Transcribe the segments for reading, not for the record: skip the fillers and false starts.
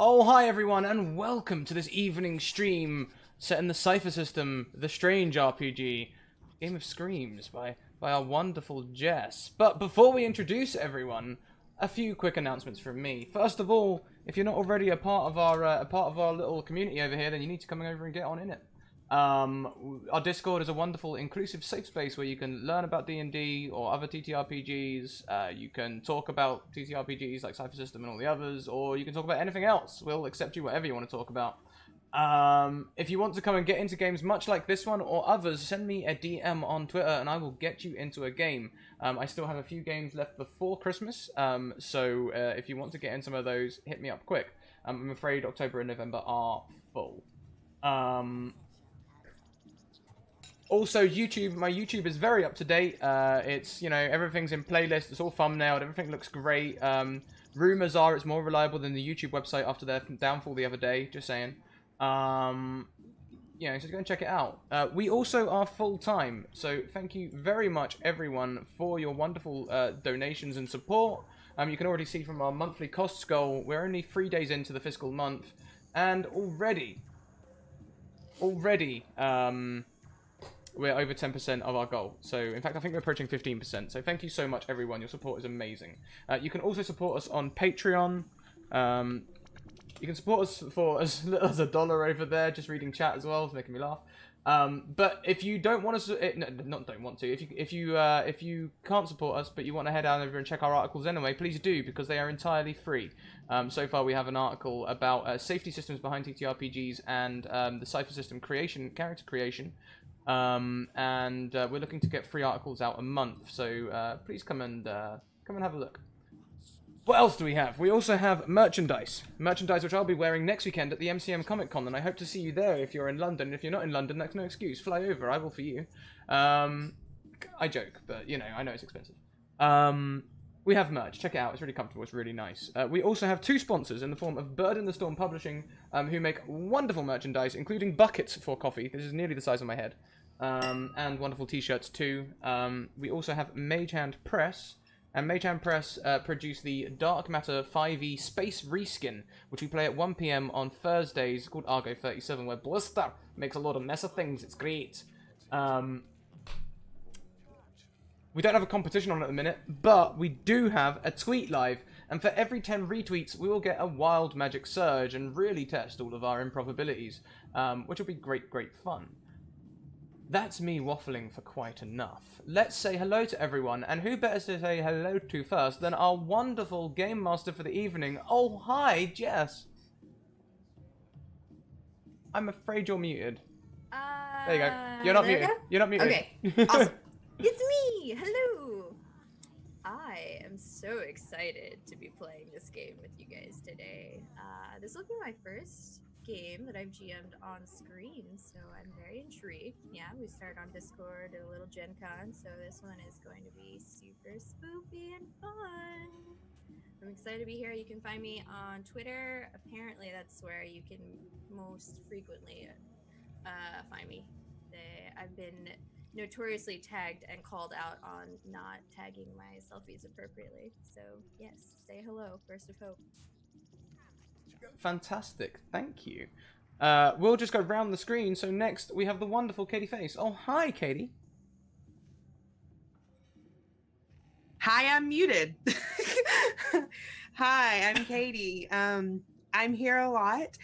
Oh, hi everyone, and welcome to this evening stream set in the Cypher system, the Strange RPG, Game of Screams by our wonderful Jess. But before we introduce everyone, a few quick announcements from me. First of all, if you're not already a part of our little community over here, then you need to come over and get on in it. Our Discord is a wonderful, inclusive, safe space where you can learn about D&D or other TTRPGs. You can talk about TTRPGs like Cypher System and all the others, or you can talk about anything else. We'll accept you whatever you want to talk about. If you want to come and get into games much like this one or others, send me a DM on Twitter and I will get you into a game. I still have a few games left before Christmas, so if you want to get in some of those, hit me up quick. I'm afraid October and November are full. Also, YouTube, my YouTube is very up to date. It's, everything's in playlist, it's all thumbnailed, everything looks great. Rumors are it's more reliable than the YouTube website after their downfall the other day, just saying. So go and check it out. We also are full-time, so thank you very much, everyone, for your wonderful donations and support. You can already see from our monthly costs goal, we're only 3 days into the fiscal month, and already, we're over 10% of our goal. So, in fact, I think we're approaching 15%. So, thank you so much, everyone. Your support is amazing. You can also support us on Patreon. You can support us for as little as $1 over there, just reading chat as well. It's making me laugh. But if you don't want to, don't want to. If you can't support us, but you want to head down over and check our articles anyway, please do, because they are entirely free. So far, we have an article about safety systems behind TTRPGs and the Cypher system character creation. And we're looking to get 3 articles out a month, so please come and have a look. What else do we have? We also have merchandise, which I'll be wearing next weekend at the MCM Comic Con, and I hope to see you there if you're in London. If you're not in London, that's no excuse. Fly over, I will for you. I joke, but I know it's expensive. We have merch. Check it out. It's really comfortable. It's really nice. We also have 2 sponsors in the form of Bird in the Storm Publishing, who make wonderful merchandise, including buckets for coffee. This is nearly the size of my head. And wonderful t-shirts too. We also have Magehand Press. And Magehand Press produce the Dark Matter 5e Space Reskin, which we play at 1 PM on Thursdays, called Argo 37, where Blister makes a lot of mess of things. It's great. We don't have a competition on at the minute, but we do have a tweet live, and for every 10 retweets, we will get a wild magic surge and really test all of our improv abilities, which will be great, great fun. That's me waffling for quite enough. Let's say hello to everyone, and who better to say hello to first than our wonderful game master for the evening. Oh, hi, Jess. I'm afraid you're muted. There you go. You're not muted. You're not muted. Okay, awesome. It's me! Hello! I am so excited to be playing this game with you guys today. This will be my first game that I've GM'd on screen, so I'm very intrigued. Yeah, we started on Discord at a little Gen Con, so this one is going to be super spoopy and fun. I'm excited to be here. You can find me on Twitter. Apparently, that's where you can most frequently find me. I've been notoriously tagged and called out on not tagging my selfies appropriately. So, yes, say hello, Burst of Hope. Fantastic, thank you. We'll just go round the screen. So next, we have the wonderful Katie Face. Oh, hi, Katie. Hi, I'm muted. Hi, I'm Katie. I'm here a lot.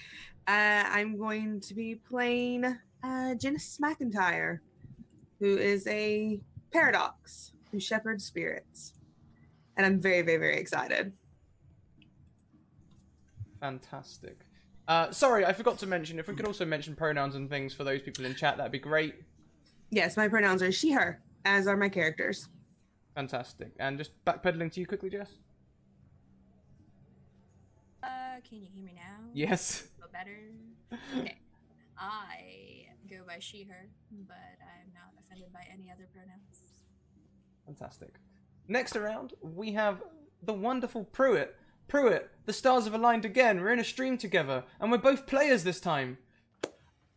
I'm going to be playing Genesis McIntyre, who is a paradox who shepherds spirits. And I'm very, very, very excited. Fantastic. Sorry, I forgot to mention, if we could also mention pronouns and things for those people in chat, that'd be great. Yes, my pronouns are she, her, as are my characters. Fantastic. And just backpedaling to you quickly, Jess? Can you hear me now? Yes. A little better? Okay. I go by she, her, but I'm not offended by any other pronouns. Fantastic. Next around, we have the wonderful Pruitt. Pruitt, the stars have aligned again. We're in a stream together, and we're both players this time.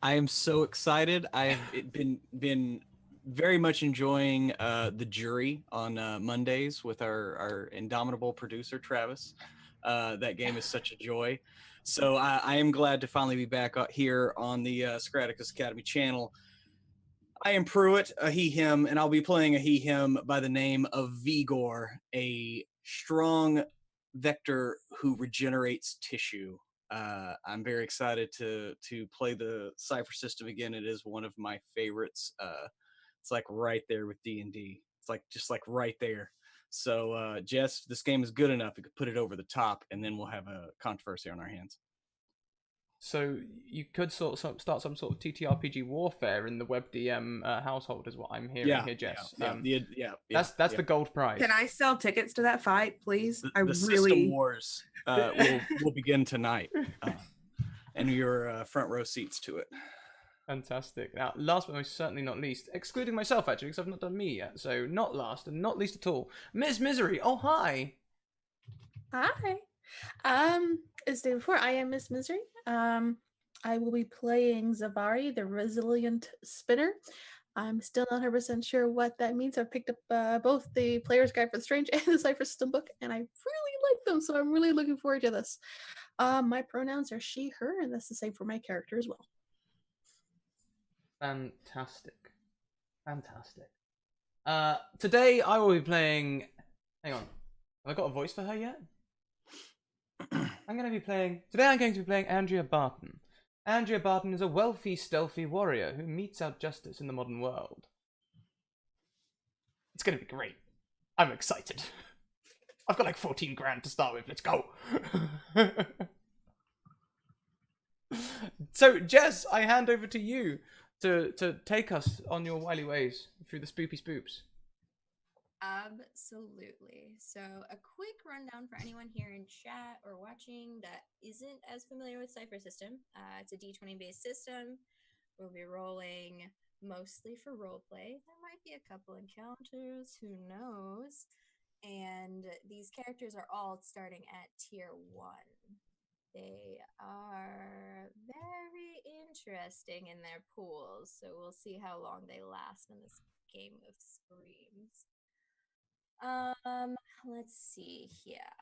I am so excited. I've been very much enjoying the jury on Mondays with our indomitable producer Travis. That game is such a joy. So I am glad to finally be back here on the Scraticus Academy channel. I am Pruitt, a he/him, and I'll be playing a he/him by the name of Vigor, a strong vector who regenerates tissue. I'm very excited to play the Cypher system again. It is one of my favorites. It's like right there with D&D. It's like just like right there. So Jess, this game is good enough. We could put it over the top, and then we'll have a controversy on our hands. So you could start some sort of TTRPG warfare in the WebDM household, is what I'm hearing here, Jess. That's the gold prize. Can I sell tickets to that fight, please? The System Wars will begin tonight, and your front row seats to it. Fantastic. Now, last but most certainly not least, excluding myself actually, because I've not done me yet. So not last and not least at all, Miss Misery. Oh hi. Hi. As stated before, I am Miss Misery. I will be playing Zavari, the Resilient Spinner. I'm still not 100% sure what that means. I've picked up both the Player's Guide for the Strange and the Cypher System book, and I really like them, so I'm really looking forward to this. My pronouns are she, her, and that's the same for my character as well. Fantastic. Today I will be playing... Hang on. Have I got a voice for her yet? Today I'm going to be playing Andrea Barton. Andrea Barton is a wealthy, stealthy warrior who meets out justice in the modern world. It's going to be great. I'm excited. I've got like 14 grand to start with. Let's go. So, Jess, I hand over to you to take us on your wily ways through the spoopy spoops. Absolutely. So a quick rundown for anyone here in chat or watching that isn't as familiar with Cypher System. It's a D20 based system. We'll be rolling mostly for roleplay. There might be a couple encounters, who knows? And these characters are all starting at tier 1. They are very interesting in their pools, so we'll see how long they last in this game of screams. Let's see here.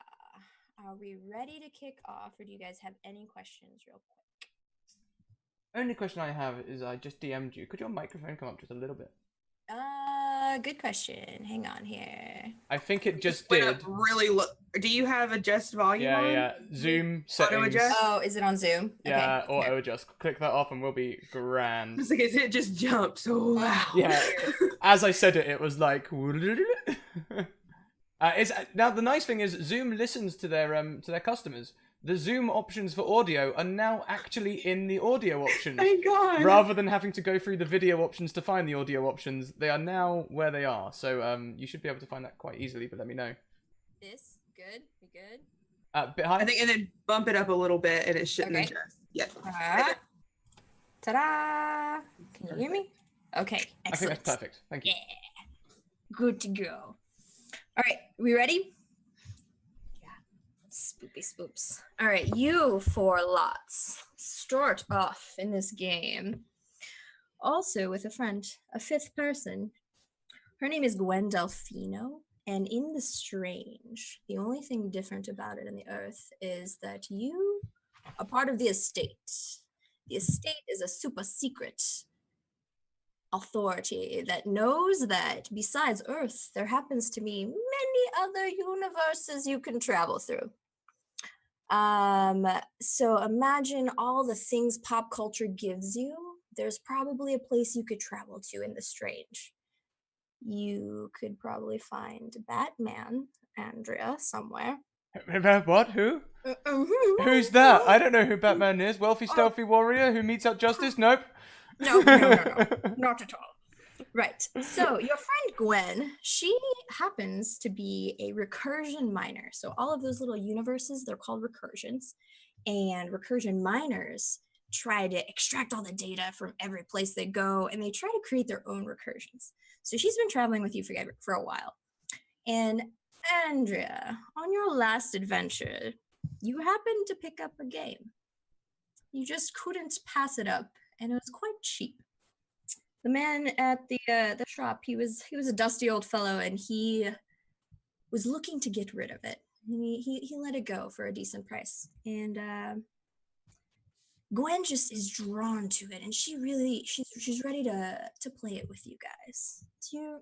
Are we ready to kick off, or do you guys have any questions real quick? Only question I have is I just DM'd you. Could your microphone come up just a little bit? Good question. Hang on here. I think it just Wait, did. really look. Do you have adjust volume on? Yeah. Zoom settings. adjust? Oh, is it on Zoom? Yeah, Okay. auto adjust. Click that off and we'll be grand. It's like it just jumped so loud. Yeah. As I said it, it was like. Now the nice thing is Zoom listens to their customers. The Zoom options for audio are now actually in the audio options. Thank God. Rather than having to go through the video options to find the audio options, they are now where they are. So you should be able to find that quite easily, but let me know. This good? We good? Bit higher? I think, and then bump it up a little bit, and it shouldn't Okay. adjust. Yeah. Ta-da! Can you hear me? Okay, I think excellent. that's perfect. Thank you. Yeah. Good to go. All right, we ready? Spoopy spoops. All right, you four lots start off in this game. Also with a friend, a fifth person. Her name is Gwen Delfino, and in the strange, the only thing different about it in the earth is that you are part of the estate. The estate is a super secret authority that knows that besides Earth, there happens to be many other universes you can travel through. So imagine all the things pop culture gives you. There's probably a place you could travel to in the strange. You could probably find Batman, Andrea, somewhere. What? Who? Who's that? I don't know who Batman is. Wealthy, stealthy warrior who meets out justice? Nope. No, not at all. Right. So your friend Gwen, she happens to be a recursion miner. So all of those little universes, they're called recursions. And recursion miners try to extract all the data from every place they go, and they try to create their own recursions. So she's been traveling with you for a while. And Andrea, on your last adventure, you happened to pick up a game. You just couldn't pass it up, and it was quite cheap. The man at the shop, he was a dusty old fellow, and he was looking to get rid of it. And he let it go for a decent price. And Gwen just is drawn to it, and she's ready to play it with you guys. You're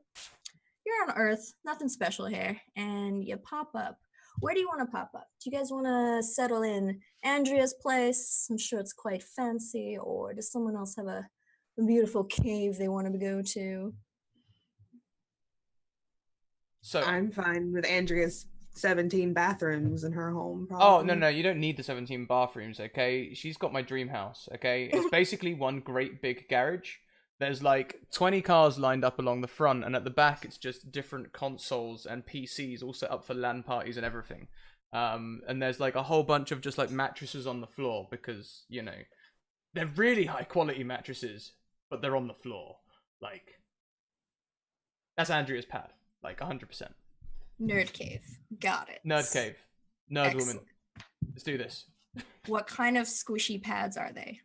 on Earth, nothing special here, and you pop up. Where do you want to pop up? Do you guys want to settle in Andrea's place? I'm sure it's quite fancy. Or does someone else have a beautiful cave they want to go to? So I'm fine with Andrea's 17 bathrooms in her home. Oh, Probably. no, you don't need the 17 bathrooms, okay? She's got my dream house, okay? It's basically one great big garage. There's like 20 cars lined up along the front, and at the back it's just different consoles and PCs all set up for LAN parties and everything. And there's like a whole bunch of just like mattresses on the floor because, you know, they're really high quality mattresses, but they're on the floor. Like, that's Andrea's pad, like 100%. Nerd cave. Got it. Nerd cave. Nerd Excellent. woman. Let's do this. What kind of squishy pads are they?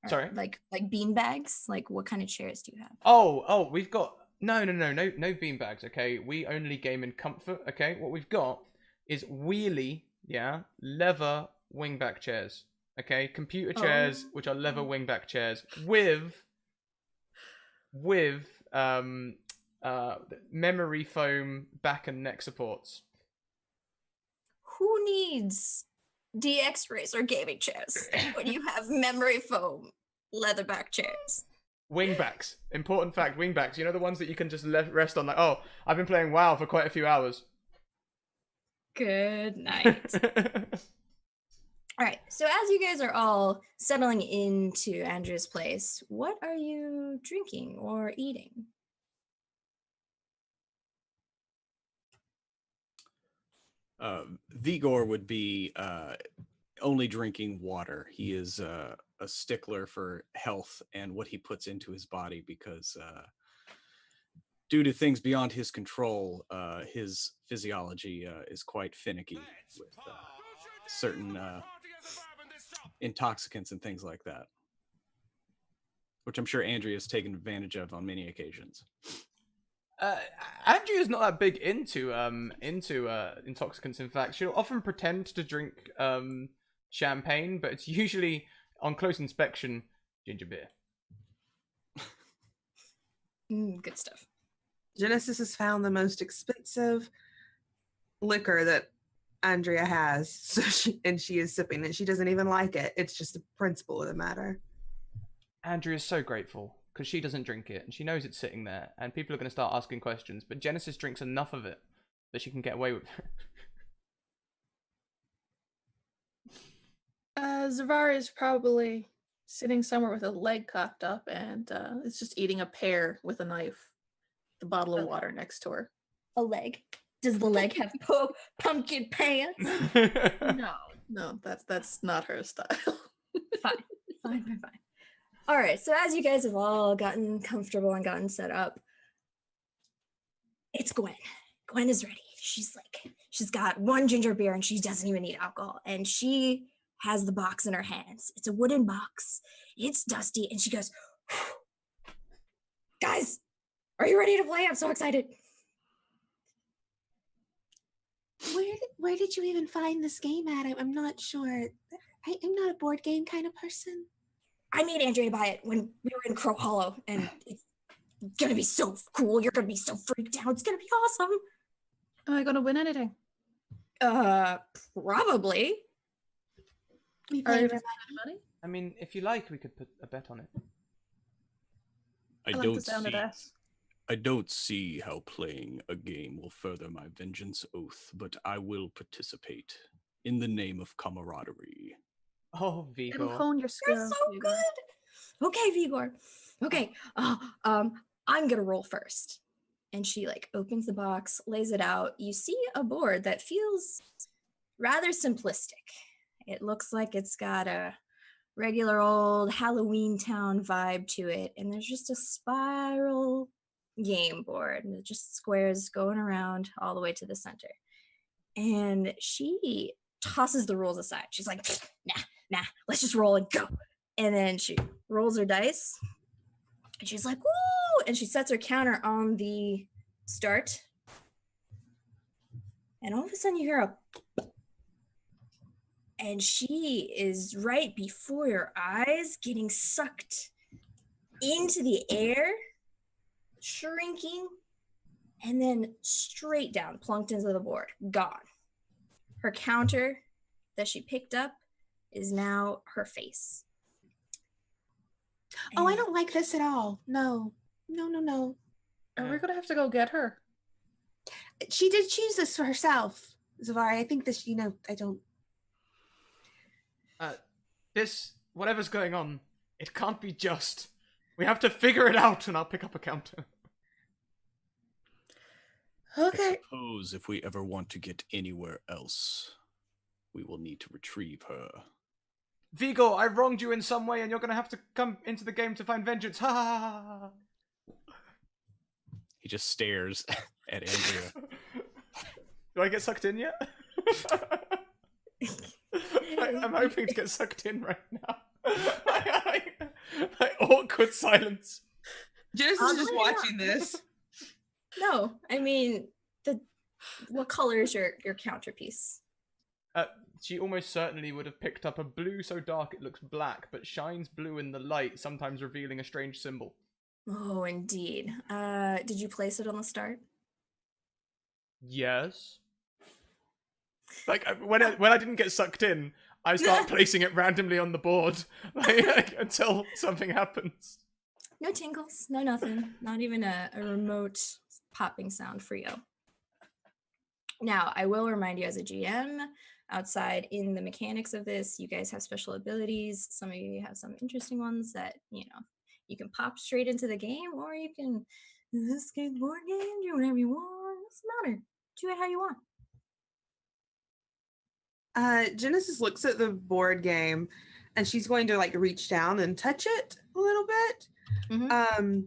Sorry? Like bean bags? Like what kind of chairs do you have? Oh, we've got no beanbags, okay? We only game in comfort, okay? What we've got is wheelie, leather wingback chairs, okay? Computer chairs, which are leather wingback chairs with memory foam back and neck supports. Who needs DX Racer gaming chairs when you have memory foam leatherback chairs? Wingbacks. Important fact, wingbacks. You know the ones that you can just rest on, like, oh, I've been playing WoW for quite a few hours. Good night. All right, so as you guys are all settling into Andrew's place, what are you drinking or eating? Vigor would be only drinking water. He is a stickler for health and what he puts into his body because due to things beyond his control, his physiology is quite finicky with certain intoxicants and things like that, which I'm sure Andrea has taken advantage of on many occasions. Andrea's not that big into intoxicants. In fact, she'll often pretend to drink champagne, but it's usually on close inspection ginger beer. Good stuff. Genesis has found the most expensive liquor that Andrea has, so she is sipping it. She doesn't even like it. It's just the principle of the matter. Andrea's so grateful because she doesn't drink it and she knows it's sitting there and people are going to start asking questions, but Genesis drinks enough of it that she can get away with it. Zavar is probably sitting somewhere with a leg cocked up and is just eating a pear with a knife. The bottle of water next to her. A leg. Does the leg have pumpkin pants? No, that's not her style. Fine. All right, so as you guys have all gotten comfortable and gotten set up, it's Gwen. Gwen is ready. She's got one ginger beer and she doesn't even need alcohol. And she has the box in her hands. It's a wooden box. It's dusty. And she goes, guys, are you ready to play? I'm so excited. Where did you even find this game at? I'm not sure. I'm not a board game kind of person. I made Andrea buy it when we were in Crow Hollow, and it's gonna be so cool. You're gonna be so freaked out. It's gonna be awesome. Am I gonna win anything? Probably. We Are you played money? I mean, if you like, we could put a bet on it. I like the sound of that. I don't see how playing a game will further my vengeance oath, but I will participate in the name of camaraderie. Oh, Vigor. It'll hone your skills. You're so Vigor. good. Okay, Vigor. Okay. I'm gonna roll first. And she opens the box, lays it out. You see a board that feels rather simplistic. It looks like it's got a regular old Halloween Town vibe to it, and there's just a spiral game board, and it just squares going around all the way to the center. And she tosses the rules aside. She's like, nah, let's just roll and go. And then she rolls her dice, and she's like, woo! And she sets her counter on the start. And all of a sudden you hear and she is right before your eyes, getting sucked into the air, shrinking, and then straight down, plunked into the board, gone. Her counter that she picked up is now her face. Oh, I And don't like this at all. No. Are we gonna have to go get her? She did choose this for herself, Zavari. I think this, I don't. This, whatever's going on, it can't be just. We have to figure it out, and I'll pick up a counter. Okay. Suppose if we ever want to get anywhere else, we will need to retrieve her. Vigo, I wronged you in some way, and you're gonna have to come into the game to find vengeance. Ha ha ha ha. He just stares at Andrea. Do I get sucked in yet? I'm hoping to get sucked in right now. Like awkward silence. Jess is just watching this. no, I mean, what color is your counterpiece? She almost certainly would have picked up a blue so dark it looks black, but shines blue in the light, sometimes revealing a strange symbol. Oh, indeed. Did you place it on the start? Yes. Like when I didn't get sucked in, I start placing it randomly on the board, like, until something happens. No tingles, no nothing. Not even a remote popping sound for you. Now, I will remind you as a GM, outside in the mechanics of this, you guys have special abilities. Some of you have some interesting ones that, you can pop straight into the game, or you can escape the board game, do whatever you want. It doesn't matter. Do it how you want. Genesis looks at the board game, and she's going to reach down and touch it a little bit. Mm-hmm.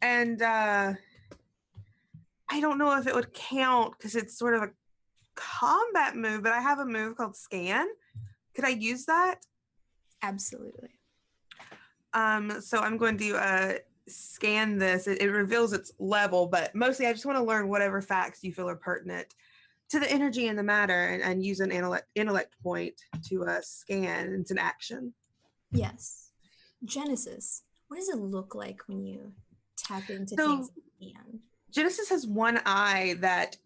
And I don't know if it would count because it's sort of a combat move, but I have a move called Scan. Could I use that? Absolutely. So I'm going to scan this. It reveals its level, but mostly I just want to learn whatever facts you feel are pertinent to the energy and the matter, and use an intellect point to scan. It's an action. Yes. Genesis, what does it look like when you tap into things at the end? Genesis has one eye that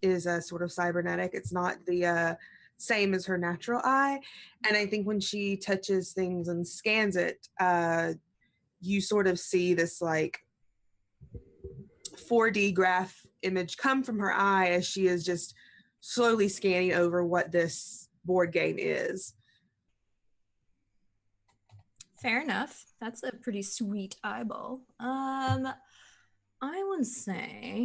is sort of cybernetic. It's not the same as her natural eye. And I think when she touches things and scans it, you sort of see this 4D graph image come from her eye as she is just slowly scanning over what this board game is. Fair enough. That's a pretty sweet eyeball. I would say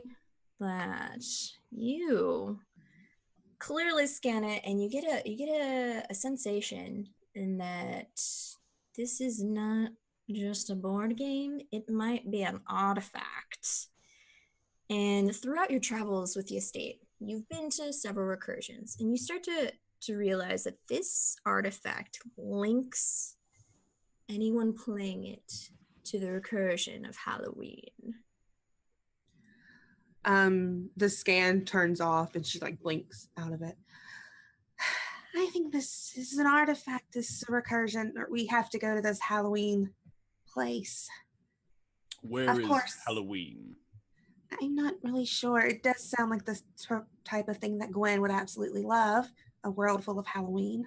that you clearly scan it, and you get a sensation in that this is not just a board game. It might be an artifact. And throughout your travels with the estate, you've been to several recursions, and you start to realize that this artifact links anyone playing it to the recursion of Halloween. The scan turns off and she blinks out of it. I think this is an artifact, this is a recursion, or we have to go to this Halloween place. Where is Halloween? I'm not really sure. It does sound like the type of thing that Gwen would absolutely love, a world full of Halloween.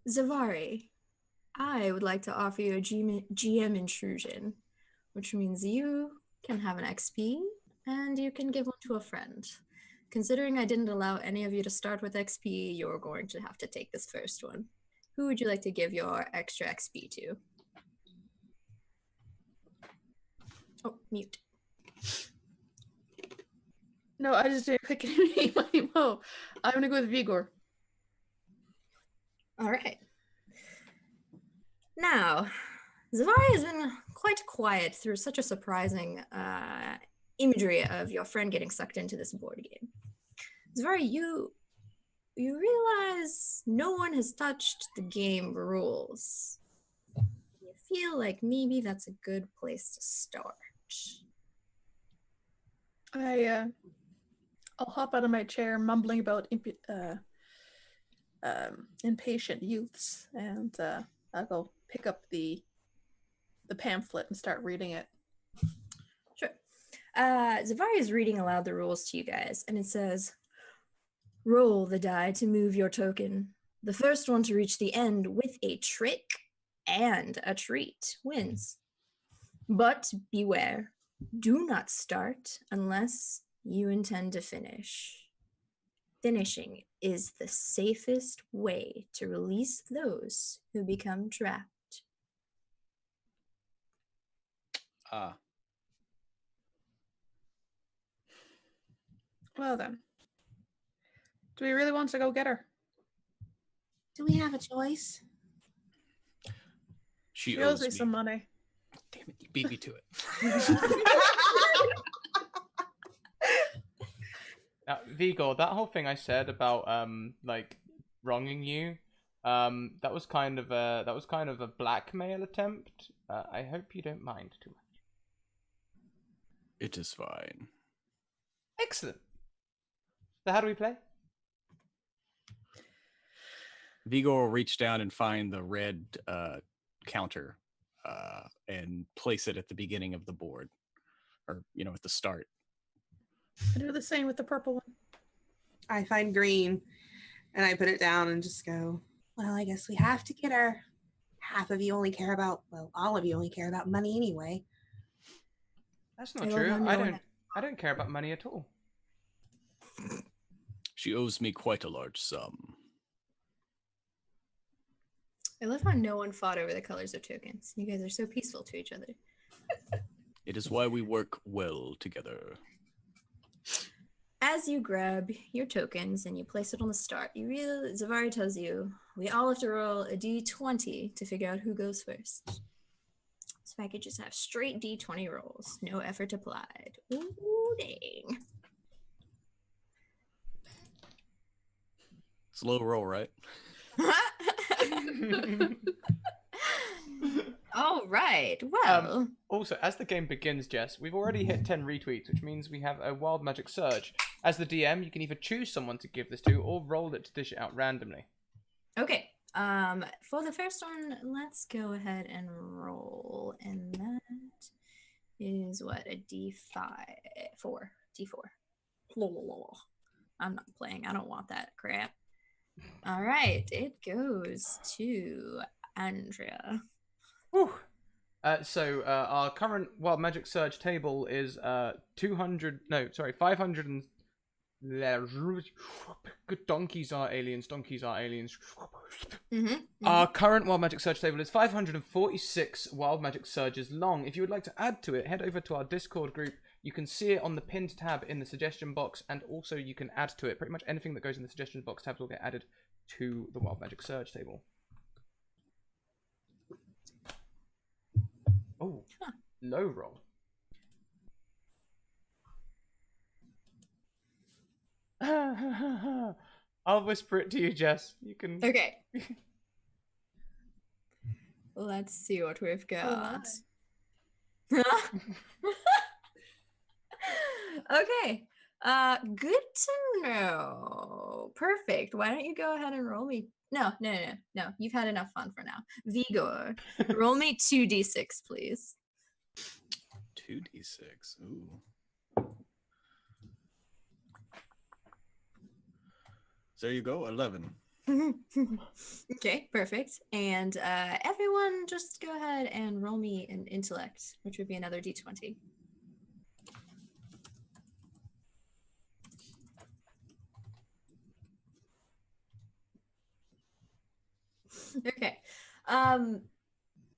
Zavari, I would like to offer you a GM intrusion, which means you can have an XP and you can give one to a friend. Considering I didn't allow any of you to start with XP, you're going to have to take this first one. Who would you like to give your extra XP to? Oh, mute. No, I just didn't pick any name anymore. I'm gonna go with Vigor. All right. Now, Zavari has been quite quiet through such a surprising imagery of your friend getting sucked into this board game. Zavari, you realize no one has touched the game rules. You feel like maybe that's a good place to start. I I'll hop out of my chair, mumbling about impatient youths, and I'll go pick up the pamphlet and start reading it. Sure. Zavari is reading aloud the rules to you guys, and it says, roll the die to move your token. The first one to reach the end with a trick and a treat wins. But beware, do not start unless you intend to finish. Finishing is the safest way to release those who become trapped. Well then, do we really want to go get her? Do we have a choice? She owes me some money. Damn it, you beat me to it. Now, Vigor, that whole thing I said about like wronging you, that was kind of a blackmail attempt. I hope you don't mind too much. It is fine. Excellent. So how do we play? Vigor will reach down and find the red counter and place it at the beginning of the board, or at the start. I do the same with the purple one. I find green and I put it down and just go, well, I guess we have to get her. Half of you only care about, well, all of you only care about money anyway. That's not true. I don't care about money at all. She owes me quite a large sum. I love how no one fought over the colors of tokens. You guys are so peaceful to each other. It is why we work well together. As you grab your tokens and you place it on the start, Zavari tells you, we all have to roll a d20 to figure out who goes first. So I could just have straight d20 rolls, no effort applied. Ooh, dang. Slow roll, right? All right. Well. Also, as the game begins, Jess, we've already hit 10 retweets, which means we have a Wild Magic Surge. As the DM, you can either choose someone to give this to or roll it to dish it out randomly. Okay. For the first one, let's go ahead and roll, and that is what, a D4. I'm not playing. I don't want that crap. All right, it goes to Andrea. Whew. So our current Wild Magic Surge table is 500 and donkeys are aliens. Our current Wild Magic Surge table is 546 Wild Magic Surges long. If you would like to add to it, head over to our Discord group. You can see it on the pinned tab in the suggestion box, and also you can add to it. Pretty much anything that goes in the suggestion box tabs will get added to the Wild Magic Surge table. Oh, low roll. I'll whisper it to you, Jess. You can. Okay. Let's see what we've got. Okay. Good to know. Perfect. Why don't you go ahead and roll me? No. You've had enough fun for now. Vigor, roll me 2d6, please. 2d6. Ooh. So there you go, 11. Okay, perfect. And everyone just go ahead and roll me an intellect, which would be another d20. Okay.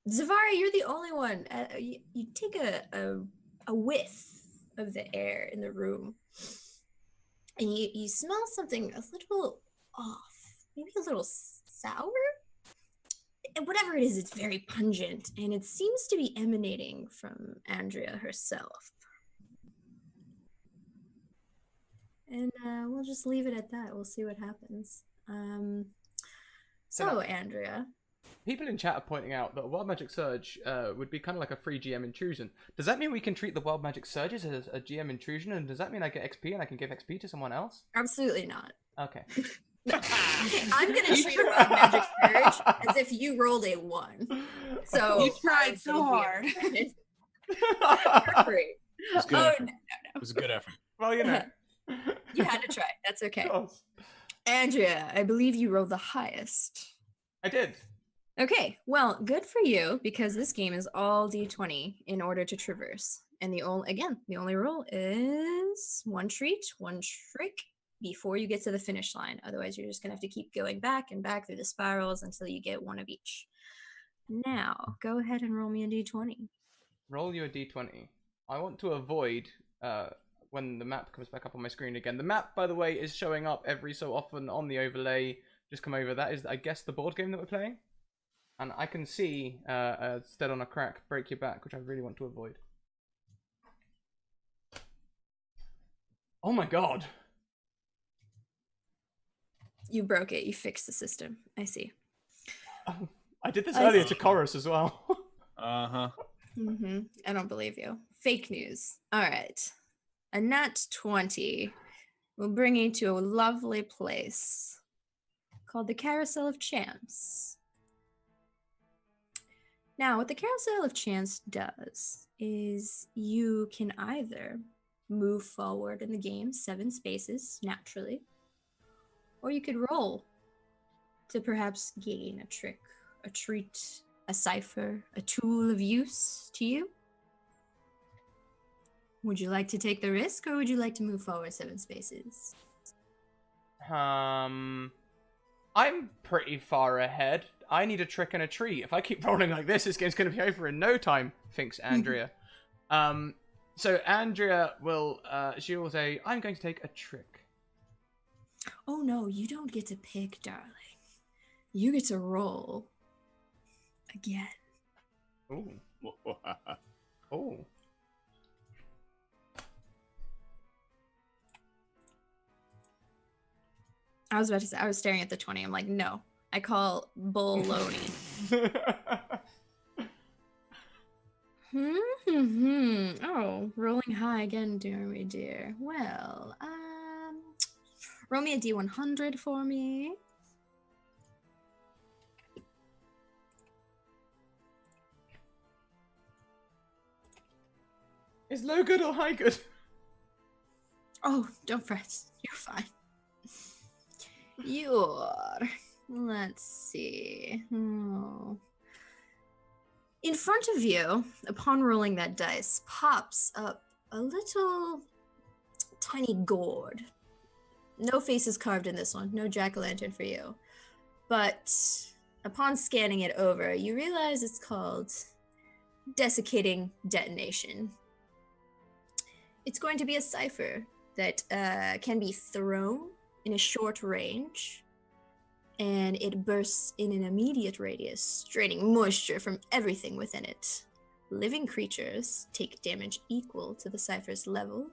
Zavari, you're the only one. You take a whiff of the air in the room, and you smell something a little off, maybe a little sour. Whatever it is, it's very pungent, and it seems to be emanating from Andrea herself. And we'll just leave it at that. We'll see what happens. So, Andrea. people in chat are pointing out that a Wild Magic Surge would be kind of like a free GM intrusion. Does that mean we can treat the Wild Magic Surges as a GM intrusion, and does that mean I get XP and I can give XP to someone else? Absolutely not. Okay. I'm gonna treat a Wild Magic Surge as if you rolled a 1. So You tried so hard. For free. It was good. Oh, effort. no. It was a good effort. Well, you know. You had to try. That's okay. Of course. Andrea, I believe you rolled the highest. I did. Okay, well, good for you, because this game is all d20 in order to traverse. And the only rule is one treat, one trick before you get to the finish line. Otherwise, you're just gonna have to keep going back and back through the spirals until you get one of each. Now, go ahead and roll me a d20. Roll your d20. I want to avoid when the map comes back up on my screen again. The map, by the way, is showing up every so often on the overlay. Just come over. That is, I guess, the board game that we're playing. And I can see Stead on a Crack, Break Your Back, which I really want to avoid. Oh my god. You broke it. You fixed the system. I see. I did this earlier to Chorus as well. Uh-huh. I don't believe you. Fake news. All right. A nat 20 will bring you to a lovely place called the Carousel of Chance. Now, what the Carousel of Chance does is you can either move forward in the game 7 spaces naturally, or you could roll to perhaps gain a trick, a treat, a cipher, a tool of use to you. Would you like to take the risk, or would you like to move forward 7 spaces? I'm pretty far ahead. I need a trick and a treat. If I keep rolling like this game's going to be over in no time, thinks Andrea. So Andrea will, she will say, I'm going to take a trick. Oh no, you don't get to pick, darling. You get to roll. Again. Ooh. Oh. I was about to say, I was staring at the 20. I'm like, no. I call baloney. Oh, rolling high again, dear. Well, roll me a D100 for me. Is low good or high good? Oh, don't fret. You're fine. Let's see. Oh. In front of you, upon rolling that dice, pops up a little tiny gourd. No faces carved in this one. No jack-o'-lantern for you. But upon scanning it over, you realize it's called Desiccating Detonation. It's going to be a cipher that can be thrown in a short range, and it bursts in an immediate radius, draining moisture from everything within it. Living creatures take damage equal to the cipher's level.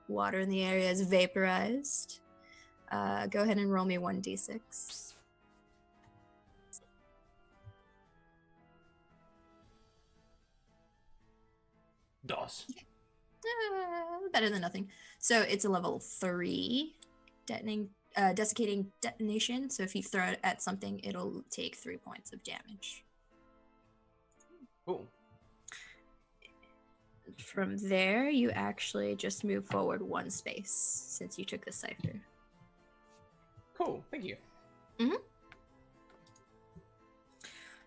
Water in the area is vaporized. Go ahead and roll me 1d6. DOS. Better than nothing. So it's a level 3 desiccating detonation. So if you throw it at something, it'll take 3 points of damage. Cool. From there, you actually just move forward 1 space since you took the cipher. Cool, thank you. All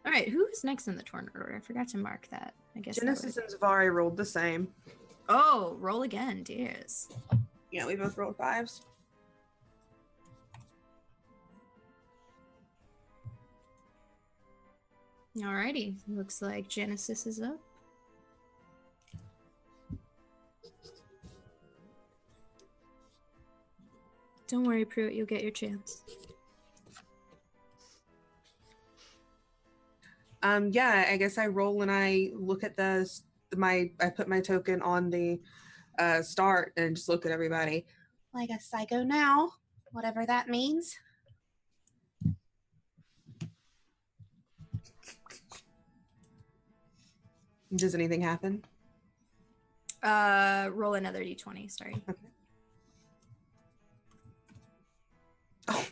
right, who's next in the turn order? I forgot to mark that. I guess Genesis and Zavari rolled the same. Oh, roll again, dears. Yeah, we both rolled 5s. Alrighty, looks like Genesis is up. Don't worry, Pruitt, you'll get your chance. Yeah, I guess I roll and I look at I put my token on the start and just look at everybody. Well, I guess I go now, whatever that means. Does anything happen? Roll another d20. Sorry. Oh,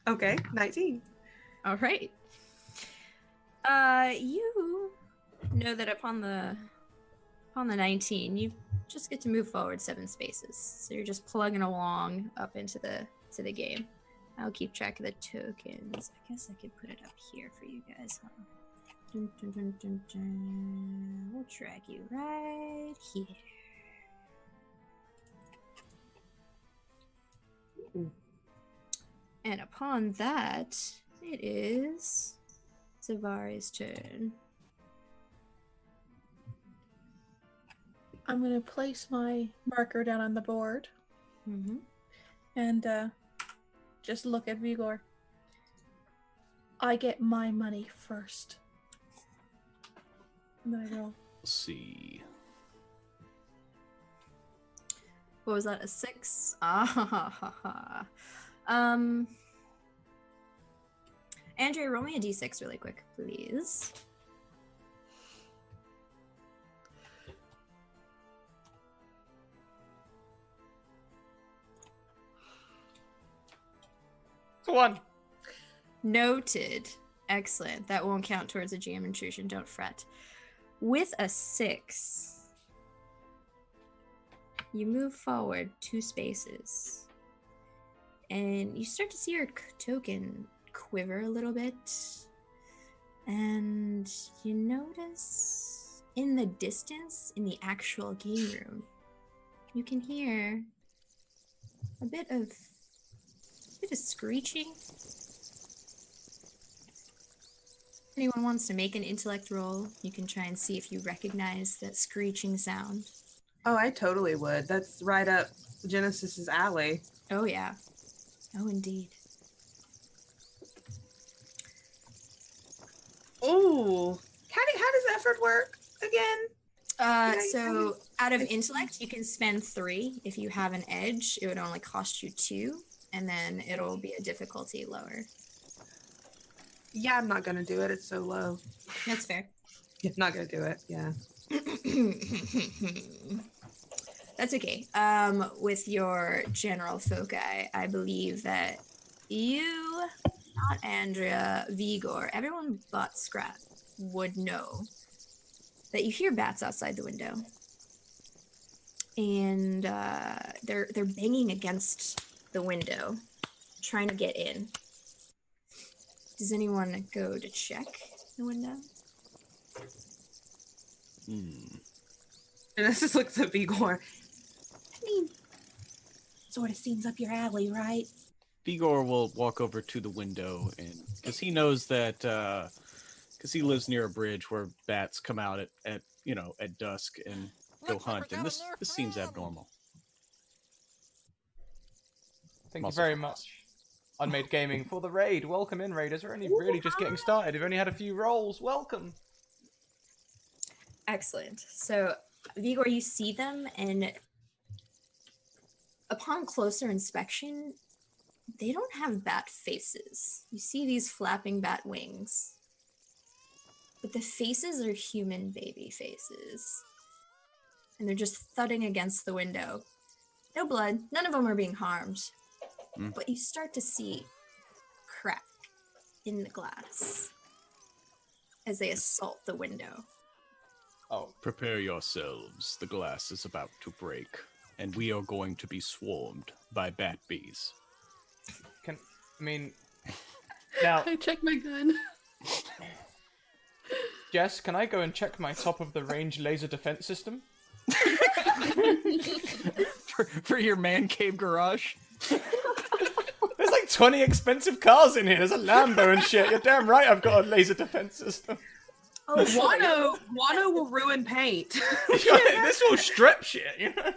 okay, 19. All right. You know that upon the 19, you just get to move forward 7 spaces. So you're just plugging along up into the game. I'll keep track of the tokens. I guess I could put it up here for you guys, huh? Dun, dun, dun, dun, dun. We'll track you right here. And upon that, it is Zavari's turn. I'm going to place my marker down on the board and just look at Vigor. I get my money first. And then I roll. Let's see. What was that? A 6? Andrea, roll me a d6 really quick, please. It's a 1. Noted. Excellent. That won't count towards a GM intrusion. Don't fret. With a 6, you move forward 2 spaces. And you start to see your token quiver a little bit. And you notice in the distance, in the actual game room, you can hear a bit of screeching. If anyone wants to make an intellect roll, you can try and see if you recognize that screeching sound. Oh, I totally would. That's right up Genesis's alley. Oh, yeah. Oh, indeed. Oh, how does effort work again? So out of intellect, you can spend 3. If you have an edge, it would only cost you 2, and then it'll be a difficulty lower. Yeah, I'm not gonna do it. It's so low. That's fair. Yeah, I'm not gonna do it. Yeah. That's okay. With your general foci, I believe that you, not Andrea, Vigor, everyone but Scrap would know that you hear bats outside the window, and they're banging against the window, trying to get in. Does anyone go to check the window? And this just looks at Vigor. I mean, sort of seems up your alley, right? Vigor will walk over to the window, and because he knows that, because he lives near a bridge where bats come out at dusk and go hunt, and this seems abnormal. Thank you very much, Unmade Gaming, for the raid. Welcome in, raiders. We're only really just getting started. We've only had a few rolls. Welcome. Excellent. So, Vigor, you see them, and upon closer inspection, they don't have bat faces. You see these flapping bat wings, but the faces are human baby faces, and they're just thudding against the window. No blood. None of them are being harmed, but you start to see crack in the glass as they assault the window. Oh, Prepare yourselves. The glass is about to break, and we are going to be swarmed by bat bees. Now, I check my gun. Jess, can I go and check my top of the range laser defense system? for your man cave garage? There's like 20 expensive cars in here. There's a Lambo and shit. You're damn right I've got a laser defense system. Oh, Wano will ruin paint. This will strip shit, you know?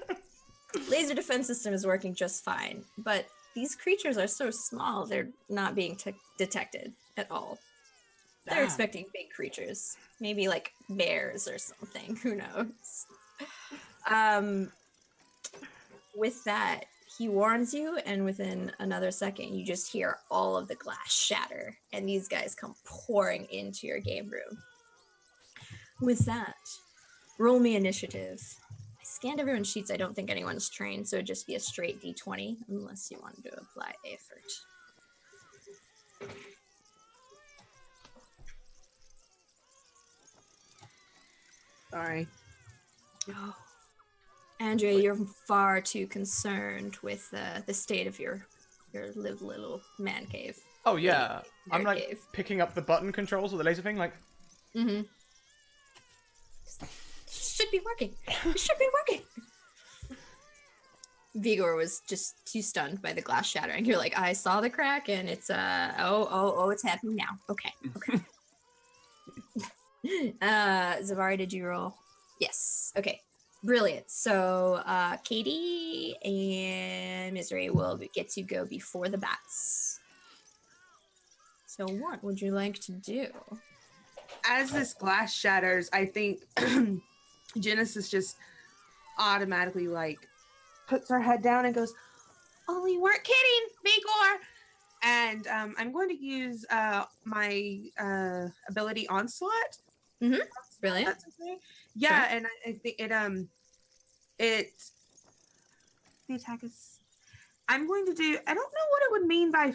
Laser defense system is working just fine, but these creatures are so small, they're not being detected at all. They're expecting big creatures, maybe like bears or something, who knows. With that, he warns you, and within another second, you just hear all of the glass shatter, and these guys come pouring into your game room. With that, Roll me initiative. I scanned everyone's sheets. I don't think anyone's trained, so it'd just be a straight d20, unless you wanted to apply effort. Sorry. Oh. Andrea, you're far too concerned with the state of your live little man cave. Oh yeah, I'm Nerd like cave. picking up the button controls or the laser thing, like. Mm-hmm. Should be working. It should be working. Vigor was just too stunned by the glass shattering. You're like, I saw the crack, and it's it's happening now. Okay. Zavari, did you roll? Yes. Okay. Brilliant. So Katie and Misery will get to go before the bats. So what would you like to do? As this glass shatters, I think Genesis just automatically like puts her head down and goes, "Oh, you weren't kidding, Vigor!" And I'm going to use my ability Onslaught. Mm-hmm. Brilliant. That's okay. Yeah, and I think the attack is. I'm going to do. I don't know what it would mean by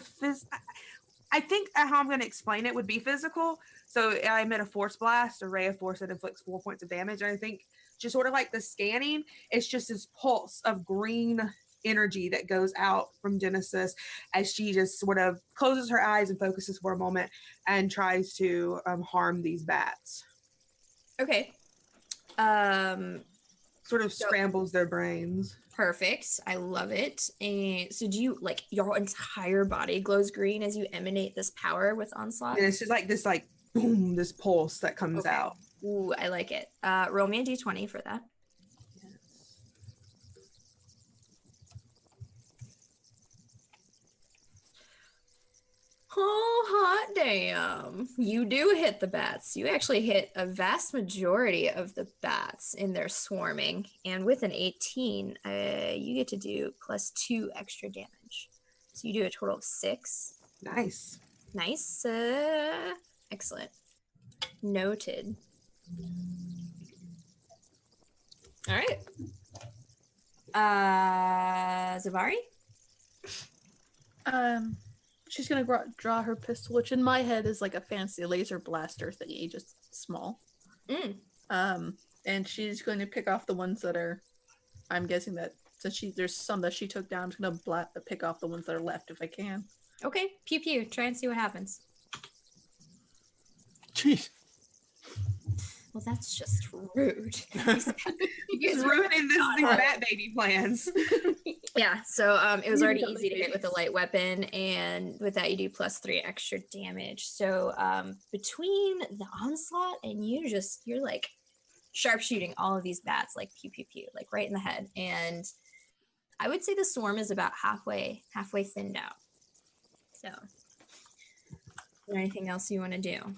I think how I'm going to explain it would be physical. So I emit a force blast, a ray of force that inflicts 4 points of damage. And I think just sort of like the scanning, it's just this pulse of green energy that goes out from Genesis as she just sort of closes her eyes and focuses for a moment and tries to harm these bats. Okay. Sort of scrambles their brains. Perfect. I love it. And so do you, like, your entire body glows green as you emanate this power with Onslaught? And it's just like this, like, boom, this pulse that comes out. Ooh, I like it. Roll me a d20 for that. Oh, hot damn. You do hit the bats. You actually hit a vast majority of the bats in their swarming. And with an 18, you get to do +2 extra damage. So you do a total of 6. Nice. Nice. Excellent. Noted. All right. Zavari? She's gonna draw her pistol, which in my head is like a fancy laser blaster thingy, just small. And she's going to pick off the ones that are. I'm guessing that since there's some that she took down, I'm just gonna pick off the ones that are left if I can. Okay, pew pew. Try and see what happens. Jeez. Well, that's just rude. He's ruining these bat baby plans. Yeah, so it was already easy to hit with a light weapon, and with that you do +3 extra damage. So between the onslaught and you're like sharpshooting all of these bats like pew pew pew, like right in the head. And I would say the swarm is about halfway thinned out. So, is there anything else you want to do?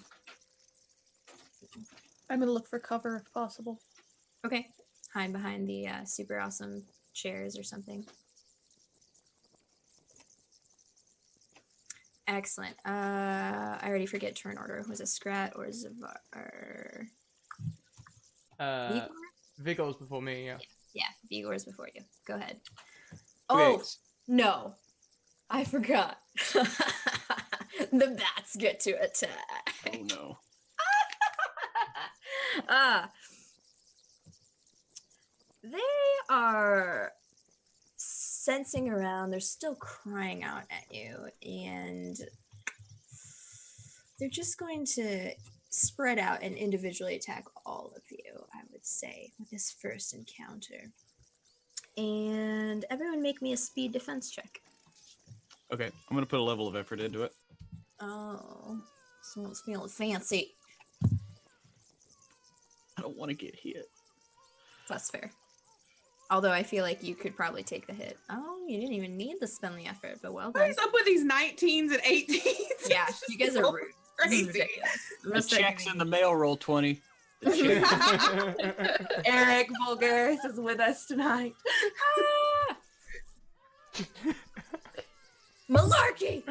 I'm gonna look for cover if possible. Okay, hide behind the super awesome chairs or something. Excellent. I already forget turn order. Was it Scrat or Zavar? Vigor? Vigor's before me, yeah. Yeah, Vigor's before you. Go ahead. Great. Oh, no. I forgot. The bats get to attack. Oh no. They are sensing around. They're still crying out at you, and they're just going to spread out and individually attack all of you, I would say, with this first encounter. And everyone make me a speed defense check. Okay, I'm gonna put a level of effort into it. Oh, someone's feeling fancy. I don't want to get hit. That's fair. Although I feel like you could probably take the hit. Oh, you didn't even need to spend the effort, but well What done. is up with these 19s and 18s? Yeah, you guys are rude. This is Crazy. ridiculous. The check's in the mail. Roll 20. Eric Vulgaris is with us tonight. Malarkey!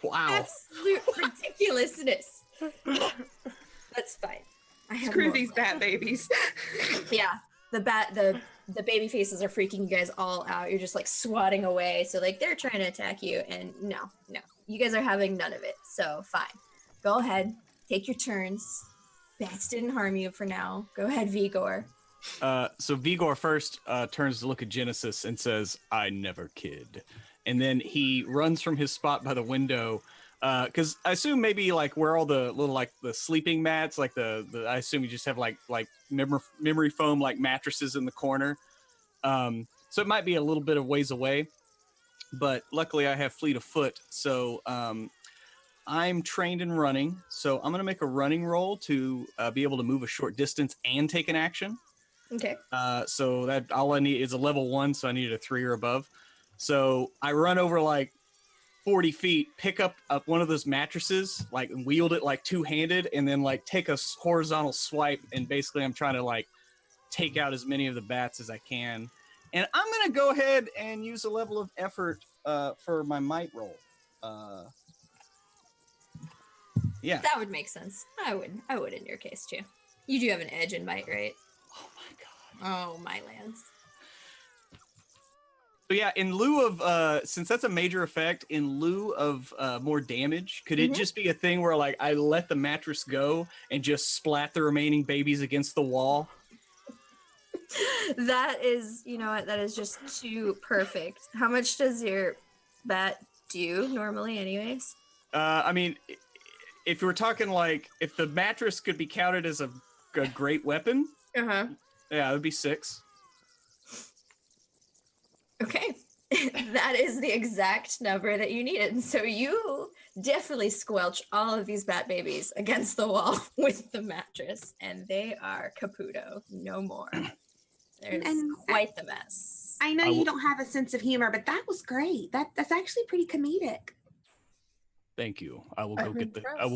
Wow. Absolute ridiculousness. That's fine. I have Screw more these bat babies. Yeah, the baby faces are freaking you guys all out. You're just like swatting away. So like they're trying to attack you, and no, you guys are having none of it. So fine, go ahead, take your turns. Bats didn't harm you for now. Go ahead, Vigor. So Vigor first turns to look at Genesis and says, "I never kid," and then he runs from his spot by the window. Because I assume maybe like where all the little like the sleeping mats, like the I assume you just have like memory foam like mattresses in the corner. So it might be a little bit of ways away, but luckily I have fleet of foot, so I'm trained in running. So I'm gonna make a running roll to be able to move a short distance and take an action. Okay. So that all I need is a level 1, so I needed a 3 or above. So I run over like 40 feet, pick up one of those mattresses, like wield it like two-handed, and then like take a horizontal swipe, and basically I'm trying to like take out as many of the bats as I can. And I'm gonna go ahead and use a level of effort for my might roll. Yeah. That would make sense. I would in your case too. You do have an edge in might, right? Oh my god. Oh my lands. So yeah, in lieu of since that's a major effect, in lieu of more damage, could it just be a thing where like I let the mattress go and just splat the remaining babies against the wall? That is, you know what? That is just too perfect. How much does your bat do normally, anyways? I mean, if you were talking like if the mattress could be counted as a great weapon, Yeah, it would be 6. Okay. That is the exact number that you needed. So you definitely squelch all of these bat babies against the wall with the mattress, and they are caputo. No more. There's quite the mess. I know you don't have a sense of humor, but that was great. That's actually pretty comedic. Thank you. I will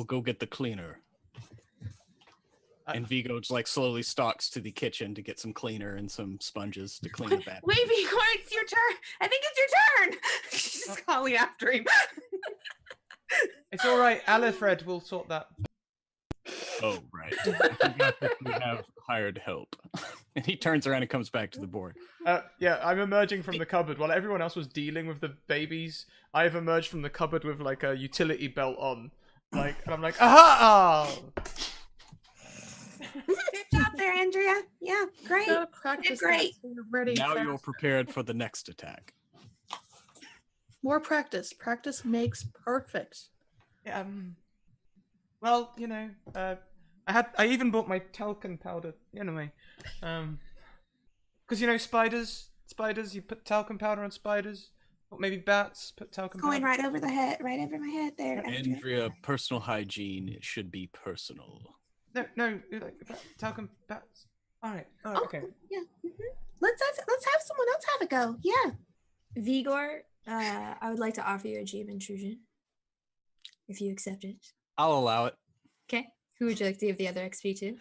go get the cleaner. And Vigo just like slowly stalks to the kitchen to get some cleaner and some sponges to clean the bat. Wait, Vigor, it's your turn. I think it's your turn. She's calling after him. It's all right. Alfred will sort that. Oh, right. I forgot that we have hired help. And he turns around and comes back to the board. Yeah, I'm emerging from the cupboard. While everyone else was dealing with the babies, I've emerged from the cupboard with like a utility belt on. And I'm like, aha! Good job there, Andrea. Yeah, great. Practice Great. so you're ready. Now fast. you're prepared for the next attack. More practice. Practice makes perfect. Yeah, well, you know, I even bought my talcum powder. You know me, because you know spiders. You put talcum powder on spiders. Or maybe bats. Put talcum Going powder. right over the head, right over my head there. Andrea, personal hygiene should be personal. No, like talcum bats. All right. Oh, okay. Yeah. Let's have someone else have a go. Yeah. Vigor, I would like to offer you a GM intrusion, if you accept it. I'll allow it. Okay. Who would you like to give the other XP to?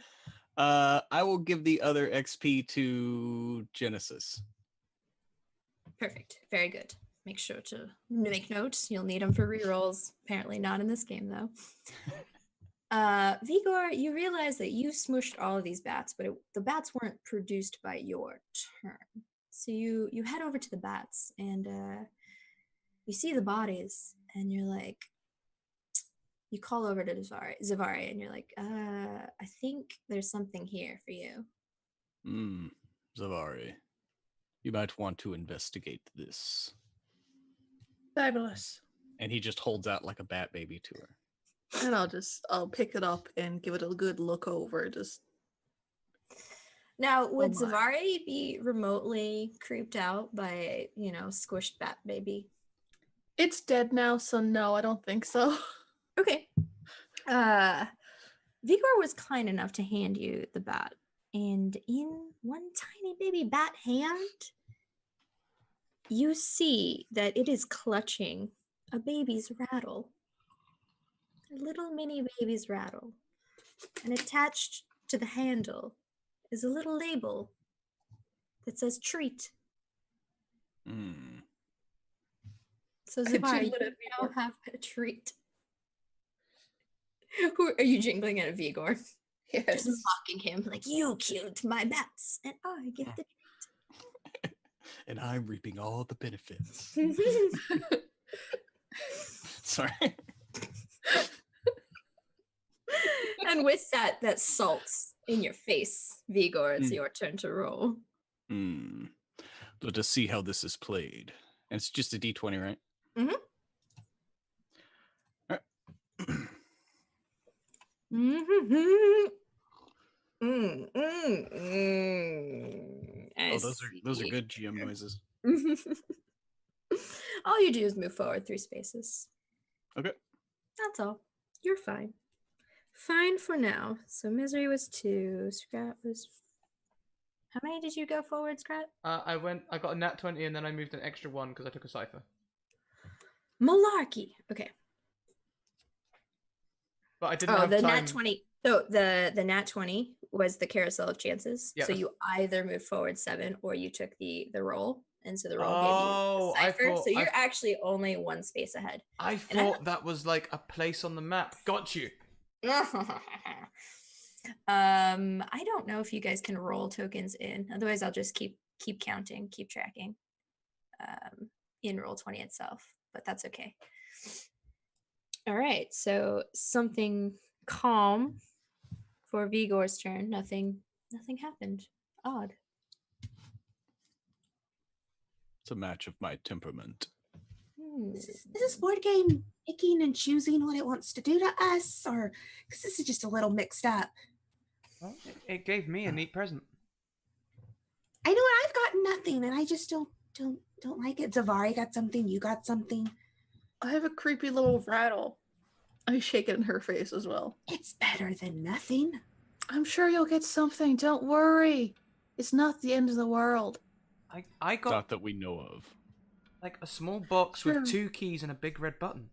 I will give the other XP to Genesis. Perfect. Very good. Make sure to make notes. You'll need them for rerolls. Apparently not in this game, though. Vigor, you realize that you smushed all of these bats, but the bats weren't produced by your turn. So you head over to the bats, and you see the bodies, and you're like, you call over to Zavari, and you're like, I think there's something here for you. Zavari, you might want to investigate this. Fabulous. And he just holds out like a bat baby to her. And I'll pick it up and give it a good look over. Just now, would my. Zavari be remotely creeped out by, squished bat baby? It's dead now, so no, I don't think so. Okay. Vigor was kind enough to hand you the bat, and in one tiny baby bat hand, you see that it is clutching a baby's rattle. A little mini baby's rattle. And attached to the handle is a little label that says treat. So Zavari, you now have a treat. Who are you jingling at, Vigor? Yes. Just mocking him, like, you killed my bats, and I get the And I'm reaping all the benefits. treat. Sorry. And with that salt in your face, Vigor, it's your turn to roll. Let us see how this is played. And it's just a D20, right? Mm-hmm. All right. Oh, those are good GM noises. All you do is move forward 3 spaces. Okay. That's all. You're fine. Fine for now. So Misery was 2. Scrat was... How many did you go forward, Scrat? I got a nat 20 and then I moved an extra 1 because I took a Cypher. Malarkey. Okay. But I didn't have time. Nat 20. So the nat 20 was the carousel of chances. Yeah, so you either moved forward 7 or you took the roll. And so the roll Oh, gave you the Cypher. So you're I actually only 1 space ahead. I thought that was like a place on the map. Got you. I don't know if you guys can roll tokens in. Otherwise, I'll just keep counting, keep tracking in Roll20 itself. But that's okay. All right. So something calm for Vigor's turn. Nothing happened. Odd. It's a match of my temperament. Is this board game picking and choosing what it wants to do to us, or because this is just a little mixed up? Well, it gave me a neat present. I know I've got nothing, and I just don't like it. Zavari got something. You got something. I have a creepy little rattle. I shake it in her face as well. It's better than nothing. I'm sure you'll get something. Don't worry. It's not the end of the world. I got Not that we know of. like a small box with 2 keys and a big red button.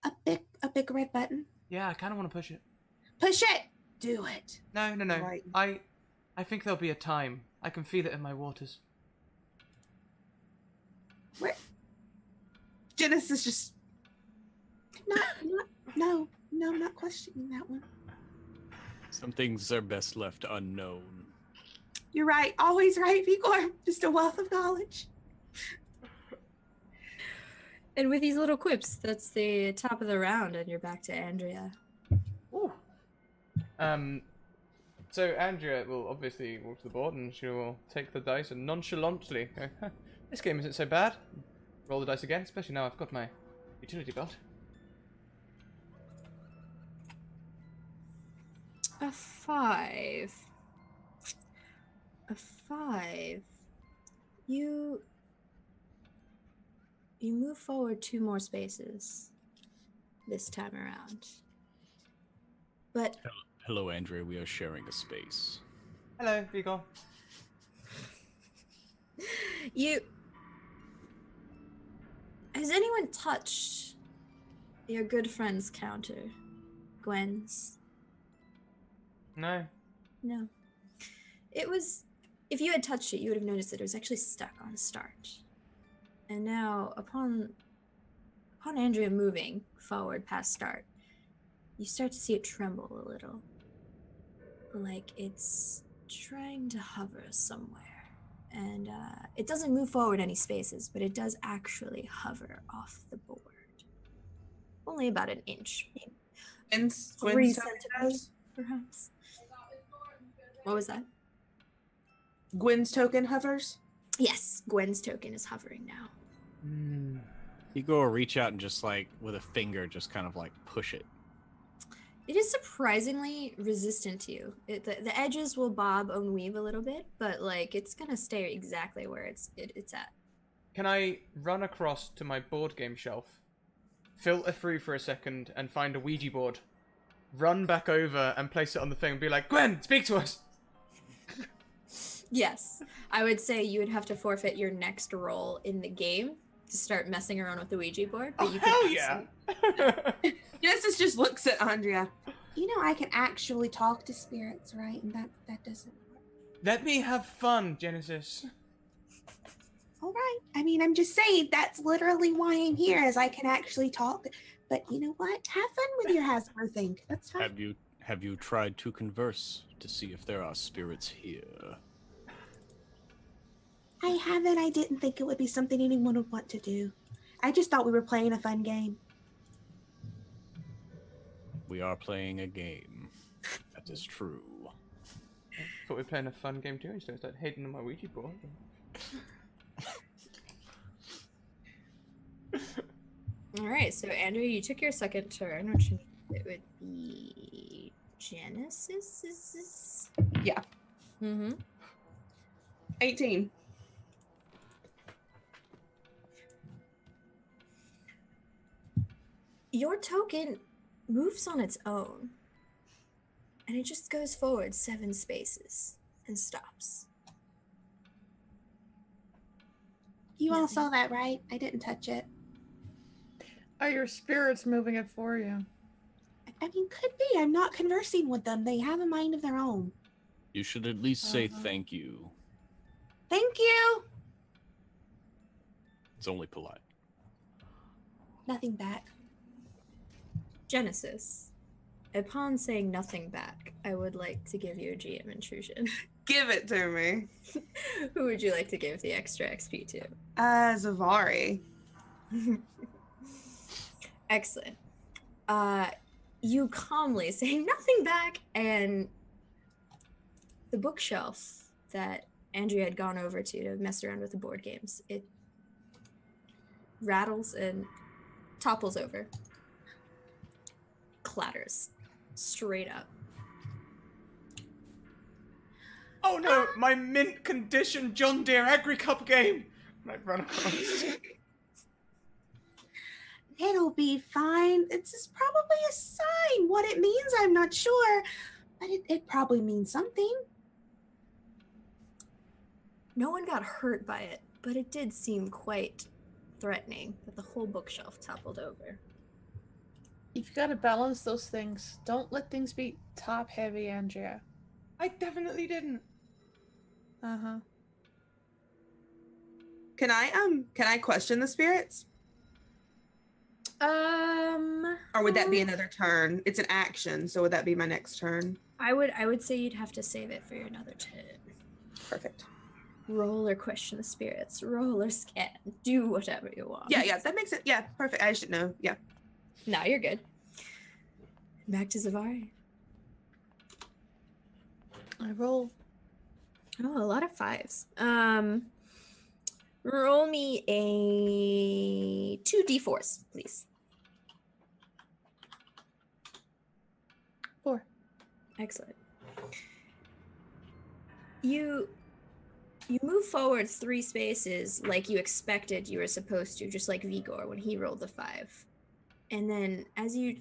A big red button. Yeah, I kind of want to push it. Push it. Do it. No. Right. I think there'll be a time. I can feel it in my waters. Where? Genesis just no, not questioning that one. Some things are best left unknown. You're right. Always right, Vigor. Just a wealth of knowledge. And with these little quips, that's the top of the round, and you're back to Andrea. Ooh. So Andrea will obviously walk to the board and she will take the dice and nonchalantly go, this game isn't so bad. Roll the dice again, especially now I've got my utility belt. A 5. A 5. You move forward 2 more spaces this time around. But Hello, Andrea. We are sharing a space. Hello, Vigor. Has anyone touched your good friend's counter? Gwen's? No. No. It was, if you had touched it, you would have noticed that it was actually stuck on start. And now, upon Andrea moving forward past start, you start to see it tremble a little. Like it's trying to hover somewhere. And it doesn't move forward any spaces, but it does actually hover off the board. Only about an inch. Maybe 3 centimeters, perhaps. What was that? Gwen's token hovers? Yes, Gwen's token is hovering now. You go reach out and just like with a finger, just kind of like push it. It is surprisingly resistant to you. The edges will bob and weave a little bit, but like it's gonna stay exactly where it's at. Can I run across to my board game shelf, filter through for a second, and find a Ouija board, run back over and place it on the thing and be like, Gwen, speak to us! Yes, I would say you would have to forfeit your next roll in the game to start messing around with the Ouija board. But you hell yeah! Genesis just looks at Andrea. You know, I can actually talk to spirits, right? And that doesn't work. Let me have fun, Genesis. All right. I mean, I'm just saying that's literally why I'm here, is I can actually talk. But you know what? Have fun with your Hasbro thing. That's fine. Have you tried to converse to see if there are spirits here? I haven't. I didn't think it would be something anyone would want to do. I just thought we were playing a fun game. We are playing a game. That is true. I thought we were playing a fun game too. I just started hating on my Ouija board. All right, so Andrew, you took your second turn, which means it would be Genesis. Yeah. Mm-hmm. 18. Your token moves on its own, and it just goes forward 7 spaces and stops. You all Nothing. saw that, right? I didn't touch it. Are your spirits moving it for you? I mean, could be. I'm not conversing with them. They have a mind of their own. You should at least say Uh-huh. thank you. Thank you. It's only polite. Nothing back. Genesis, upon saying nothing back, I would like to give you a GM intrusion. Give it to me. Who would you like to give the extra XP to? Zavari. Excellent. You calmly say nothing back, and the bookshelf that Andrea had gone over to mess around with the board games, it rattles and topples over. Clatters. Straight up. Oh no, my mint condition John Deere Agri Cup game! And I run across. It'll be fine. It's just probably a sign. What it means, I'm not sure. But it probably means something. No one got hurt by it, but it did seem quite threatening that the whole bookshelf toppled over. You've got to balance those things. Don't let things be top heavy, Andrea. I definitely didn't. Uh-huh. Can I question the spirits? Or would that be another turn? It's an action, so would that be my next turn? I would say you'd have to save it for your another turn. Perfect. Roll or question the spirits. Roll or scan. Do whatever you want. Yeah, that makes it. Yeah, perfect. I should know. Yeah. No, you're good. Back to Zavari. I roll. Oh, a lot of 5s. Roll me a 2d4s, please. 4. Excellent. You move forward 3 spaces like you expected you were supposed to, just like Vigor when he rolled the 5. And then as you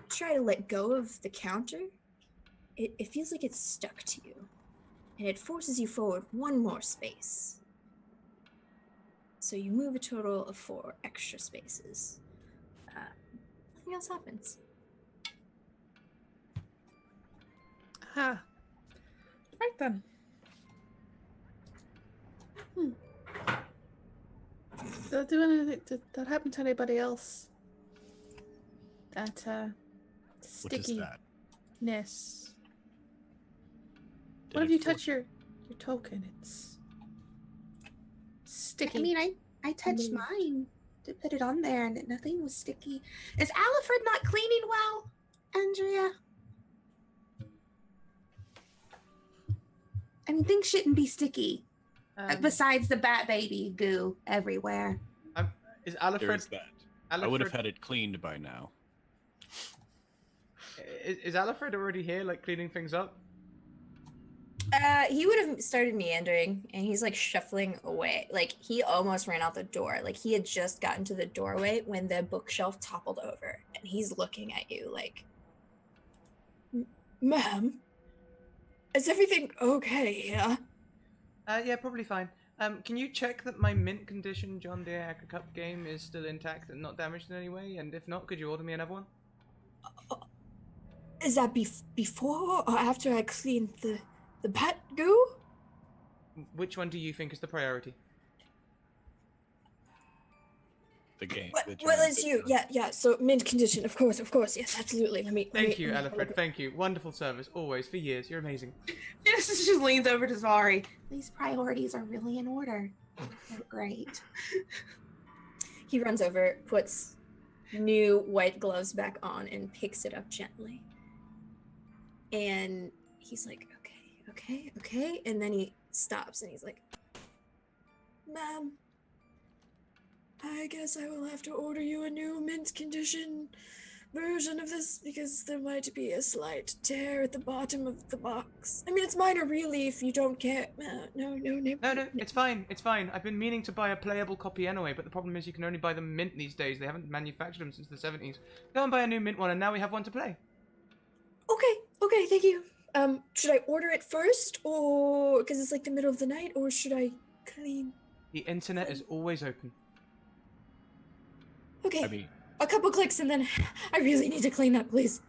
try to let go of the counter, it feels like it's stuck to you. And it forces you forward 1 more space. So you move a total of 4 extra spaces. Nothing else happens. Aha. Right then. Did that do anything? Did that happen to anybody else? That What is that? stickiness. Did What if it you for- touch your token? It's sticky. I mean, I touched Move. mine to put it on there, and nothing was sticky. Is Alfred not cleaning well, Andrea? I mean, things shouldn't be sticky. Besides the bat baby goo everywhere. Is There Alfred? is that. I would have had it cleaned by now. Is Alfred already here, like cleaning things up? He would have started meandering, and he's like shuffling away. Like he almost ran out the door. Like he had just gotten to the doorway when the bookshelf toppled over, and he's looking at you like, "Ma'am, is everything okay here?" Yeah, probably fine. Can you check that my mint condition John Deere Agri Cup game is still intact and not damaged in any way? And if not, could you order me another one? Is that before or after I cleaned the bat goo? Which one do you think is the priority? the game. Well, it's you. Yeah. So mint condition, of course. Yes, absolutely. Thank you, Alfred. Thank you. Wonderful service, always, for years. You're amazing. Genesis just leans over to Zvari. These priorities are really in order. They're great. He runs over, puts new white gloves back on, and picks it up gently. And he's like, okay. And then he stops and he's like, Ma'am, I guess I will have to order you a new mint condition version of this because there might be a slight tear at the bottom of the box. I mean, it's minor really if you don't care. No, it's fine. It's fine. I've been meaning to buy a playable copy anyway, but the problem is you can only buy them mint these days. They haven't manufactured them since the 70s. Go and buy a new mint one, and now we have one to play. Okay, thank you. Should I order it first, or because it's like the middle of the night, or should I clean? The internet is always open. Okay. I mean, a couple clicks and then I really need to clean that, please.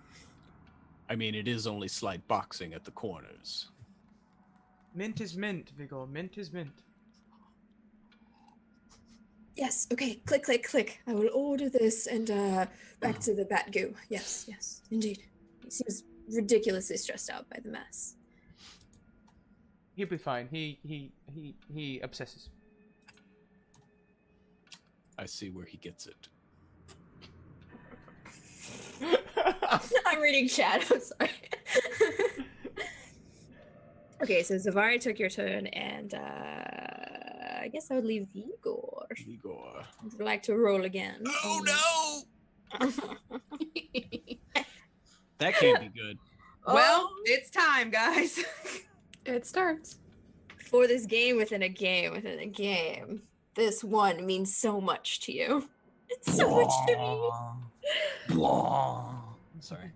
it is only slight boxing at the corners. Mint is mint, Vigor. Mint is mint. Yes, okay. Click. I will order this and back to the bat goo. Yes, indeed. He seems ridiculously stressed out by the mess. He'll be fine. He obsesses. I see where he gets it. I'm reading chat. I'm sorry. Okay, so Zavari took your turn, and I guess I would leave Vigor. Would you like to roll again? Oh no! That can't be good. Well, it's time, guys. It starts. For this game within a game, this one means so much to you. It's so much to me. I'm sorry.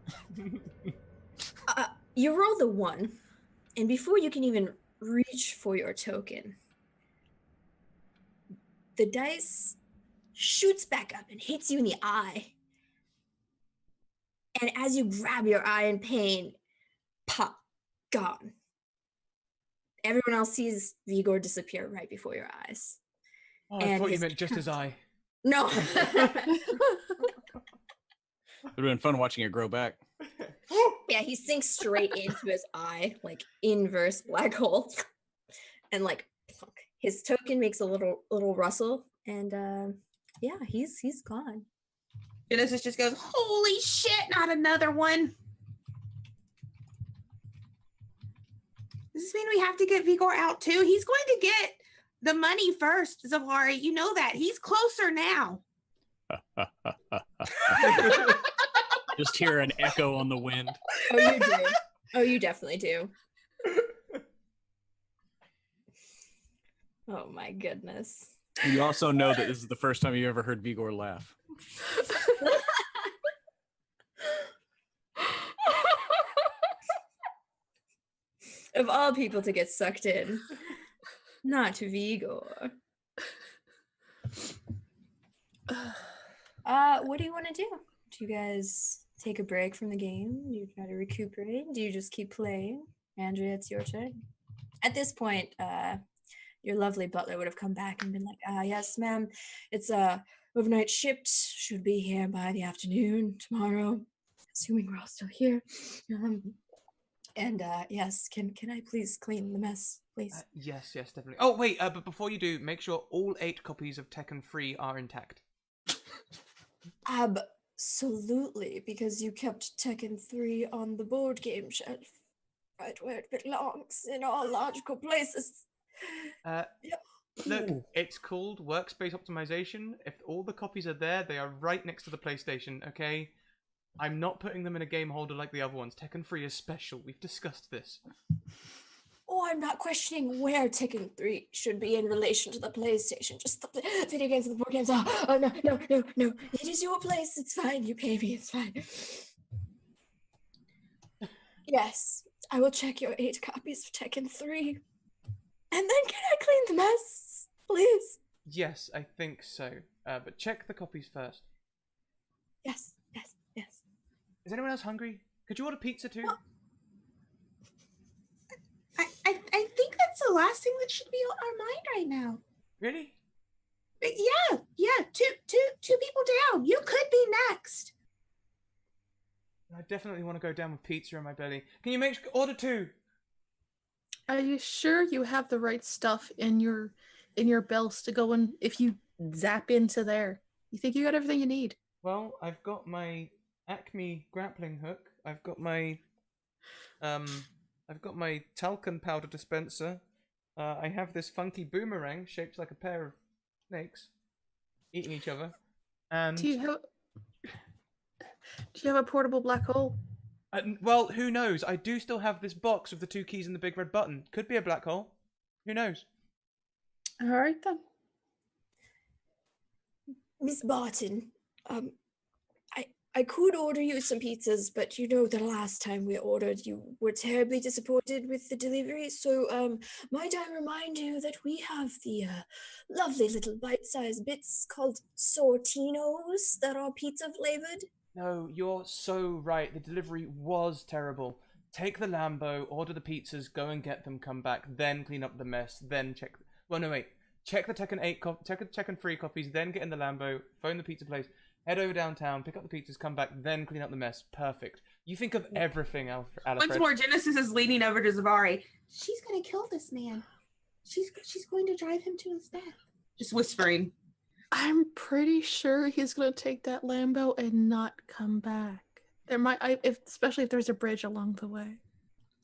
You roll the 1, and before you can even reach for your token, the dice shoots back up and hits you in the eye. And as you grab your eye in pain, pop, gone. Everyone else sees Vigor disappear right before your eyes. Oh, I thought you meant just his eye. No. It would have been fun watching it grow back. Yeah, he sinks straight into his eye, like inverse black hole. And like plunk. His token makes a little rustle, and yeah, he's gone. Genesis just goes, holy shit, not another one. Does this mean we have to get Vigor out too? He's going to get the money first, Zavari. You know that. He's closer now. Just hear an echo on the wind. Oh, you do. Oh, you definitely do. Oh my goodness. You also know that this is the first time you ever heard Vigor laugh. Of all people to get sucked in, not Vigor. What do you want to do? Do you guys take a break from the game? Do you try to recuperate? Do you just keep playing? Andrea, it's your turn. At this point, your lovely butler would have come back and been like, yes, ma'am, it's overnight shipped, should be here by the afternoon tomorrow, assuming we're all still here. And yes, can I please clean the mess, please? Yes, definitely. Oh, wait, but before you do, make sure all 8 copies of Tekken 3 are intact. Absolutely, because you kept Tekken 3 on the board game shelf, right where it belongs, in all logical places. Look, it's called workspace optimization. If all the copies are there, they are right next to the PlayStation, okay? I'm not putting them in a game holder like the other ones. Tekken 3 is special. We've discussed this. Oh, I'm not questioning where Tekken 3 should be in relation to the PlayStation. Just the video games and the board games. Oh, no. It is your place. It's fine. You pay me. It's fine. Yes, I will check your 8 copies of Tekken 3. And then can I clean the mess, please? Yes, I think so. But check the copies first. Yes. Is anyone else hungry? Could you order pizza too? Well, I think that's the last thing that should be on our mind right now. Really? Yeah. Two know. You could be next. I definitely want to go down with pizza in my belly. Can you order 2? Are you sure you have the right stuff in your belts to go in if you zap into there? You think you got everything you need? Well, I've got my Acme grappling hook. I've got my talcum powder dispenser. I have this funky boomerang shaped like a pair of snakes eating each other. And Do you have a portable black hole? well, who knows? I do still have this box with the 2 keys and the big red button. Could be a black hole. Who knows? All right then. Miss Barton, I could order you some pizzas, but you know the last time we ordered, you were terribly disappointed with the delivery. So, might I remind you that we have the lovely little bite-sized bits called sortinos that are pizza-flavored? No, you're so right. The delivery was terrible. Take the Lambo, order the pizzas, go and get them, come back, then clean up the mess, then check... Well, no, wait. Check the Tekken 8 Tekken 3 copies, then get in the Lambo, phone the pizza place, head over downtown, pick up the pizzas, come back, then clean up the mess. Perfect. You think of everything, Alfred. Once more, Genesis is leaning over to Zavari. She's gonna kill this man. She's going to drive him to his death. Just whispering. I'm pretty sure he's gonna take that Lambo and not come back. There might, especially if there's a bridge along the way.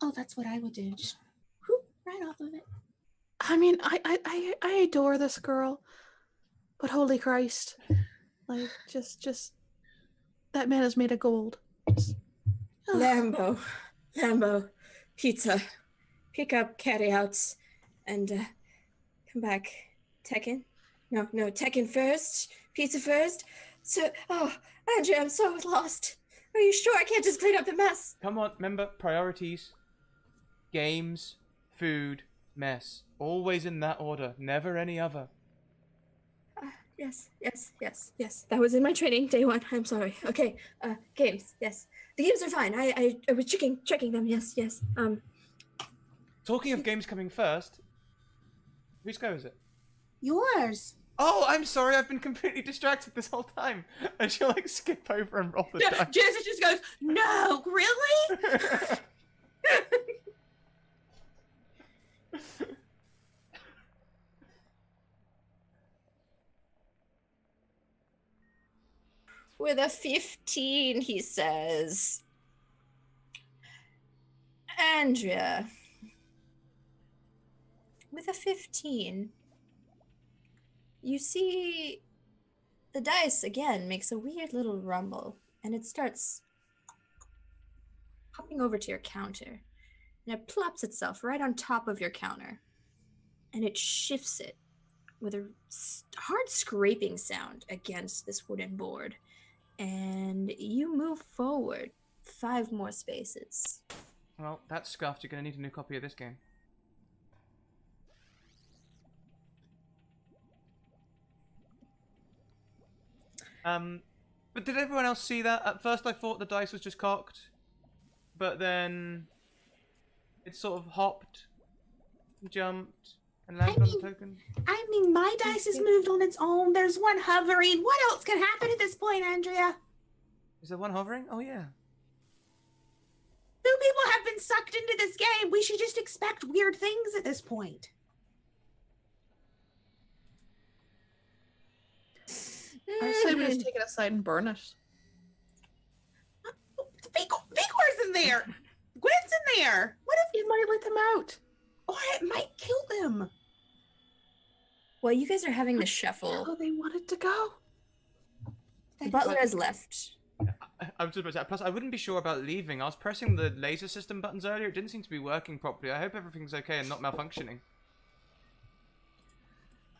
Oh, that's what I would do. Just whoop, right off of it. I mean, I adore this girl, but holy Christ, like just that man is made of gold. Lambo, pizza, pick up carryouts, and come back. Tekken? No, Tekken first, pizza first. So, Andrea, I'm so lost. Are you sure I can't just clean up the mess? Come on, remember, priorities. Games, food, mess. Always in that order, never any other. Yes. That was in my training, day 1. I'm sorry. Okay, games, yes. The games are fine. I was checking them, yes. Talking of games coming first, whose go is it? Yours. Oh, I'm sorry, I've been completely distracted this whole time. And she'll like skip over and roll the dice. Genesis just goes, no, really? With a 15, he says. Andrea. With a 15. You see, the dice again makes a weird little rumble, and it starts hopping over to your counter, and it plops itself right on top of your counter, and it shifts it with a hard scraping sound against this wooden board, and you move forward 5 more spaces. Well, that's scuffed. You're going to need a new copy of this game. But did everyone else see that? At first I thought the dice was just cocked, but then it sort of hopped, jumped, and landed on the token. I mean, my dice is moved on its own. There's one hovering. What else can happen at this point, Andrea? Is there one hovering? Oh yeah. 2 people have been sucked into this game. We should just expect weird things at this point. I say we just take it aside and burn it. Vigor's in there. Gwen's in there. What if It might let them out. or it might kill them? Well, you guys are having the shuffle. Oh, they wanted to go. The butler has left. I was just about to say, plus I wouldn't be sure about leaving. I was pressing the laser system buttons earlier. It didn't seem to be working properly. I hope everything's okay and not malfunctioning.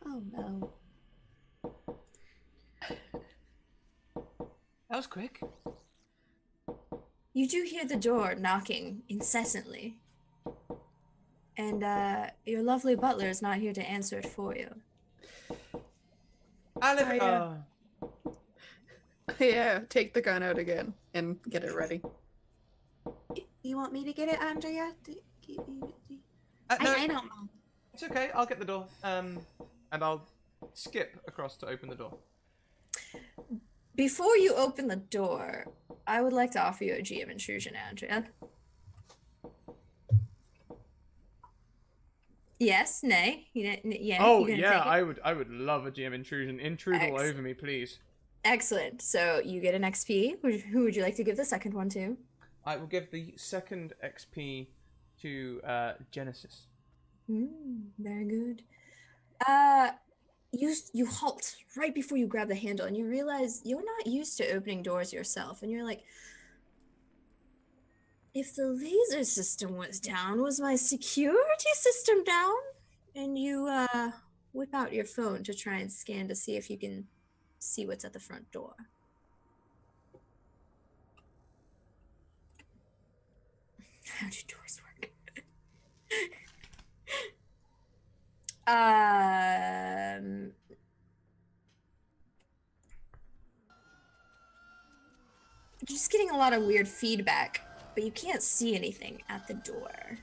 Oh no. That was quick. You do hear the door knocking incessantly. And your lovely butler is not here to answer it for you. Yeah, take the gun out again and get it ready. You want me to get it, Andrea? No, I don't know. it's okay. I'll get the door. And I'll skip across to open the door. Before you open the door, I would like to offer you a GM intrusion, Andrea. Yes, nay, yeah. Oh you gonna yeah, take it? I would love a GM intrusion. Intrude all over me, please. Excellent. So you get an XP. Who would you like to give the second one to? I will give the second XP to Genesis. Very good. You halt right before you grab the handle, and you realize you're not used to opening doors yourself, and you're like, if the laser system was down, was my security system down? And you whip out your phone to try and scan to see if you can see what's at the front door. How do doors work? Just getting a lot of weird feedback, but you can't see anything at the door.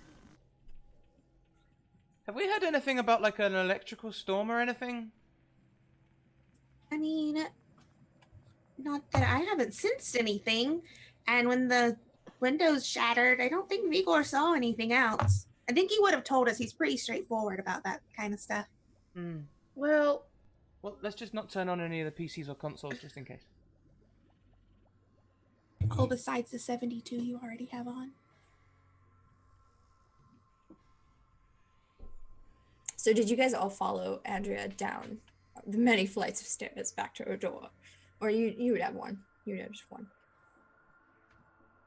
Have we heard anything about like an electrical storm or anything? I mean, not that I haven't sensed anything. And when the windows shattered, I don't think Vigor saw anything else. I think he would have told us. He's pretty straightforward about that kind of stuff. Well, let's just not turn on any of the PCs or consoles just in case. Oh, besides the 72 you already have on. So did you guys all follow Andrea down the many flights of stairs back to her door? Or you would have one. You would have just one.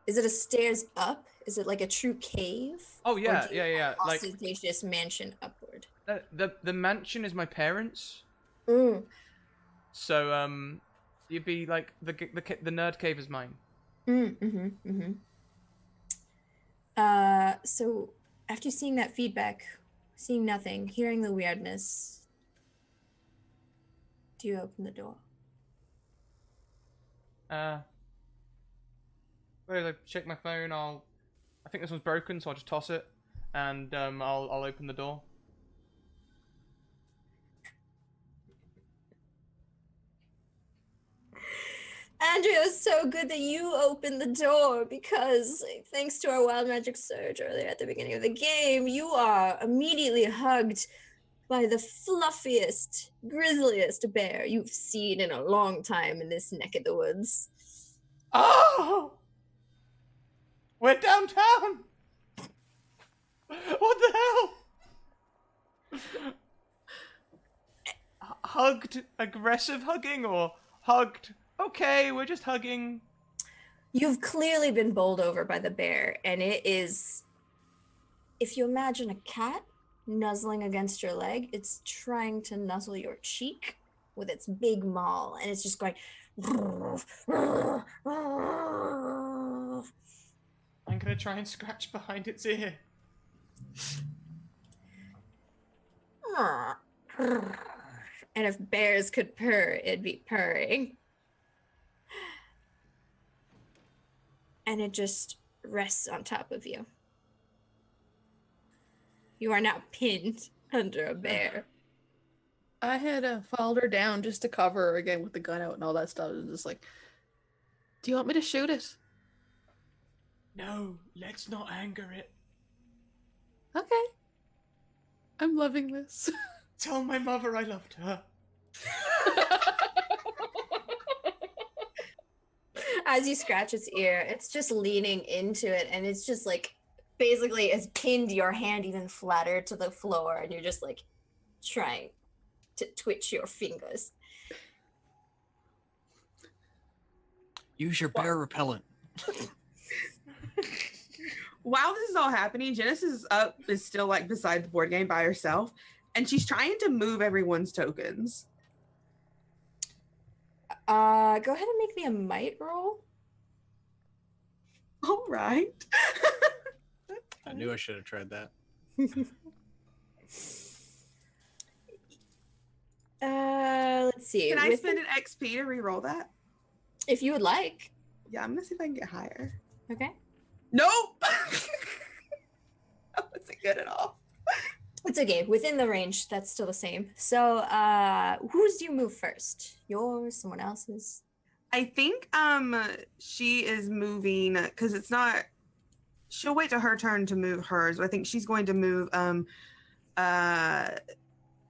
Is it a stairs up? Is it like a true cave? Oh yeah, Or do you yeah. have ostentatious mansion upward. The mansion is my parents. So you'd be like the nerd cave is mine. So after seeing that feedback, seeing nothing, hearing the weirdness, do you open the door? Wait, I check my phone. I think this one's broken, so I'll just toss it, and I'll open the door. Andrea, it's so good that you opened the door because thanks to our wild magic surge earlier at the beginning of the game, you are immediately hugged by the fluffiest, grizzliest bear you've seen in a long time in this neck of the woods. Oh! We're downtown! What the hell? Hugged, aggressive hugging, or hugged? Okay, we're just hugging. You've clearly been bowled over by the bear, and it is, if you imagine a cat nuzzling against your leg, it's trying to nuzzle your cheek with its big maw, and it's just going. I'm gonna try and scratch behind its ear. And if bears could purr, it'd be purring. And it just rests on top of you. You are now pinned under a bear. I had followed her down just to cover her again with the gun out and all that stuff. And just like, do you want me to shoot it? No, let's not anger it. Okay. I'm loving this. Tell my mother I loved her. As you scratch its ear, it's just leaning into it, and it's just like, basically it's pinned your hand even flatter to the floor, and you're just like trying to twitch your fingers. Use your bear repellent. While this is all happening, Genesis is still like beside the board game by herself, and she's trying to move everyone's tokens. Go ahead and make me a might roll. All right. I knew I should have tried that. Let's see. Can I spend an XP to re-roll that? If you would like. Yeah, I'm gonna see if I can get higher. Okay. Nope. That wasn't good at all. It's okay. Within the range, that's still the same. So, whose do you move first? Yours? Someone else's? I think she is moving because it's not. She'll wait till her turn to move hers. But I think she's going to move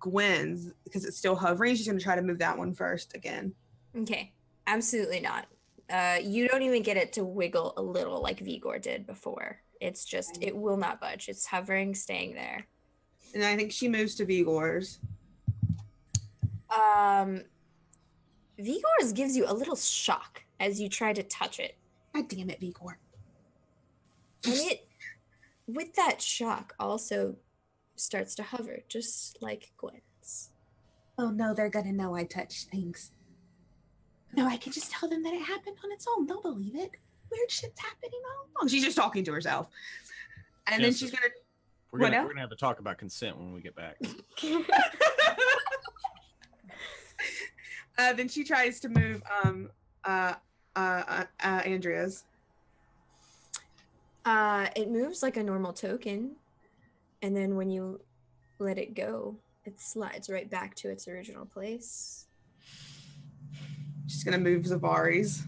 Gwen's because it's still hovering. She's going to try to move that one first again. Okay, absolutely not. You don't even get it to wiggle a little like Vigor did before. It's just, it will not budge. It's hovering, staying there. And I think she moves to Vigor's. Vigor's gives you a little shock as you try to touch it. God damn it, Vigor. And it, with that shock, also starts to hover, just like Gwen's. Oh no, they're gonna know I touched things. No, I can just tell them that it happened on its own. They'll believe it. Weird shit's happening all along. She's just talking to herself. And then she's going to... We're gonna have to talk about consent when we get back. Then she tries to move Andrea's. It moves like a normal token, and then when you let it go, it slides right back to its original place. She's gonna move Zavari's.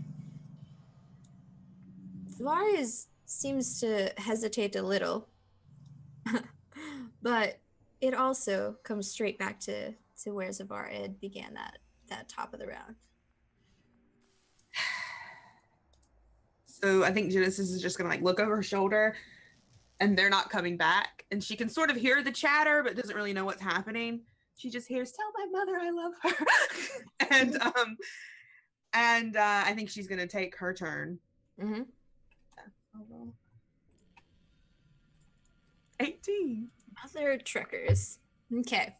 Zavari's seems to hesitate a little, but it also comes straight back to where Zavar had began that top of the round. So I think Genesis is just gonna like look over her shoulder, and they're not coming back, and she can sort of hear the chatter, but doesn't really know what's happening. She just hears, "Tell my mother I love her," and I think she's gonna take her turn. Mm-hmm. 18. Mother truckers. Okay.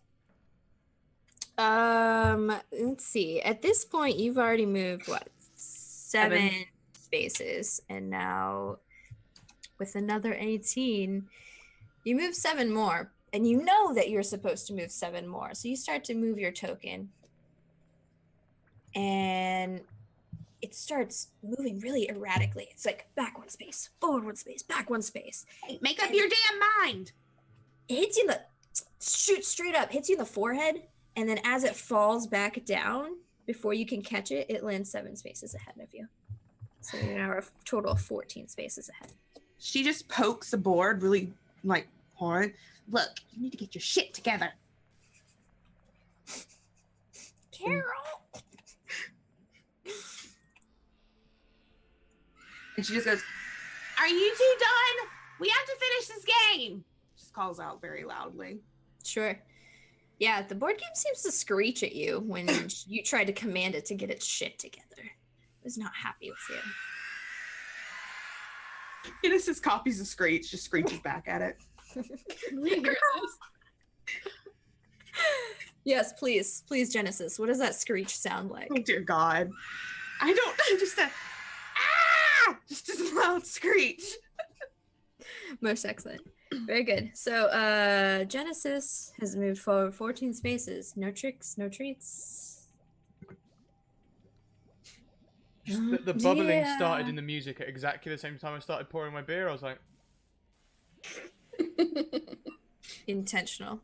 Let's see. At this point, you've already moved what? Seven spaces, and now with another 18, you move 7 more, and you know that you're supposed to move 7 more. So you start to move your token, and it starts moving really erratically. It's like back 1 space, forward 1 space, back 1 space. Hey, make up your damn mind. It hits you in the shoots straight up, hits you in the forehead, and then as it falls back down, before you can catch it, it lands 7 spaces ahead of you. So you're now a total of 14 spaces ahead. She just pokes the board really like hard. Look, you need to get your shit together. Carol! And she just goes, "Are you two done? We have to finish this game." Just calls out very loudly. Sure. Yeah, the board game seems to screech at you when you try to command it to get its shit together. It was not happy with you. Genesis copies the screech, just screeches back at it. Can we hear this? Yes, please. Please, Genesis. What does that screech sound like? Oh dear God. I don't just a just a loud screech. Most excellent. Very good. So Genesis has moved forward 14 spaces. No tricks, no treats. Just the bubbling started in the music at exactly the same time I started pouring my beer. I was like... Intentional.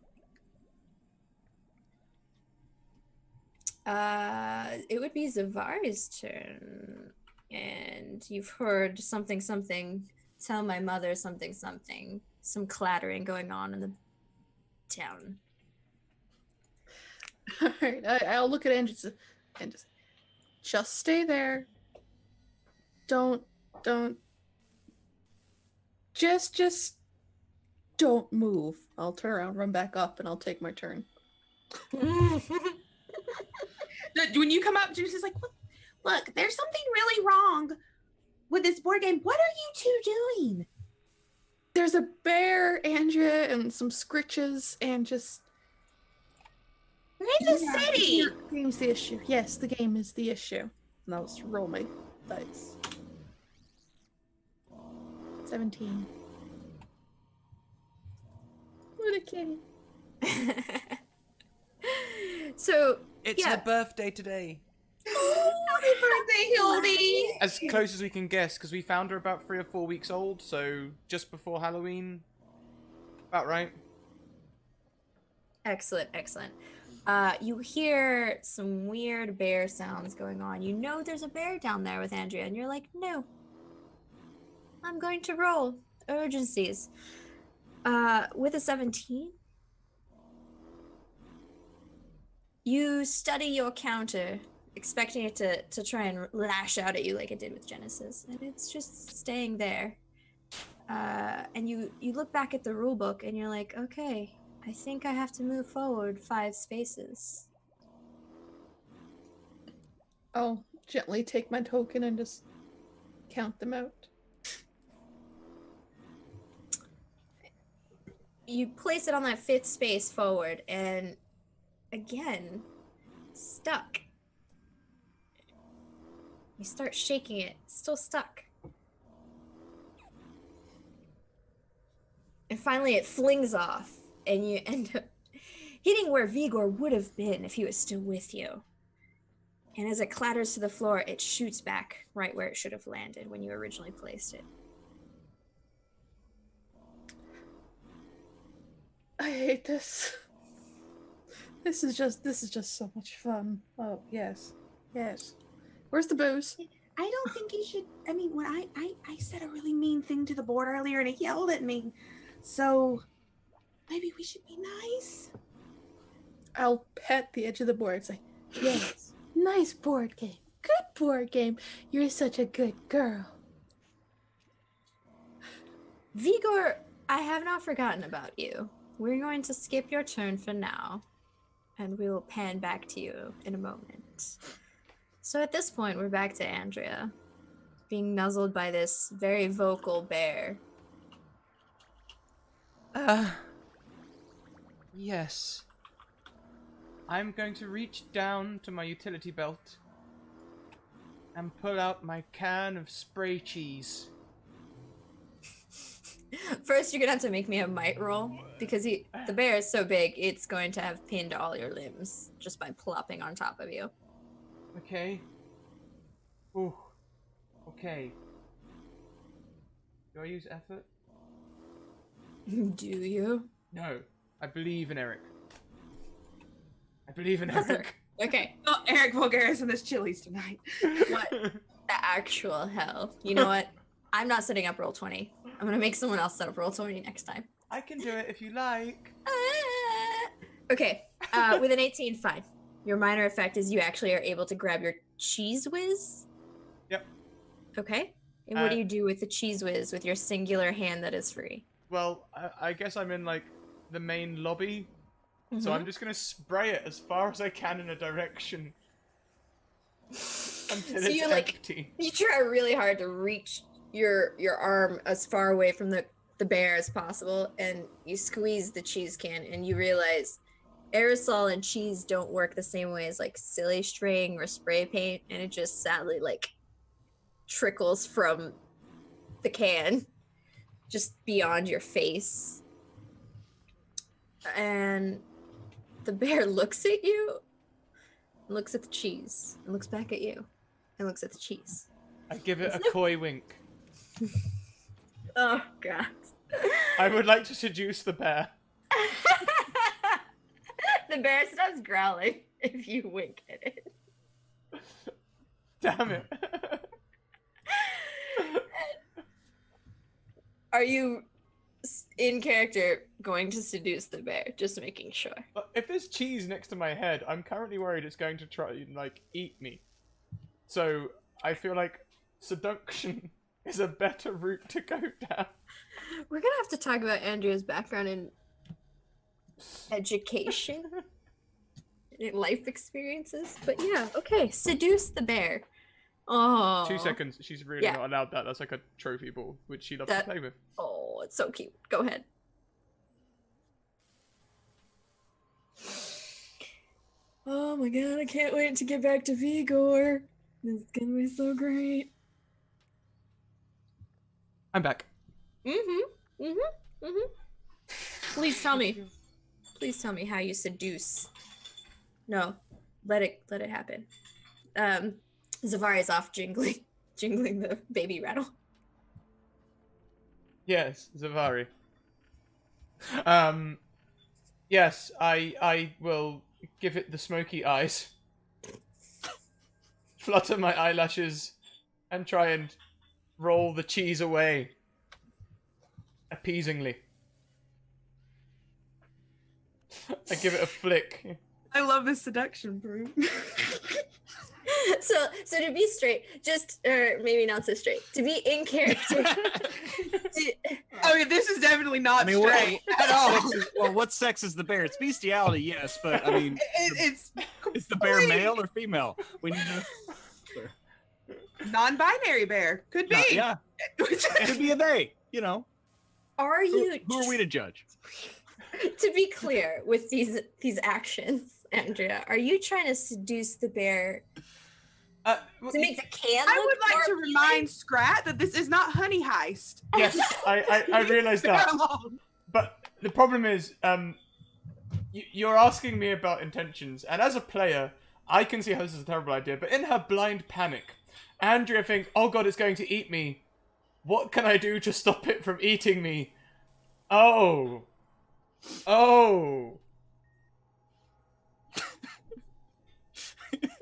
It would be Zavari's turn. And you've heard something, tell my mother something, some clattering going on in the town. All right, I'll look at Andrew and just stay there. Don't, just don't move. I'll turn around, run back up, and I'll take my turn. When you come up, Juice is like, Look, there's something really wrong with this board game. What are you two doing? There's a bear, Andrea, and some scritches, and just... We're in the city. The game's the issue. Yes, the game is the issue. And I'll just roll my dice. 17. What a kitty. So, It's her birthday today. "Happy birthday, Hildy!" As close as we can guess, because we found her about 3 or 4 weeks old, so just before Halloween. About right. excellent. You hear some weird bear sounds going on. You know there's a bear down there with Andrea, and you're like, no. I'm going to roll urgencies. With a 17, you study your counter, expecting it to try and lash out at you like it did with Genesis, and it's just staying there. And you look back at the rule book, and you're like, okay, I think I have to move forward 5 spaces. I'll gently take my token and just count them out. You place it on that 5th space forward, and again, stuck. You start shaking it, still stuck. And finally it flings off, and you end up hitting where Vigor would have been if he was still with you. And as it clatters to the floor, it shoots back right where it should have landed when you originally placed it. I hate this. This is just so much fun. Oh, yes. Yes. Where's the booze? I don't think you should. I mean, when I said a really mean thing to the board earlier and it yelled at me. So maybe we should be nice. I'll pet the edge of the board and say, yes, nice board game. Good board game. You're such a good girl. Vigor, I have not forgotten about you. We're going to skip your turn for now, and we will pan back to you in a moment. So at this point, we're back to Andrea, being nuzzled by this very vocal bear. Yes. I'm going to reach down to my utility belt and pull out my can of spray cheese. First, you're gonna have to make me a might roll, because the bear is so big, it's going to have pinned all your limbs just by plopping on top of you. Okay. Ooh. Okay. Do I use effort? Do you? No. I believe in Eric. I believe in Eric. Okay. Oh, Eric Vulgaris and this Chili's tonight. What the actual hell? You know what? I'm not setting up Roll20. I'm gonna make someone else set up Roll20 next time. I can do it if you like. Okay. With an 18, fine. Your minor effect is you actually are able to grab your cheese whiz. Yep. Okay. And what do you do with the cheese whiz with your singular hand that is free? Well, I guess I'm in, like, the main lobby. So I'm just gonna spray it as far as I can in a direction. Until So it's you're like, empty. you try really hard to reach your arm as far away from the bear as possible, and you squeeze the cheese can, and you realize aerosol and cheese don't work the same way as like silly string or spray paint, and it just sadly like trickles from the can just beyond your face. And the bear looks at you, looks at the cheese, and looks back at you, and looks at the cheese. I give it a coy wink. Oh, God. I would like to seduce the bear. The bear stops growling if you wink at it. Damn it. Are you in character going to seduce the bear? Just making sure. If there's cheese next to my head, I'm currently worried it's going to try and, like, eat me. So, I feel like seduction is a better route to go down. We're gonna have to talk about Andrea's background in education and life experiences. But yeah, okay. Seduce the bear. Oh. 2 seconds. She's really not allowed that. That's like a trophy ball, which she loves to play with. Oh, it's so cute. Go ahead. Oh my god, I can't wait to get back to Vigor. This is gonna be so great. I'm back. Please tell me. Please tell me how you seduce. No, let it happen. Zavari's off jingling the baby rattle. Yes, Zavari. Yes, I will give it the smoky eyes, flutter my eyelashes, and try and roll the cheese away appeasingly. I give it a flick. I love this seduction, bro. So to be straight, just or maybe not so straight. To be in character. Okay, this is definitely not I mean, straight at all. Well, what sex is the bear? It's bestiality, yes, but I mean, It's is the bear male or female? We need to. non-binary bear. Could be. Yeah, it could be a they. You know, Are you who are we to judge? to be clear with these actions, Andrea, are you trying to seduce the bear to make the can? I look would like more to remind Scrat that this is not Honey Heist. Yes, I realise that. But the problem is, you're asking me about intentions, and as a player, I can see how this is a terrible idea, but in her blind panic, Andrea thinks, oh god, it's going to eat me. What can I do to stop it from eating me? Oh.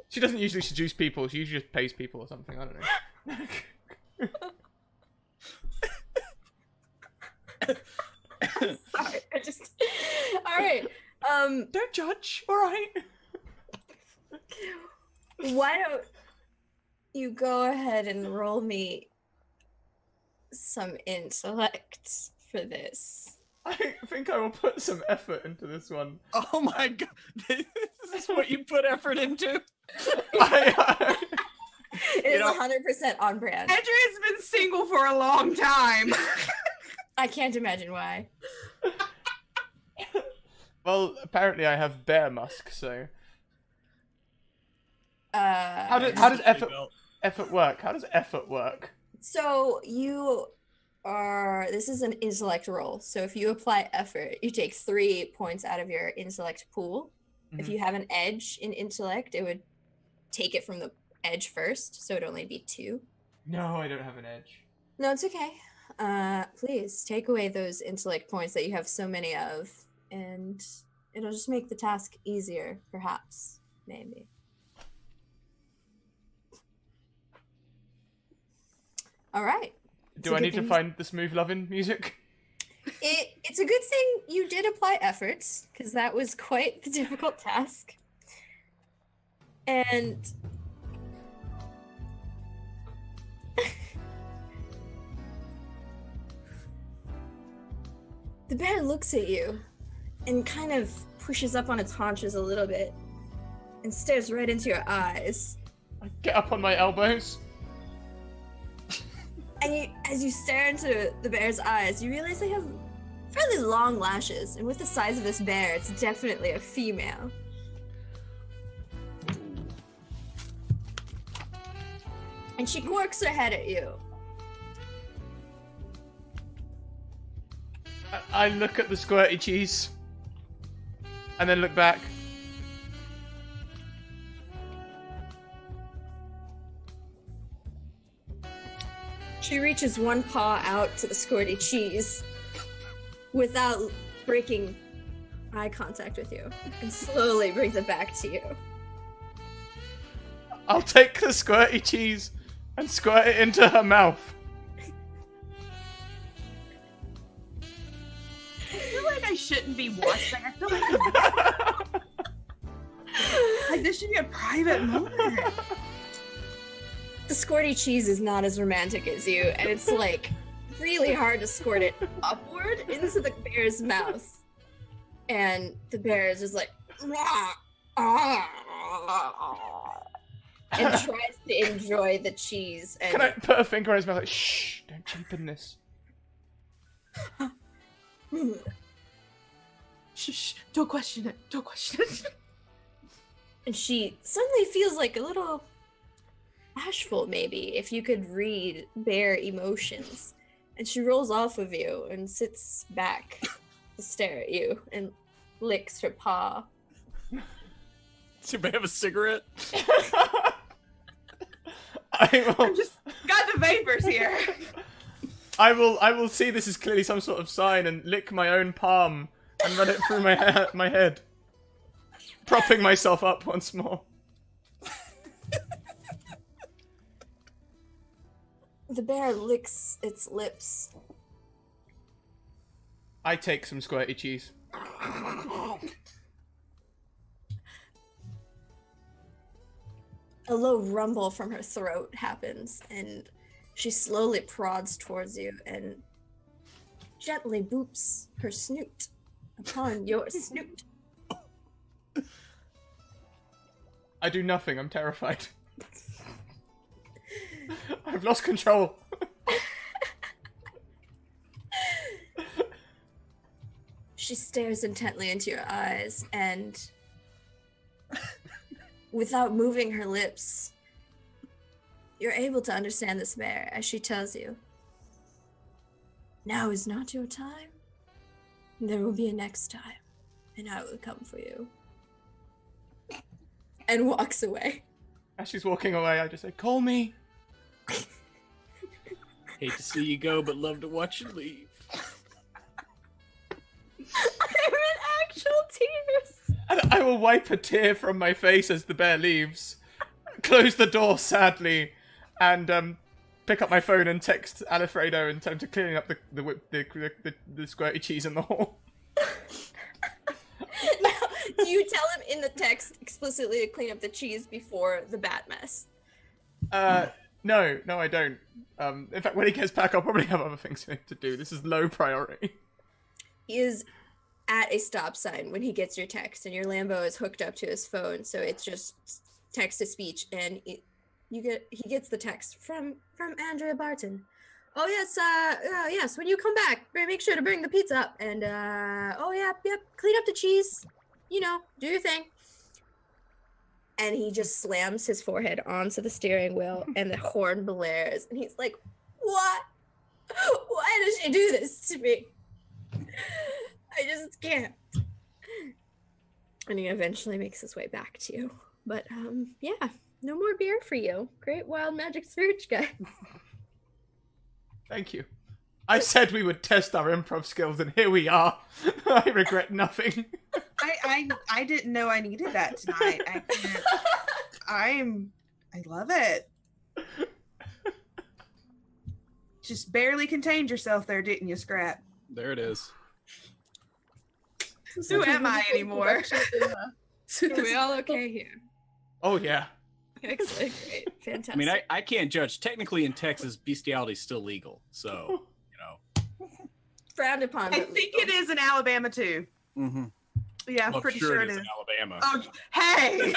She doesn't usually seduce people, she usually just pays people or something, I don't know. Sorry, I just. All right. Don't judge, alright? Why don't you go ahead and roll me some intellect for this? I think I will put some effort into this one. Oh my god, this is what you put effort into? I, It is 100% on brand. Andrea's been single for a long time. I can't imagine why. well, apparently I have bear musk, so... How does effort work? How does effort work? So you are. This is an intellect roll. So if you apply effort, you take 3 points out of your intellect pool. If you have an edge in intellect, it would take it from the edge first, so it'd only be 2. No, I don't have an edge. No, it's okay. Please take away those intellect points that you have so many of, and it'll just make the task easier, perhaps, maybe. All right. Do I need to find the smooth loving music? It's a good thing you did apply efforts, because that was quite the difficult task. And the bear looks at you and kind of pushes up on its haunches a little bit and stares right into your eyes. I get up on my elbows. And as you stare into the bear's eyes, you realize they have fairly long lashes, and with the size of this bear, it's definitely a female. And she quirks her head at you. I look at the squirty cheese, and then look back. She reaches one paw out to the squirty cheese without breaking eye contact with you, and slowly brings it back to you. I'll take the squirty cheese and squirt it into her mouth. I feel like I shouldn't be watching. I feel like this should be a private moment. The squirty cheese is not as romantic as you, and it's like really hard to squirt it upward into the bear's mouth. And the bear is just like, and tries to enjoy the cheese. And Can I put a finger on his mouth like, shh, don't cheapen this. Shh, don't question it. Don't question it. And she suddenly feels like a little bashful, maybe, if you could read bear emotions. And she rolls off of you and sits back to stare at you and licks her paw. Does anybody have a cigarette? I'm just got the vapors here. I will see this is clearly some sort of sign and lick my own palm and run it through my head. propping myself up once more. The bear licks its lips. I take some squirty cheese. A low rumble from her throat happens, and she slowly prods towards you and gently boops her snoot upon your snoot. I do nothing. I'm terrified. I've lost control. She stares intently into your eyes and, without moving her lips, you're able to understand this bear as she tells you, now is not your time. There will be a next time, and I will come for you. And walks away. As she's walking away, I just say, call me. Hate to see you go, but love to watch you leave. I'm in actual tears. And I will wipe a tear from my face as the bear leaves, close the door sadly, and pick up my phone and text Alfredo and tell him to clean up the squirty cheese in the hall. Do you tell him in the text explicitly to clean up the cheese before the bat mess? No, I don't. In fact, when he gets back, I'll probably have other things for him to do. This is low priority. He is at a stop sign when he gets your text, and your Lambo is hooked up to his phone, so it's just text to speech, and he gets the text from Andrea Barton. Oh yes, yes. When you come back, make sure to bring the pizza up, and oh yep, clean up the cheese. You know, do your thing. And he just slams his forehead onto the steering wheel, and the horn blares, and he's like, "What? Why does she do this to me? I just can't." And he eventually makes his way back to you. But yeah, no more beer for you. Great wild magic search, guys. Thank you. I said we would test our improv skills, and here we are. I regret nothing. I didn't know I needed that tonight. I love it. Just barely contained yourself there, didn't you, Scrap? There it is. Who am I anymore? Are we all okay here? Oh yeah. Excellent, great, fantastic. I mean, I can't judge. Technically, in Texas, bestiality is still legal, so frowned upon. I think it is in Alabama too. Mm-hmm. Yeah, I'm pretty sure it is. In Alabama. Oh, hey!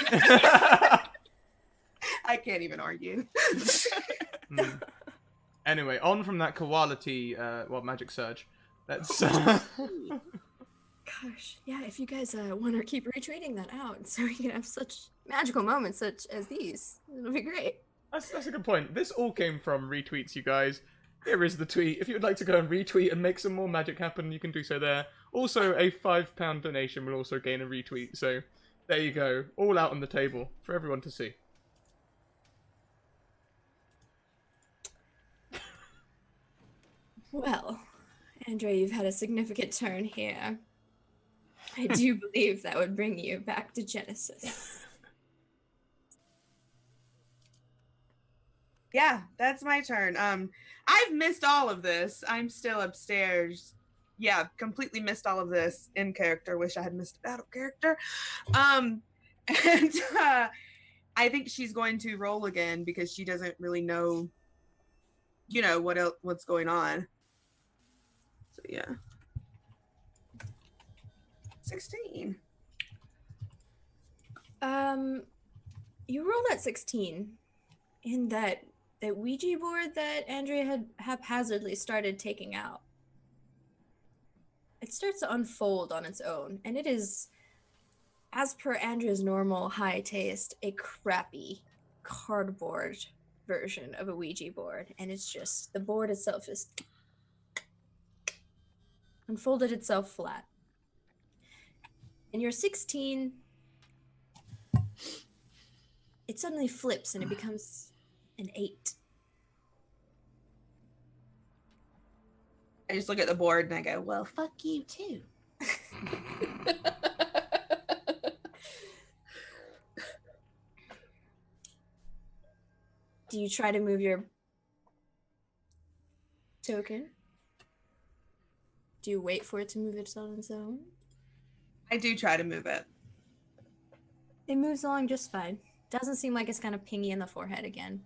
I can't even argue. Anyway, on from that quality, magic surge. Let's. Gosh, yeah. If you guys want to keep retweeting that out, so we can have such magical moments such as these, it'll be great. That's a good point. This all came from retweets, you guys. Here is the tweet. If you would like to go and retweet and make some more magic happen, you can do so there. Also, a £5 donation will also gain a retweet. So, there you go. All out on the table for everyone to see. Well, Andrea, you've had a significant turn here. I do believe that would bring you back to Genesis. Yeah, that's my turn. I've missed all of this. I'm still upstairs. Yeah, completely missed all of this in character. Wish I had missed it out of character. And I think she's going to roll again because she doesn't really know, what's going on. So yeah. 16. You rolled at 16 in that Ouija board that Andrea had haphazardly started taking out. It starts to unfold on its own, and it is, as per Andrea's normal high taste, a crappy cardboard version of a Ouija board, and it's just, the board itself just unfolded itself flat. And you're 16, it suddenly flips and it becomes an 8. I just look at the board and I go, well, fuck you too. Do you try to move your token? Do you wait for it to move it on its own? I do try to move it. It moves along just fine. Doesn't seem like it's gonna ping you in the forehead again.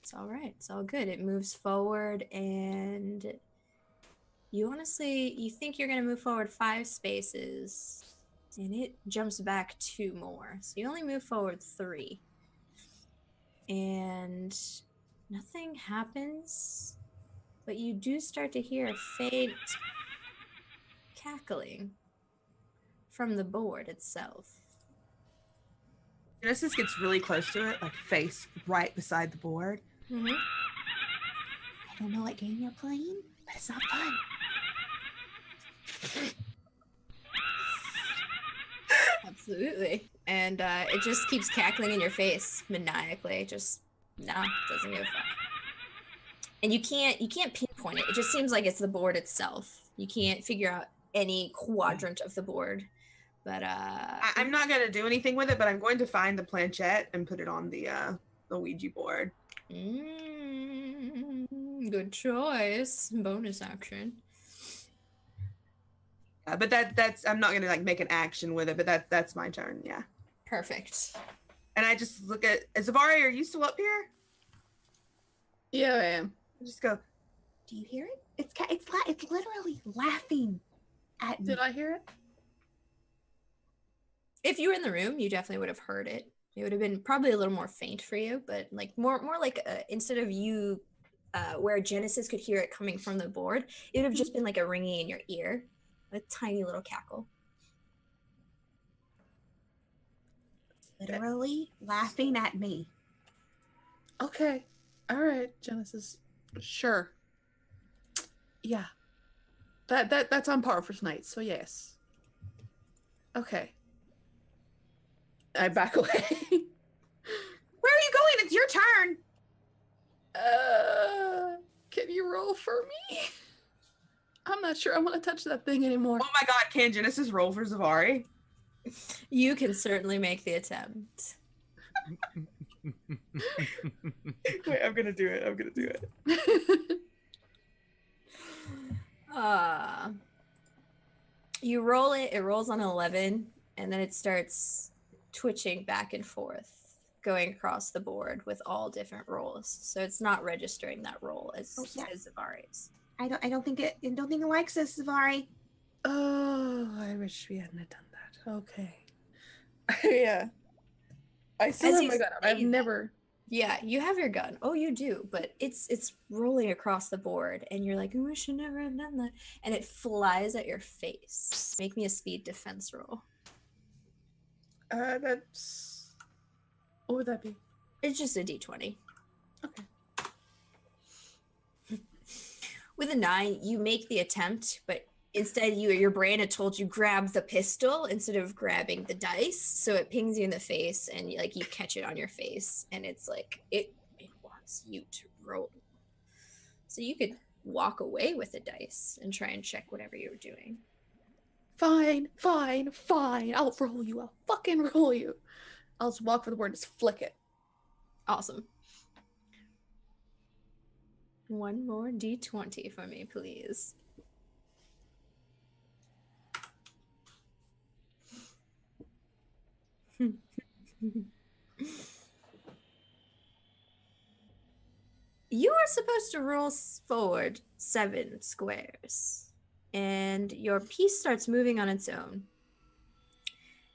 It's all right. It's all good. It moves forward, and you think you're gonna move forward 5 spaces, and it jumps back 2 more. So you only move forward 3, and nothing happens. But you do start to hear a faint cackling from the board itself. Genesis gets really close to it, like face right beside the board. Mm-hmm. I don't know what game you're playing, but it's not fun. Absolutely. And it just keeps cackling in your face maniacally. Just doesn't give a fuck. And you can't pinpoint it. It just seems like it's the board itself. You can't figure out any quadrant of the board. But I'm not gonna do anything with it, but I'm going to find the planchette and put it on the Ouija board. Good choice. Bonus action. But that's I'm not gonna like make an action with it, but that's my turn. Yeah. Perfect. And I just look at Zavari. Are you still up here? Yeah, I am. I just go. Do you hear it? It's literally laughing at me. Did I hear it? If you were in the room, you definitely would have heard it. It would have been probably a little more faint for you, but like more like instead of you where Genesis could hear it coming from the board, it would have just been like a ringing in your ear, a tiny little cackle. Literally laughing at me. Okay. All right, Genesis. Sure. Yeah. That's on par for tonight, so yes. Okay. I back away. Where are you going? It's your turn. Can you roll for me? I'm not sure I want to touch that thing anymore. Oh my God! Can Genesis roll for Zavari? You can certainly make the attempt. Wait, I'm gonna do it. You roll it. It rolls on an 11, and then it starts twitching back and forth, going across the board with all different rolls. So it's not registering that roll as Zavari's. I don't think it likes us, Zavari. Oh, I wish we hadn't done that. Okay. Yeah. I still have my gun. I've never. Yeah, you have your gun. Oh, you do, but it's rolling across the board, and you're like, oh, I should never have done that. And it flies at your face. Make me a speed defense roll. That's. What would that be? It's just a d20. Okay. With a 9, you make the attempt, but instead your brain had told you grab the pistol instead of grabbing the dice, so it pings you in the face, and you catch it on your face, and it's like it wants you to roll. So you could walk away with the dice and try and check whatever you were doing. Fine. I'll roll you. I'll fucking roll you. I'll just walk for the board and just flick it. Awesome. One more d20 for me, please. You are supposed to roll forward 7 squares, and your piece starts moving on its own.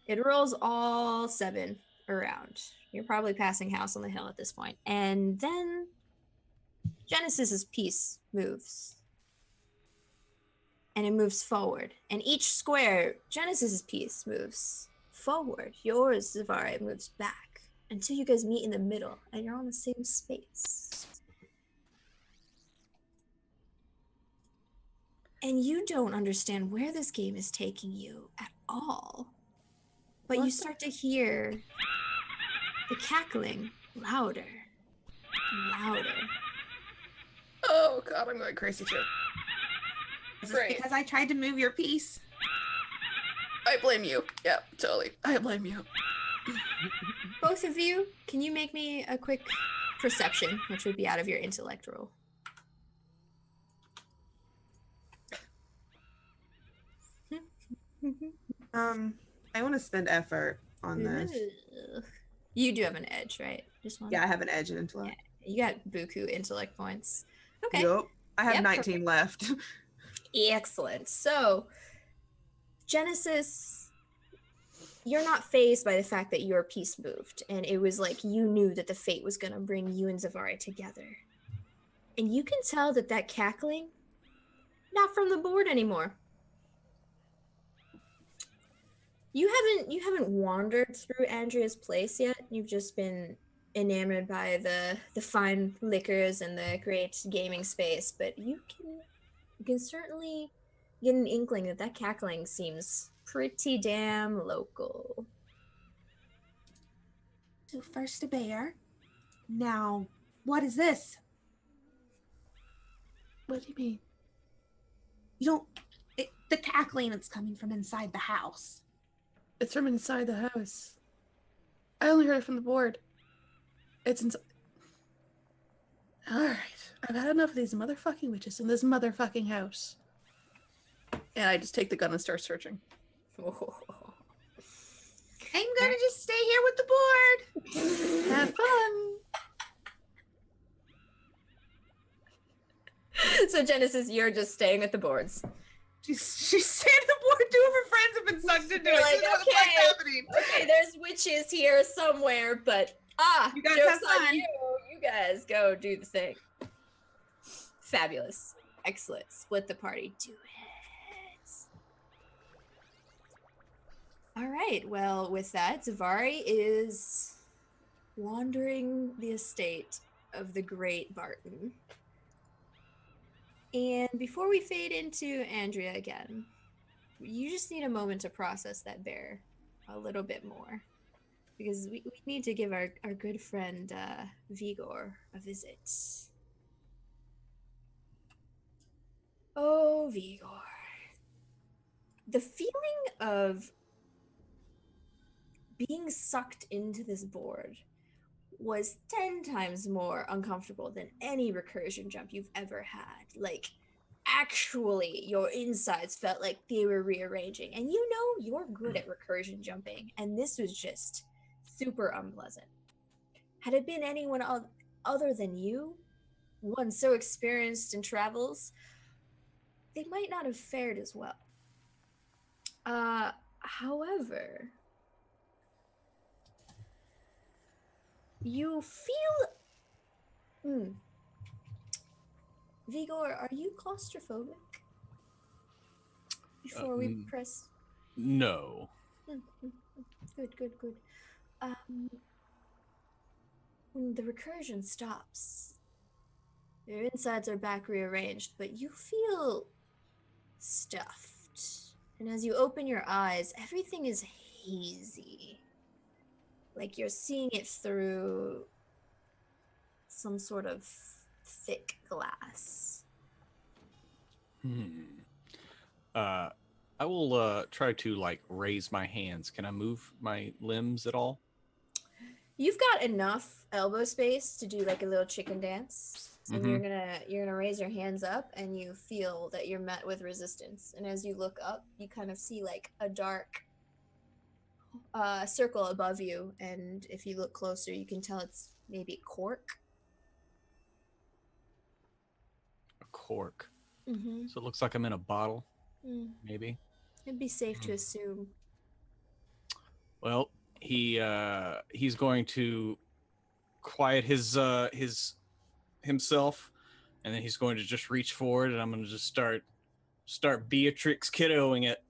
It rolls all 7 around. You're probably passing House on the Hill at this point. And then Genesis's piece moves. And it moves forward. And each square, Genesis's piece moves forward. Yours, Zavari, moves back until you guys meet in the middle and you're on the same space. And you don't understand where this game is taking you at all. But you start to hear the cackling louder and louder. Oh God, I'm going crazy too. Is this because I tried to move your piece? I blame you. Yeah, totally. I blame you. Both of you, can you make me a quick perception, which would be out of your intellect roll? I want to spend effort on this. Ugh. You do have an edge, right? Just one. Yeah, I have an edge in intellect. You got buku intellect points. Okay. Yup. I have Yep, 19 left. Excellent. So, Genesis, you're not fazed by the fact that your piece moved, and it was like you knew that the fate was going to bring you and Zavari together. And you can tell that that cackling, not from the board anymore. You haven't wandered through Andrea's place yet. You've just been enamored by the fine liquors and the great gaming space, but you can certainly get an inkling that cackling seems pretty damn local. So first a bear. Now, what is this? What do you mean? You don't... the cackling that's coming from inside the house. It's from inside the house. I only heard it from the board. It's inside. Alright. I've had enough of these motherfucking witches in this motherfucking house. And I just take the gun and start searching. I'm gonna just stay here with the board. Have fun! So Genesis, you're just staying with the boards. She's staying at the board. Two of her friends have been sucked into You're it. like, She doesn't know what's okay. happening. Okay, there's witches here somewhere, but You guys joke's have on fun. you. You guys go do the thing. Fabulous. Excellent. Split the party. Do it. All right. Well, with that, Zavari is wandering the estate of the great Barton. And before we fade into Andrea again, you just need a moment to process that bear a little bit more. Because we need to give our good friend Vigor a visit. Oh, Vigor. The feeling of being sucked into this board was 10 times more uncomfortable than any recursion jump you've ever had. Like, actually, your insides felt like they were rearranging. And you know you're good at recursion jumping, and this was just super unpleasant. Had it been anyone other than you, one so experienced in travels, they might not have fared as well. However, you feel... Vigor, are you claustrophobic? Before we press... No. Good. When the recursion stops, your insides are back rearranged, but you feel stuffed. And as you open your eyes, everything is hazy. Like you're seeing it through some sort of thick glass. I will try to like raise my hands. Can I move my limbs at all? You've got enough elbow space to do like a little chicken dance. And you're gonna raise your hands up, and you feel that you're met with resistance. And as you look up, you kind of see like a dark circle above you. And if you look closer, you can tell it's maybe cork. A cork. Mm-hmm. So it looks like I'm in a bottle. Maybe. It'd be safe to assume. Well, he's going to quiet himself, and then he's going to just reach forward, and I'm going to just start Beatrix kiddoing it,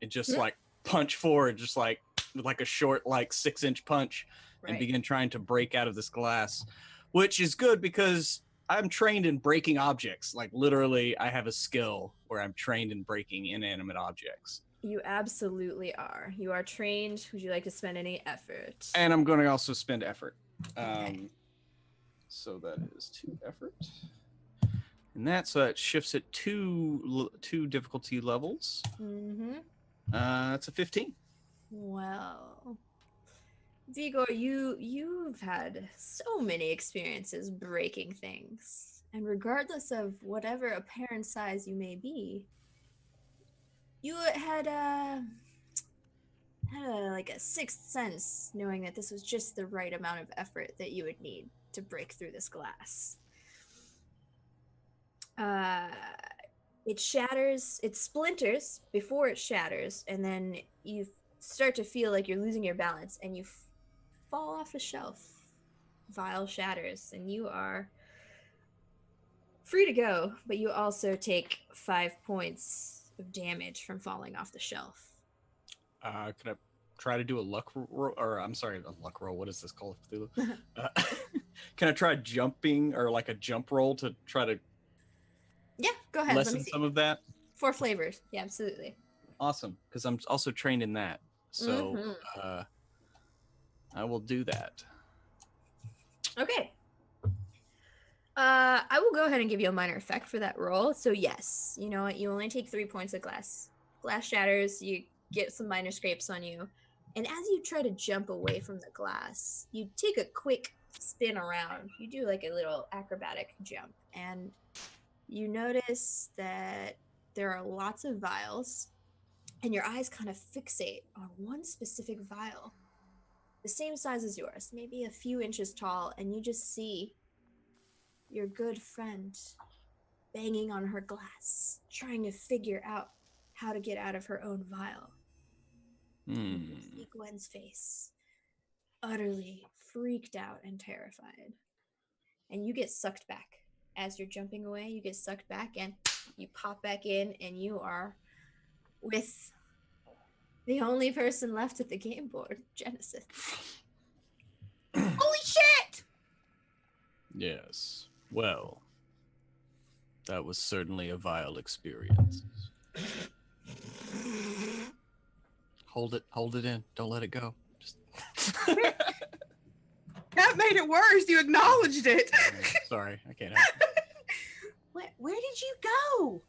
and just like punch forward, just like with like a short like 6-inch punch, and begin trying to break out of this glass, which is good because I'm trained in breaking objects. Like literally, I have a skill where I'm trained in breaking inanimate objects. You absolutely are. You are trained. Would you like to spend any effort? And I'm going to also spend effort. Okay. So that is 2 effort. And that shifts it 2 difficulty levels. Mm-hmm. That's a 15. Well, Vigor, you've had so many experiences breaking things, and regardless of whatever apparent size you may be, you had like a sixth sense, knowing that this was just the right amount of effort that you would need to break through this glass. It shatters, it splinters before it shatters, and then you start to feel like you're losing your balance, and you fall off the shelf. Vial shatters, and you are free to go, but you also take 5 points of damage from falling off the shelf. Can I try to do a luck roll? Or I'm sorry, a luck roll. What is this called? Can I try jumping or like a jump roll to try to Yeah, go ahead. Let me lessen see. some of that? 4 flavors. Yeah, absolutely. Awesome, because I'm also trained in that. So I will do that. Okay. I will go ahead and give you a minor effect for that roll. So yes, you know what? You only take 3 points of glass. Glass shatters. You get some minor scrapes on you, and as you try to jump away from the glass, you take a quick spin around. You do like a little acrobatic jump, and you notice that there are lots of vials, and your eyes kind of fixate on one specific vial, the same size as yours, maybe a few inches tall, and you just see your good friend banging on her glass, trying to figure out how to get out of her own vial. You see Gwen's face, utterly freaked out and terrified. And you get sucked back. As you're jumping away, you get sucked back and you pop back in, and you are with the only person left at the game board, Genesis. Holy shit! Yes. Well, that was certainly a vile experience. Hold it in. Don't let it go. Just That made it worse. You acknowledged it. sorry, I can't help it. Where did you go?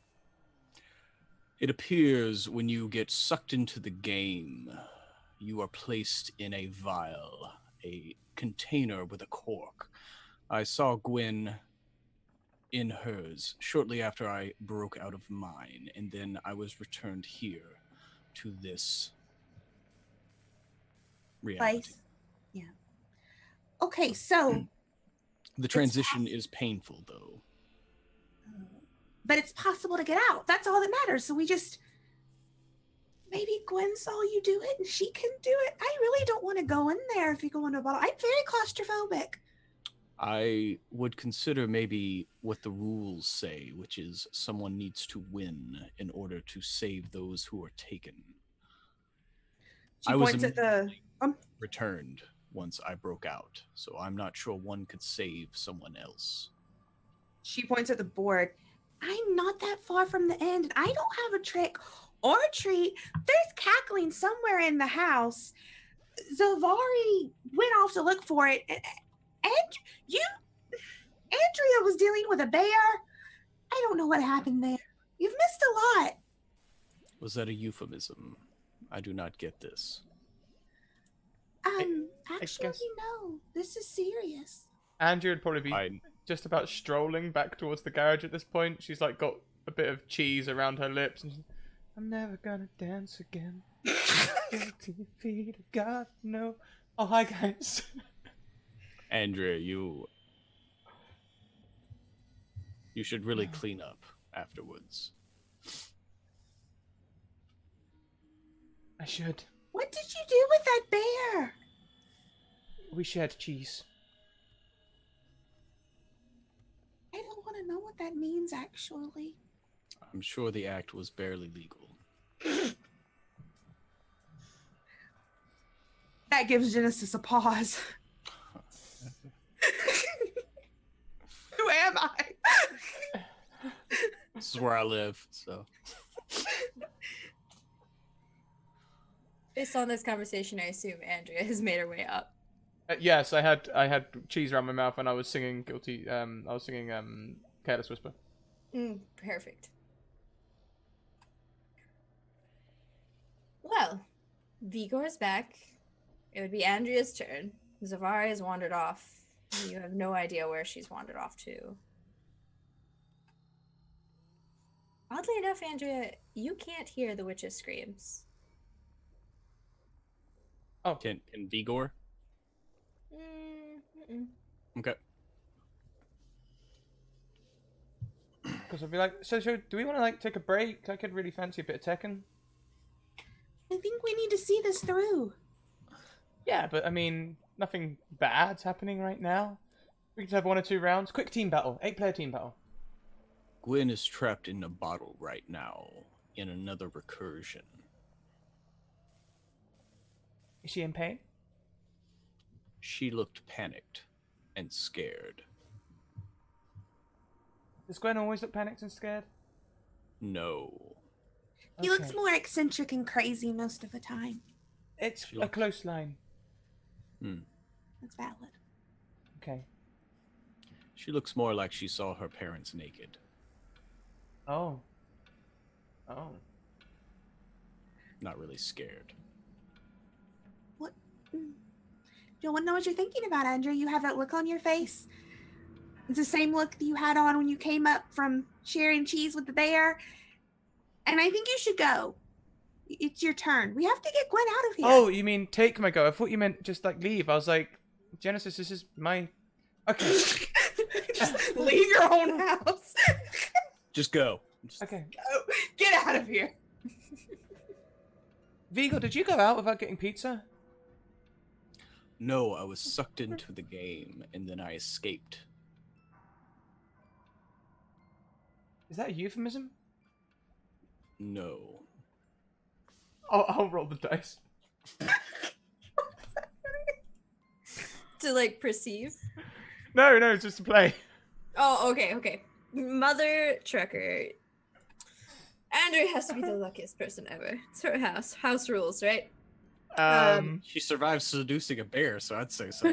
It appears when you get sucked into the game, you are placed in a vial, a container with a cork. I saw Gwen in hers shortly after I broke out of mine, and then I was returned here to this reality. Place. Yeah. Okay, so The transition is painful, though. but it's possible to get out. That's all that matters. So we just maybe Gwen saw you do it and she can do it. I really don't want to go in there if you go into a bottle. I'm very claustrophobic. I would consider maybe what the rules say, which is someone needs to win in order to save those who are taken. She points at the returned once I broke out, so I'm not sure one could save someone else. She points at the board. I'm not that far from the end, and I don't have a trick or a treat. There's cackling somewhere in the house. Zavari went off to look for it, and Andrea was dealing with a bear. I don't know what happened there. You've missed a lot. Was that a euphemism? I do not get this. Actually, guess- no. This is serious. Andrea would probably be just about strolling back towards the garage at this point. She's like got a bit of cheese around her lips. And I'm never gonna dance again. Guilty feet of God, no. Oh, hi guys. Andrea, you should really clean up afterwards. I should. What did you do with that bear? We shared cheese. I don't want to know what that means, actually. I'm sure the act was barely legal. That gives Genesis a pause. Who am I? This is where I live, so. Based on this conversation, I assume Andrea has made her way up. Yes, I had cheese around my mouth and I was singing guilty. I was singing Careless Whisper. Perfect. Well, Vigor's back. It would be Andrea's turn. Zavari has wandered off. You have no idea where she's wandered off to. Oddly enough, Andrea, you can't hear the witch's screams. Oh, Can Vigor? Mm-mm. Okay. because I'd be like, so do we want to like take a break? I could really fancy a bit of Tekken. I think we need to see this through. Yeah, but I mean, nothing bad's happening right now. We could have 1 or 2 rounds. Quick team battle. 8-player team battle. Gwen is trapped in a bottle right now in another recursion. Is she in pain? She looked panicked and scared. Does Gwen always look panicked and scared? No. He looks more eccentric and crazy most of the time. It's She a looks- close line. That's valid. Okay. She looks more like she saw her parents naked. Oh. Oh. Not really scared. What? Don't want to know what you're thinking about, Andrew. You have that look on your face. It's the same look that you had on when you came up from sharing cheese with the bear. And I think you should go. It's your turn. We have to get Gwen out of here. Oh, you mean take my go? I thought you meant just like leave. I was like, Genesis, this is my. Okay. Just leave your own house. Just go. Okay. Go. Get out of here. Vigo, did you go out without getting pizza? No, I was sucked into the game and then I escaped. Is that a euphemism? No. I'll roll the dice. To like perceive. No, just to play. Oh, okay. Mother Trucker. Andrew has to be the luckiest person ever. It's her house. House rules, right? She survived seducing a bear, so I'd say so.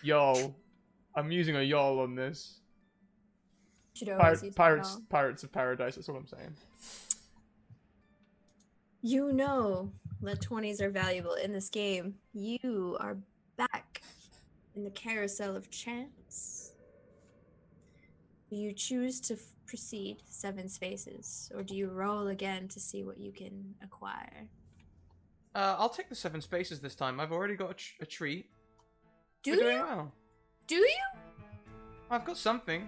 Y'all. I'm using a y'all on this. Should always use my mom. Pirates of Paradise, that's all I'm saying. You know that 20s are valuable in this game. You are back in the carousel of chance. Do you choose to proceed 7 spaces, or do you roll again to see what you can acquire? I'll take the 7 spaces this time. I've already got a treat. Do We're doing you? well. Do you? I've got something.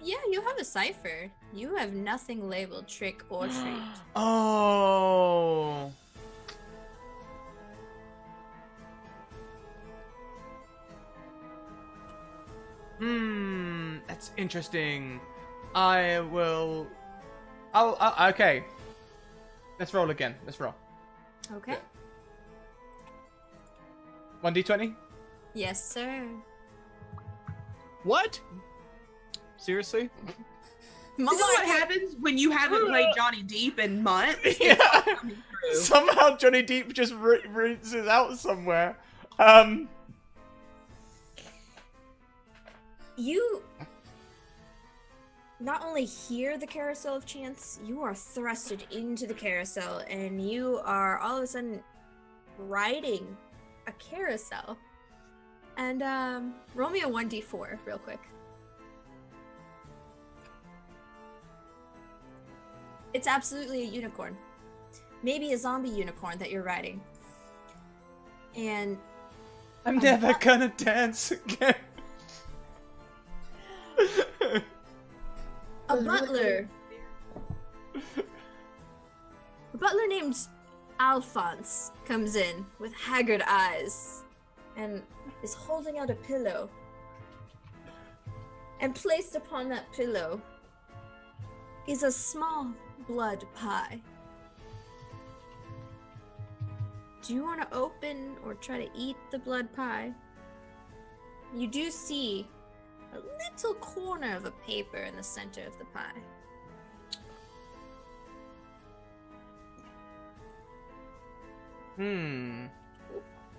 Yeah, you have a Cypher. You have nothing labeled trick or treat. Oh. That's interesting. I'll okay. Let's roll again. Let's roll. Okay. 1d20? Yes, sir. What? Seriously? This is what happens when you haven't played Johnny Deep in months. Yeah. Coming through. Somehow Johnny Deep just roots it out somewhere. You not only hear the carousel of chance, you are thrusted into the carousel, and you are all of a sudden riding a carousel. And roll me a 1d4 real quick. It's absolutely a unicorn. Maybe a zombie unicorn that you're riding. And I'm never gonna dance again. a butler named Alphonse comes in with haggard eyes and is holding out a pillow. And placed upon that pillow is a small blood pie. Do you want to open or try to eat the blood pie? You do see a little corner of a paper in the center of the pie.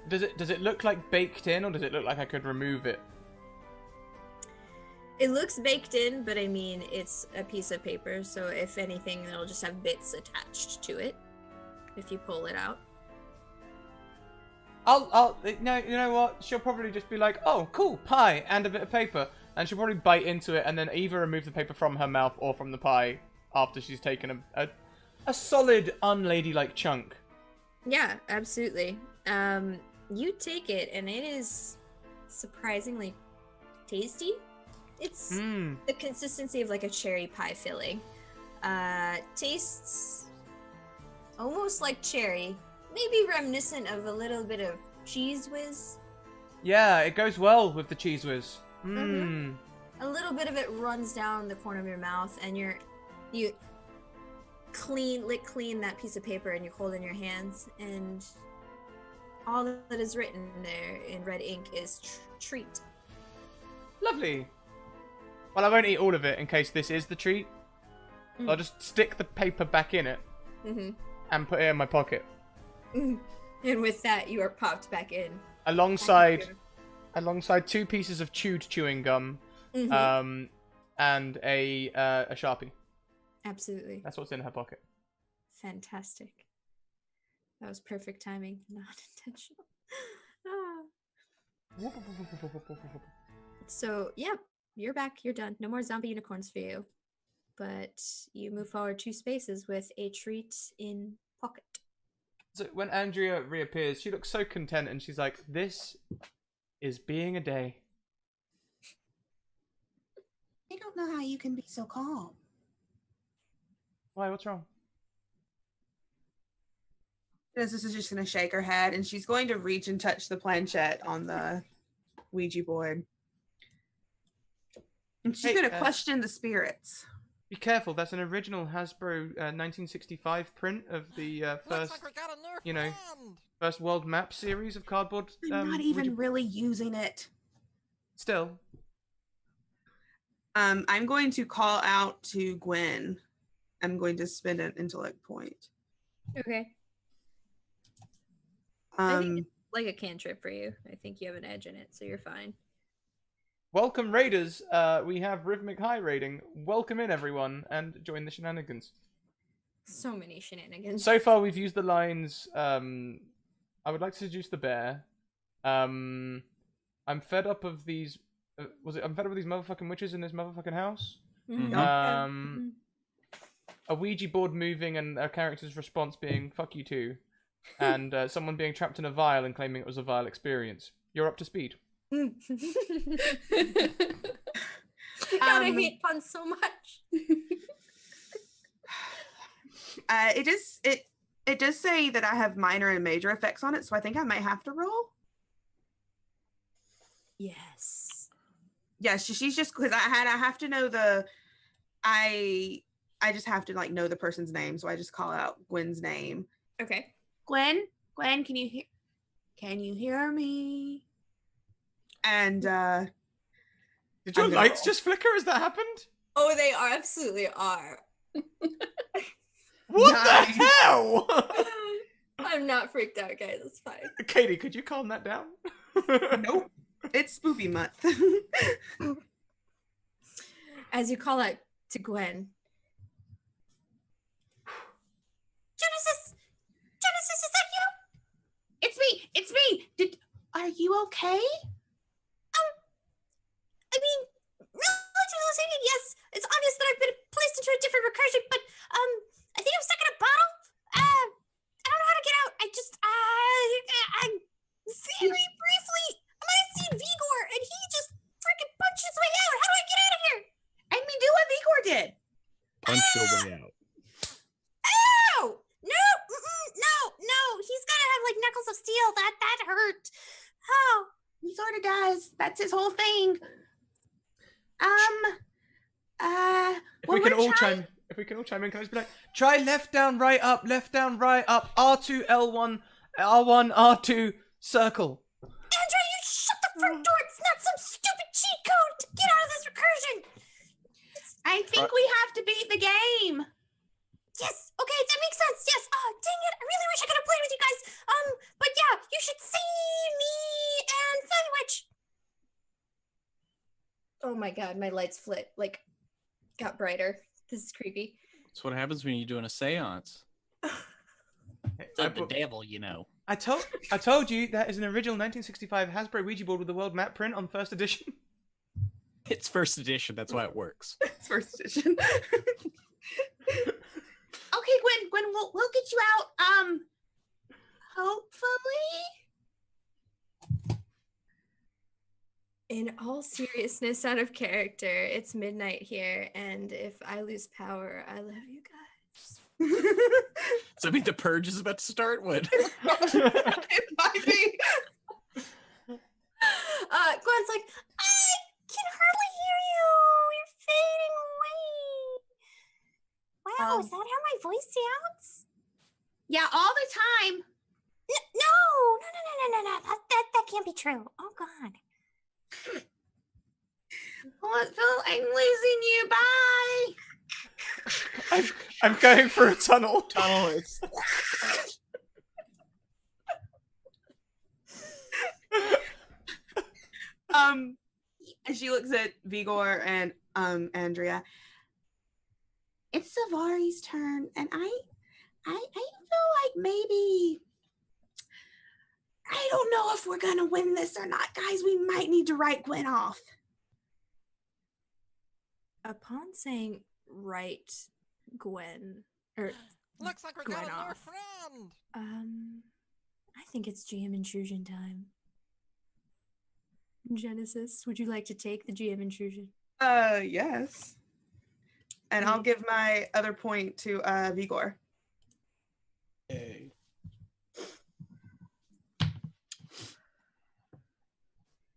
Does it look like baked in, or does it look like I could remove it? It looks baked in, but I mean, it's a piece of paper, so if anything, it'll just have bits attached to it. if you pull it out. I'll, no, you know what? She'll probably just be like, oh, cool, pie and a bit of paper. And she'll probably bite into it and then either remove the paper from her mouth or from the pie after she's taken a solid, unladylike chunk. Yeah, absolutely. You take it, and it is surprisingly tasty. It's the consistency of like a cherry pie filling. Tastes almost like cherry, maybe reminiscent of a little bit of cheese whiz. Yeah, it goes well with the cheese whiz. A little bit of it runs down the corner of your mouth, and you lick clean that piece of paper, and you hold it in your hands, and all that is written there in red ink is treat. Lovely. Well, I won't eat all of it in case this is the treat. I'll just stick the paper back in it and put it in my pocket. And with that, you are popped back in. Alongside 2 pieces of chewed chewing gum, and a Sharpie. Absolutely. That's what's in her pocket. Fantastic. That was perfect timing, not intentional. So, yeah, you're back. You're done. No more zombie unicorns for you. But you move forward 2 spaces with a treat in pocket. So when Andrea reappears, she looks so content and she's like, this is being a day. I don't know how you can be so calm. Why? What's wrong? This is just going to shake her head, and she's going to reach and touch the planchette on the Ouija board. And she's going to question the spirits. Be careful, that's an original Hasbro 1965 print of the first, first world map series of cardboard. I'm not even really using it. Still. I'm going to call out to Gwen. I'm going to spend an intellect point. Okay. I think it's like a cantrip for you. I think you have an edge in it, so you're fine. Welcome, Raiders. We have Rhythmic High rating. Welcome in, everyone, and join the shenanigans. So many shenanigans. So far, we've used the lines, I would like to seduce the bear. I'm fed up of these... I'm fed up with these motherfucking witches in this motherfucking house. A Ouija board moving and a character's response being, fuck you too. And someone being trapped in a vial and claiming it was a vile experience. You're up to speed. God, I hate puns so much. It does say that I have minor and major effects on it, so I think I might have to roll. Yes. Yeah, she's just because I have to know I just have to know the person's name, so I just call out Gwen's name. Okay. Gwen, can you hear me? And did your lights just flicker as that happened? Oh, they are absolutely are. What the hell? I'm not freaked out, guys. It's fine. Katie, could you calm that down? Nope. It's spoopy month. As you call out to Gwen. Genesis, is that you? It's me. Are you okay? I mean, relatively speaking, yes. It's obvious that I've been placed into a different recursion, but I think I'm stuck in a bottle. I don't know how to get out. I'm very briefly. I might have seen Vigor, and he just freaking punched his way out. How do I get out of here? I mean, do what Vigor did. Punch your way out. Ow! No! He's gotta have like knuckles of steel. That hurt. Oh. He sort of does. That's his whole thing. If we can all chime in, can I just be like, try left down, right up, R2, L1, R1, R2, circle. Andrea, you shut the front door. It's not some stupid cheat code to get out of this recursion. I think we have to beat the game. Yes, okay, that makes sense. Yes. Oh, dang it. I really wish I could have played with you guys. But yeah, you should see me and Sandwich. Oh my god, my lights got brighter. This is creepy. That's what happens when you're doing a seance. The devil, you know. I told you that is an original 1965 Hasbro Ouija board with the world map print on first edition. It's first edition. That's why it works. It's first edition. Okay, Gwen, we'll get you out. Hopefully. In all seriousness, out of character, it's midnight here, and if I lose power, I love you guys. So I mean, the purge is about to start. What? It might be. Gwen's like, I can hardly hear you. You're fading away. Wow, is that how my voice sounds? Yeah, all the time. No. That can't be true. Oh God. Phil, I'm losing you. Bye. I'm going for a tunnel. It's... And she looks at Vigor and Andrea. It's Savari's turn, and I feel like maybe I don't know if we're gonna win this or not, guys. We might need to write Gwen off. Upon saying right, Gwen, or Looks like we're Gwen getting your off. friend. I think it's GM intrusion time. Genesis, would you like to take the GM intrusion? Yes. And I'll give my other point to Vigor. Hey.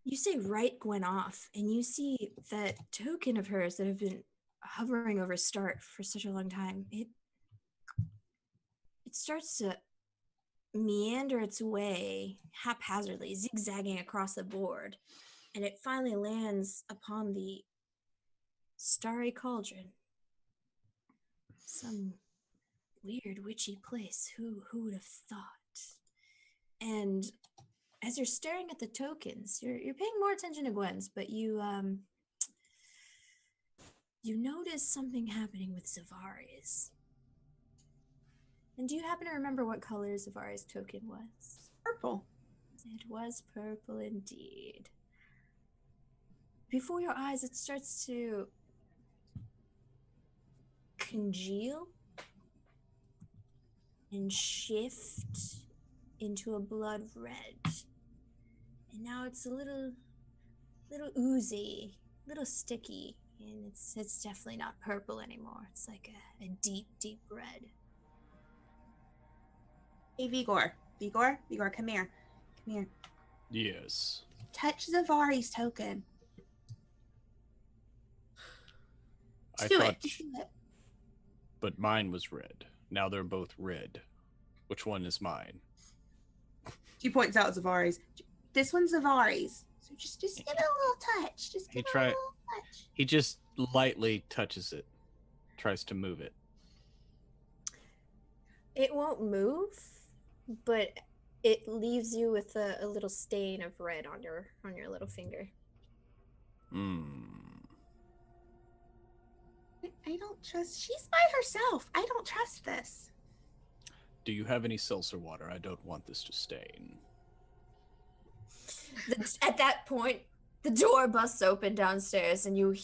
You say right Gwen off, and you see that token of hers that have been hovering over Start for such a long time. It starts to meander its way haphazardly, zigzagging across the board, and it finally lands upon the starry cauldron. Some weird witchy place. Who would have thought? And as you're staring at the tokens, you're paying more attention to Gwen's, but you notice something happening with Zavari's. And do you happen to remember what color Zavari's token was? Purple. It was purple indeed. Before your eyes, it starts to congeal and shift into a blood red. And now it's a little oozy, little sticky, and it's definitely not purple anymore. It's like a deep, deep red. Hey, Vigor, come here. Come here. Yes. Touch Zavari's token. I Do thought, it. Just do it. but mine was red. Now they're both red. Which one is mine? She points out Zavari's. This one's Zavari's. So just give it a little touch. Just give it a little touch. He just lightly touches it. Tries to move it. It won't move, but it leaves you with a little stain of red on your little finger. I don't trust. She's by herself. I don't trust this. Do you have any seltzer water? I don't want this to stain. At that point, the door busts open downstairs, and you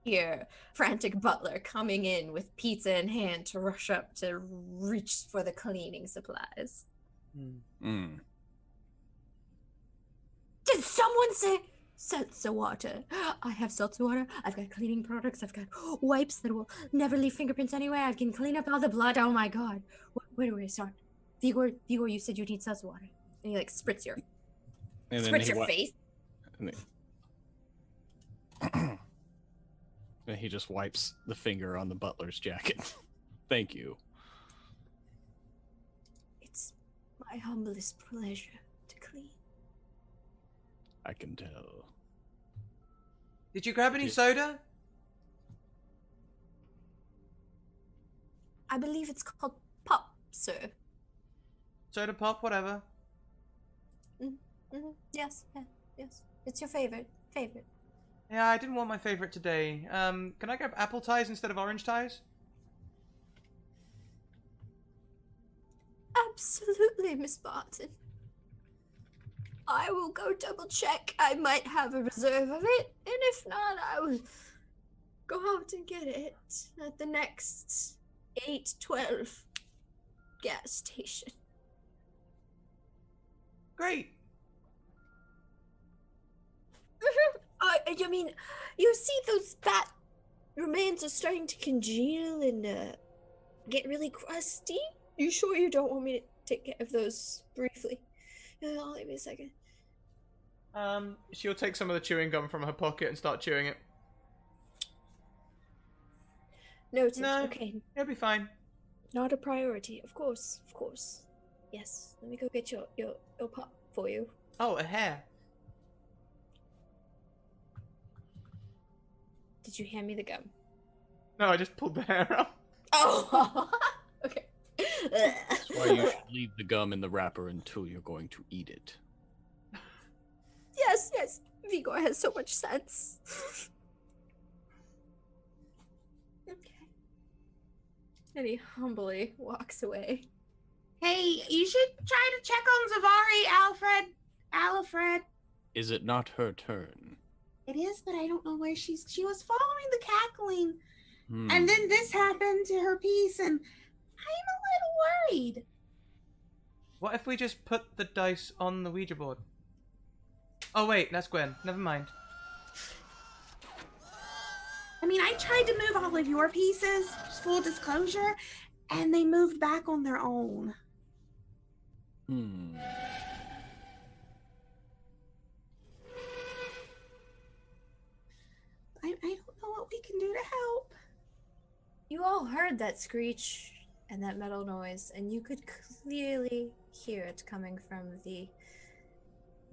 hear frantic butler coming in with pizza in hand to rush up to reach for the cleaning supplies. Did someone say seltzer water? I have seltzer water. I've got cleaning products. I've got wipes that will never leave fingerprints anywhere. I can clean up all the blood. Oh my god. Where do we start? Vigor, you said you need seltzer water. And you like spritz your face. And then he just wipes the finger on the butler's jacket. Thank you. It's my humblest pleasure to clean. I can tell. Did you grab any soda? I believe it's called pop, sir. Soda pop, whatever. Yes. It's your favorite. Yeah, I didn't want my favorite today. Can I grab apple ties instead of orange ties? Absolutely, Miss Barton. I will go double check. I might have a reserve of it, and if not, I will go out and get it at the next 812 gas station. Great. I mean, you see those bat remains are starting to congeal and get really crusty. You sure you don't want me to take care of those briefly? I'll give me a second. She'll take some of the chewing gum from her pocket and start chewing it. Noted. No, Okay. it'll be fine. Not a priority. Of course. Of course. Yes. Let me go get your pop for you. Oh, a hair. Did you hand me the gum? No, I just pulled the hair out. Oh. Okay. That's why you should leave the gum in the wrapper until you're going to eat it. Yes. Vigor has so much sense. Okay. And he humbly walks away. Hey, you should try to check on Zavari, Alfred. Is it not her turn? It is, but I don't know where she was following the cackling. Hmm. And then this happened to her piece, and I'm a little worried. What if we just put the dice on the Ouija board? Oh wait, that's Gwen. Never mind. I mean, I tried to move all of your pieces, just full disclosure, and they moved back on their own. I don't know what we can do to help. You all heard that screech and that metal noise, and you could clearly hear it coming from the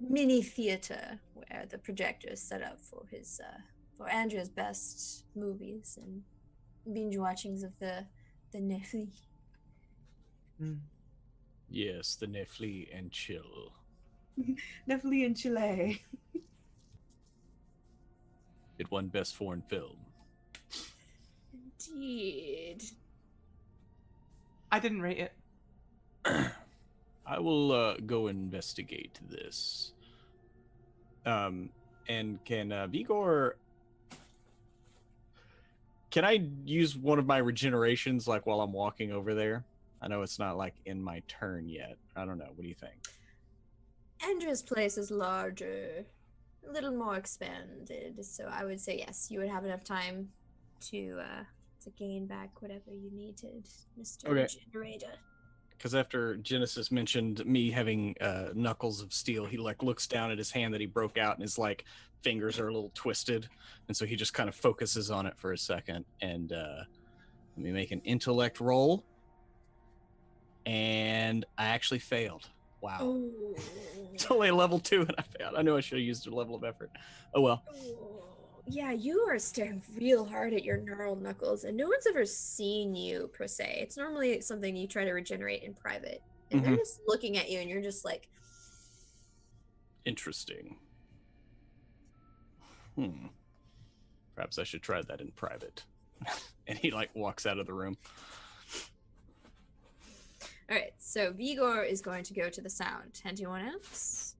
mini theater where the projector is set up for his for Andrew's best movies and binge watchings of the Nephi. Yes, the Nefli and Chill. Definitely in Chile. It won Best Foreign Film. Indeed. I didn't rate it. I will go investigate this. And can Vigor... Can I use one of my regenerations like while I'm walking over there? I know it's not like in my turn yet. I don't know. What do you think? Andrew's place is larger, a little more expanded, so I would say yes, you would have enough time to gain back whatever you needed, Mr. Okay. Generator. Because after Genesis mentioned me having knuckles of steel, he like looks down at his hand that he broke out, and his like fingers are a little twisted, and so he just kind of focuses on it for a second. And let me make an intellect roll, and I actually failed. Wow. Oh. It's only a level 2, and I failed. I know I should have used a level of effort. Oh well. Yeah, you are staring real hard at your neural knuckles, and no one's ever seen you, per se. It's normally something you try to regenerate in private. And they're just looking at you, and you're just like... Interesting. Perhaps I should try that in private. And he, like, walks out of the room. Alright, so Vigor is going to go to the sound. Anyone else?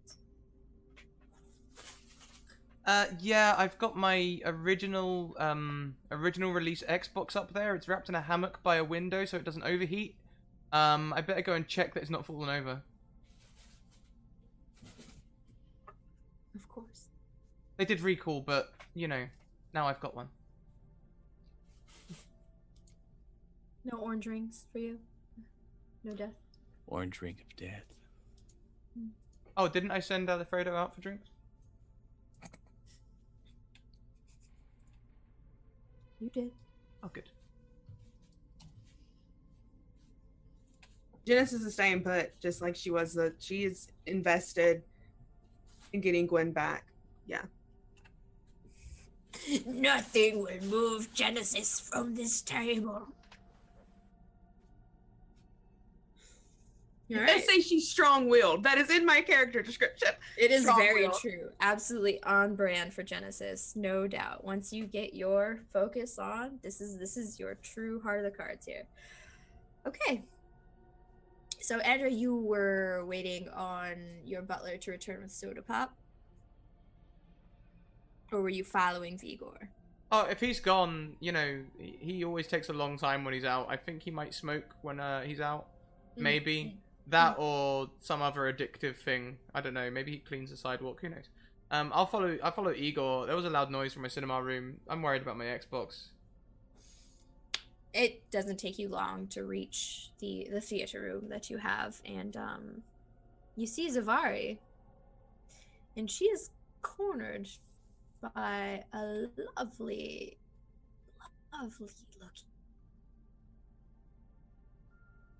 Yeah, I've got my original release Xbox up there. It's wrapped in a hammock by a window so it doesn't overheat. I better go and check that it's not fallen over. Of course. They did recall, but, you know, now I've got one. No orange rings for you? No death? Orange ring of death. Oh, didn't I send Alfredo out for drinks? You did. Oh, good. Genesis is staying put, just like she was. She is invested in getting Gwen back. Yeah. Nothing will move Genesis from this table. You did say she's strong-willed. That is in my character description. It is very Strong-willed. true. Absolutely on brand for Genesis, no doubt. Once you get your focus on, this is your true heart of the cards here. Okay. So, Andrea, you were waiting on your butler to return with soda pop? Or were you following Vigor? Oh, if he's gone, you know, he always takes a long time when he's out. I think he might smoke when he's out. Maybe. That or some other addictive thing. I don't know. Maybe he cleans the sidewalk. Who knows? I'll follow Igor. There was a loud noise from my cinema room. I'm worried about my Xbox. It doesn't take you long to reach the theater room that you have, and you see Zavari, and she is cornered by a lovely looking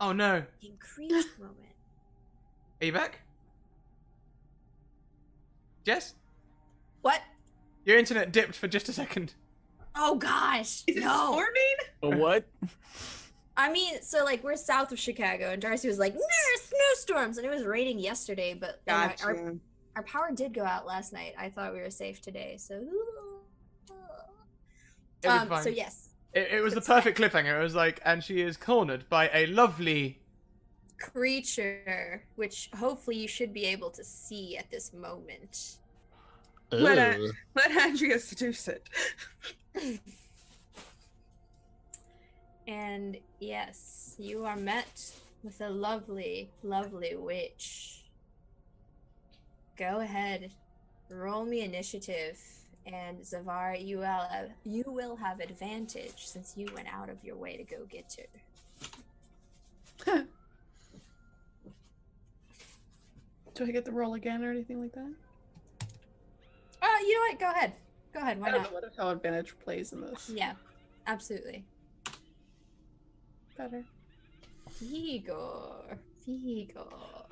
Oh no. creature woman. Are you back? Jess? What? Your internet dipped for just a second. Oh gosh, Is it no. storming? What? I mean, so like we're south of Chicago, and Darcy was like, snowstorms, and it was raining yesterday, but Gotcha. our power did go out last night. I thought we were safe today, so. It was fine. So yes, It was the perfect cliffhanger. It was like, and she is cornered by a lovely... creature, which hopefully you should be able to see at this moment. Let Andrea seduce it. And yes, you are met with a lovely, lovely witch. Go ahead, roll me initiative, and Zavar, you will have advantage since you went out of your way to go get her. Do I get the roll again or anything like that? You know what? Go ahead. Go ahead. Why I don't not? know what how advantage plays in this. Yeah, absolutely. Better. Vigor.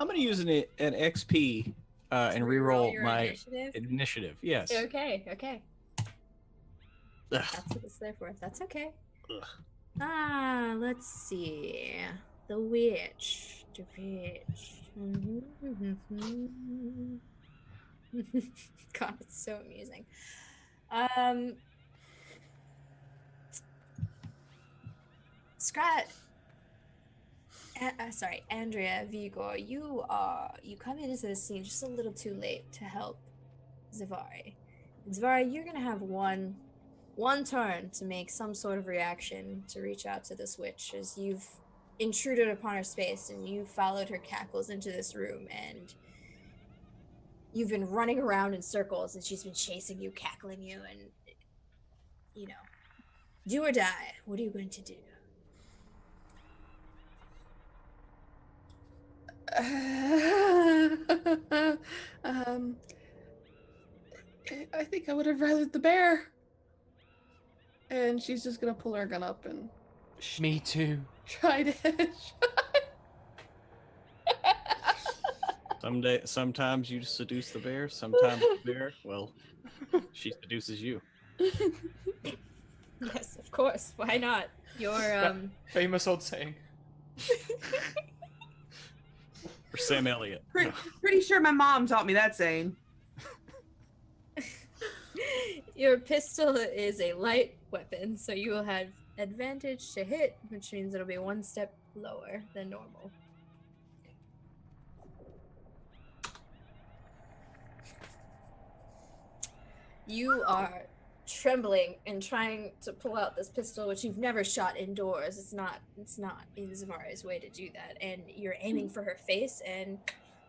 I'm gonna use an XP and reroll your my initiative? initiative. Yes. Okay. Ugh. That's what it's there for. That's okay. Ugh. Let's see. The witch. The witch. God, it's so amusing. Scrat. Sorry, Andrea, Vigor, you come into the scene just a little too late to help Zavari. Zavari, you're gonna have one turn to make some sort of reaction to reach out to this witch, as you've intruded upon her space and you followed her cackles into this room, and you've been running around in circles and she's been chasing you, cackling you, and do or die. What are you going to do? I think I would have rathered the bear. And she's just gonna pull her gun up and Me too. try to. Sometimes you seduce the bear. Sometimes the bear, well, she seduces you. Yes, of course. Why not? Your Famous old saying. For Sam Elliott. Pretty sure my mom taught me that saying. your pistol is a light weapon, so you will have advantage to hit, which means it'll be one step lower than normal. You are trembling and trying to pull out this pistol, which you've never shot indoors. It's not in Zavari's way to do that. And you're aiming for her face and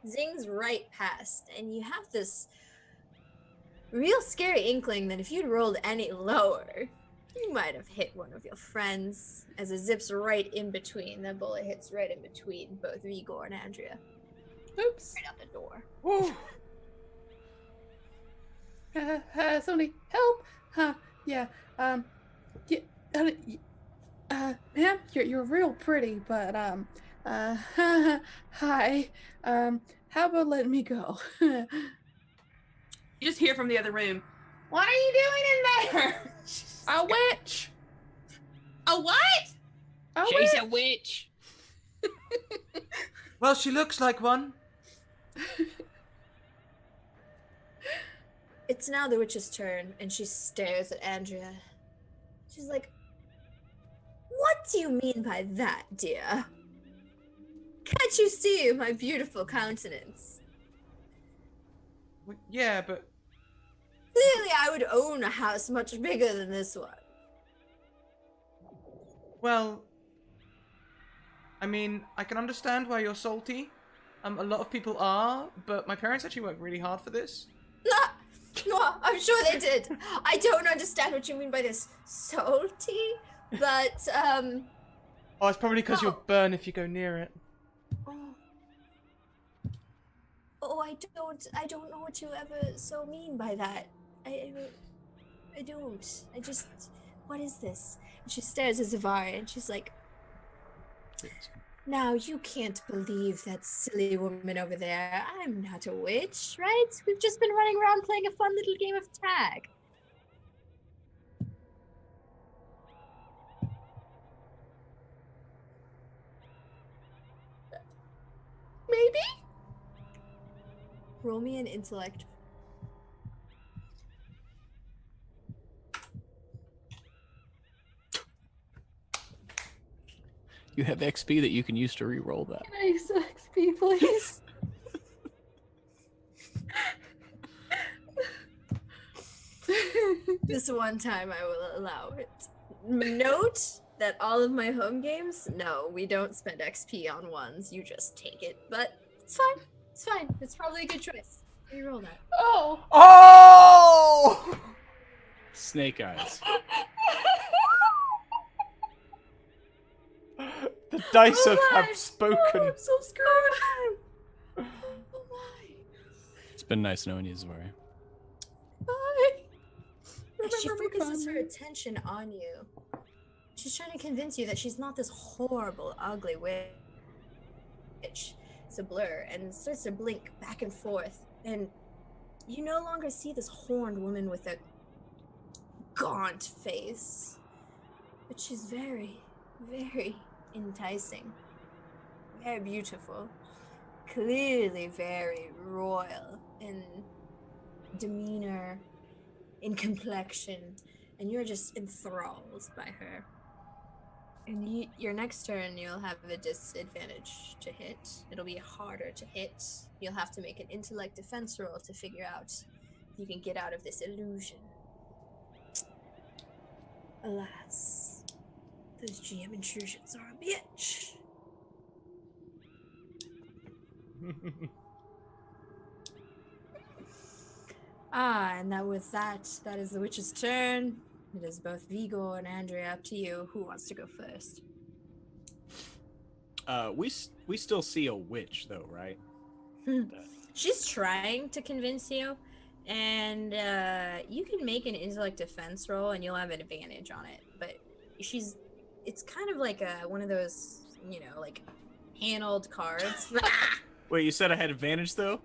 zings right past. And you have this real scary inkling that if you'd rolled any lower, you might have hit one of your friends, as it zips right in between. The bullet hits right in between both Vigor and Andrea. Oops. Right out the door. Woo. Somebody help! Yeah. Ma'am, you're real pretty, but hi. How about letting me go? You just hear from the other room. What are you doing in there? A witch. A what? A She's witch. a witch. Well, she looks like one. It's now the witch's turn, and she stares at Andrea. She's like, "What do you mean by that, dear? Can't you see my beautiful countenance? Well, yeah, but Clearly, I would own a house much bigger than this one. well, I mean, I can understand why you're salty. A lot of people are, but my parents actually worked really hard for this. No, I'm sure they did. I don't understand what you mean by this salty, but Oh, it's probably because No. you'll burn if you go near it. oh, I don't know what you ever so mean by that. I don't. I just, what is this? And she stares at Zavari and she's like, now you can't believe that silly woman over there. I'm not a witch, right? We've just been running around playing a fun little game of tag. Maybe? Roll me an intellect. You have XP that you can use to re-roll that. Can I use XP, please? This one time I will allow it. Note that all of my home games, no, we don't spend XP on ones. You just take it. But it's fine. It's fine. It's probably a good choice. Reroll that. Oh! Oh! Snake eyes. The dice Oh have my! spoken. Oh, I'm so screwed! Oh my! It's been nice knowing you, Zavari. Bye! And she Remember me focuses her fondly. attention on you. She's trying to convince you that she's not this horrible, ugly witch. It's a blur and starts to blink back and forth. And you no longer see this horned woman with a gaunt face. But she's very, very enticing. Very beautiful. Clearly very royal in demeanor, in complexion, and you're just enthralled by her. And your next turn, you'll have a disadvantage to hit. It'll be harder to hit. You'll have to make an intellect defense roll to figure out if you can get out of this illusion. Alas, those GM intrusions are a bitch. And that is the witch's turn. It is both Vigo and Andrea. Up to you. Who wants to go first? We still see a witch though, right? She's trying to convince you, and you can make an intellect defense roll, and you'll have an advantage on it. But it's kind of like one of those, like handled cards. Wait, you said I had advantage though?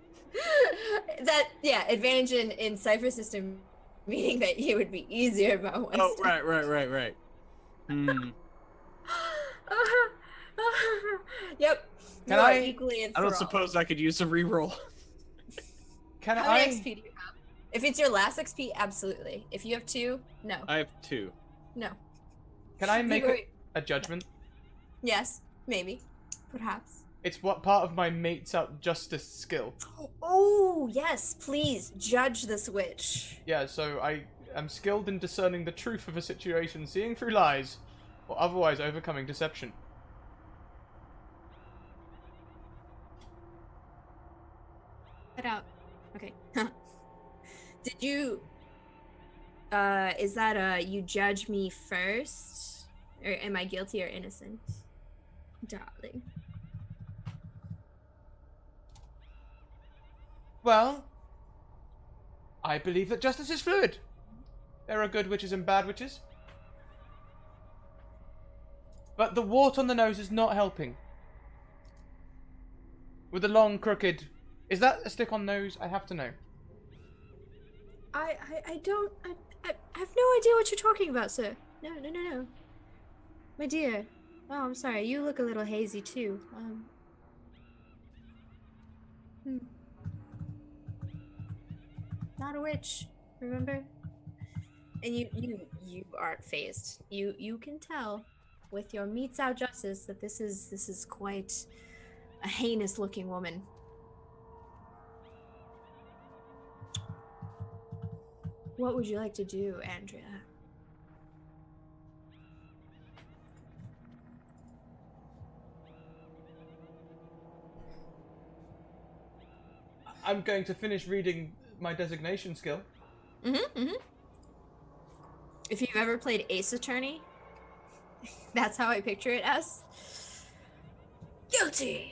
Advantage in Cypher system, meaning that it would be easier about one. Oh, step. right. Hmm. Yep. Can You are I- equally I enthralled. don't suppose I could use a reroll. Can How many I? XP do you have? If it's your last XP, absolutely. If you have 2, no. I have 2. No. Can I make Vigor- a judgment? Yes, maybe. Perhaps. It's what part of my mates out justice skill. Oh, yes, please judge this witch. Yeah, so I am skilled in discerning the truth of a situation, seeing through lies, or otherwise overcoming deception. Get out. Okay. Did you is that you judge me first? Or am I guilty or innocent? Darling. Well, I believe that justice is fluid. There are good witches and bad witches. But the wart on the nose is not helping. With the long, crooked... Is that a stick-on nose? I have to know. I have no idea what you're talking about, sir. No. My dear. Oh, I'm sorry. You look a little hazy too. Not a witch, remember? And you aren't phased. You can tell with your meets out justice that this is quite a heinous looking woman. What would you like to do, Andrea? I'm going to finish reading my designation skill. If you've ever played Ace Attorney, that's how I picture it as. Guilty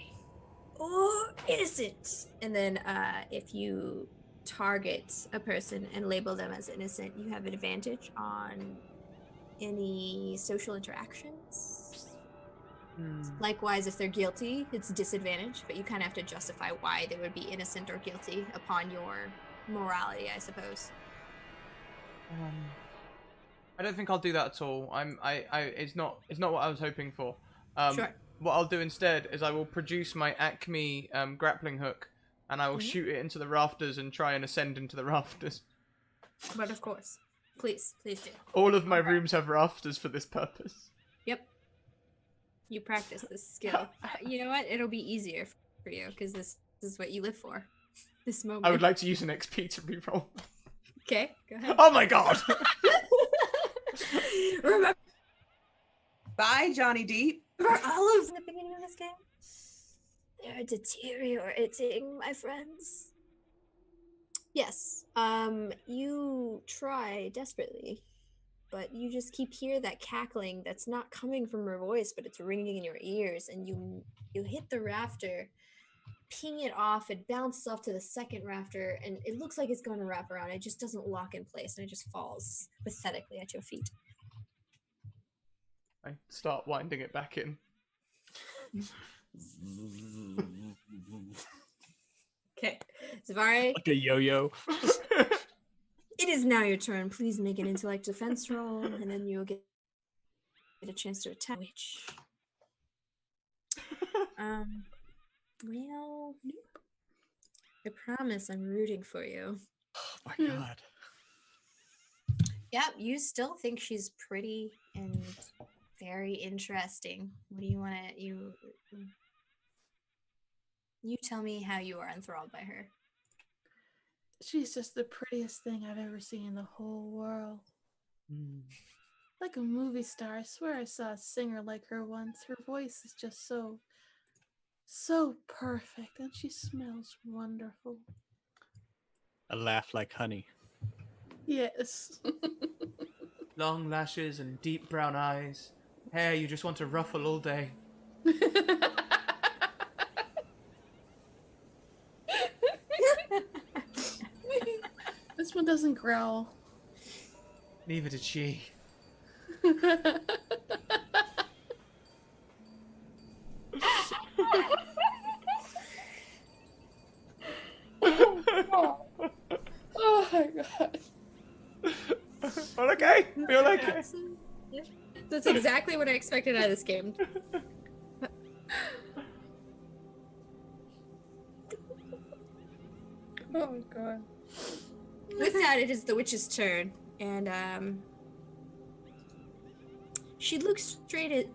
or innocent. And then if you target a person and label them as innocent, you have an advantage on any social interactions. Likewise, if they're guilty, it's disadvantage, but you kind of have to justify why they would be innocent or guilty upon your morality, I suppose. I don't think I'll do that at all. It's not what I was hoping for. Sure. What I'll do instead is I will produce my Acme grappling hook, and I will shoot it into the rafters and try and ascend into the rafters. But of course, please do. All of my rooms have rafters for this purpose. Yep. You practice this skill. You know what? It'll be easier for you because this is what you live for. This moment. I would like to use an XP to reroll. Okay, go ahead. Oh my god! Remember Bye, Johnny Deep. all of the beginning of this game? They're deteriorating, my friends. Yes. You try desperately, but you just keep hear that cackling that's not coming from her voice, but it's ringing in your ears, and you hit the rafter, ping it off, it bounces off to the second rafter, and it looks like it's going to wrap around. It just doesn't lock in place, and it just falls pathetically at your feet. I start winding it back in. Okay, Zavari. Like a yo-yo. It is now your turn. Please make an intellect defense roll, and then you'll get a chance to attack. Which, well, I promise I'm rooting for you. Oh my god. Yep, you still think she's pretty and very interesting. What do you want to you tell me how you are enthralled by her? She's just the prettiest thing I've ever seen in the whole world. Like a movie star. I swear I saw a singer like her once. Her voice is just so perfect, and she smells wonderful. A laugh like honey. Yes. Long lashes and deep brown eyes. Hair you just want to ruffle all day. This one doesn't growl. Neither did she. Oh my god. All okay? We all okay? Yeah. That's exactly what I expected out of this game. Oh my god. With that, it is the witch's turn, and she looks straight at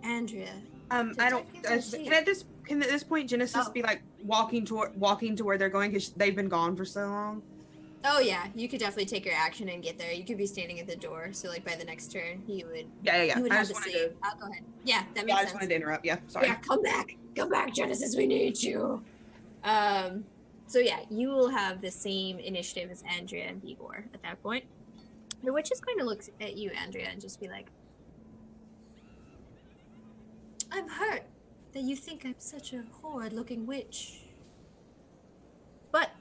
Andrea. I don't. Can at this point Genesis be like walking to where they're going because they've been gone for so long? Oh yeah, you could definitely take your action and get there. You could be standing at the door, so like by the next turn, you would. Yeah. You would I have just to wanted see. to. I'll go ahead. Yeah, that makes Yeah, I sense. just wanted to interrupt. Yeah, sorry. Yeah, come back, Genesis. We need you. So yeah, you will have the same initiative as Andrea and Vigor at that point. The witch is going to look at you, Andrea, and just be like, "I'm hurt that you think I'm such a horrid-looking witch, but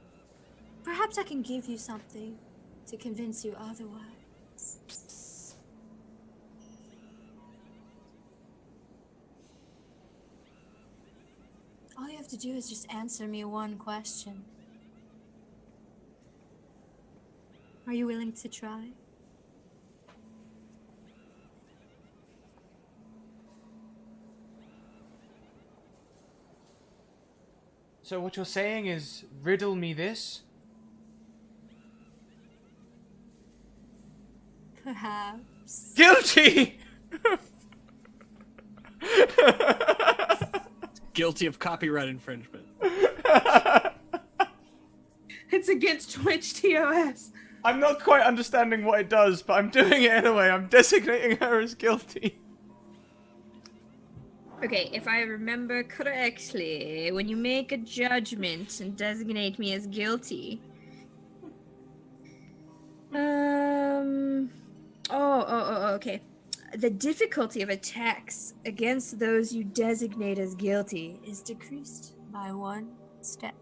perhaps I can give you something to convince you otherwise." All you have to do is just answer me one question. Are you willing to try? So what you're saying is, riddle me this? Perhaps. Guilty! Guilty of copyright infringement. It's against Twitch TOS. I'm not quite understanding what it does, but I'm doing it anyway. I'm designating her as guilty. Okay, if I remember correctly, when you make a judgment and designate me as guilty. Okay. The difficulty of attacks against those you designate as guilty is decreased by 1 step.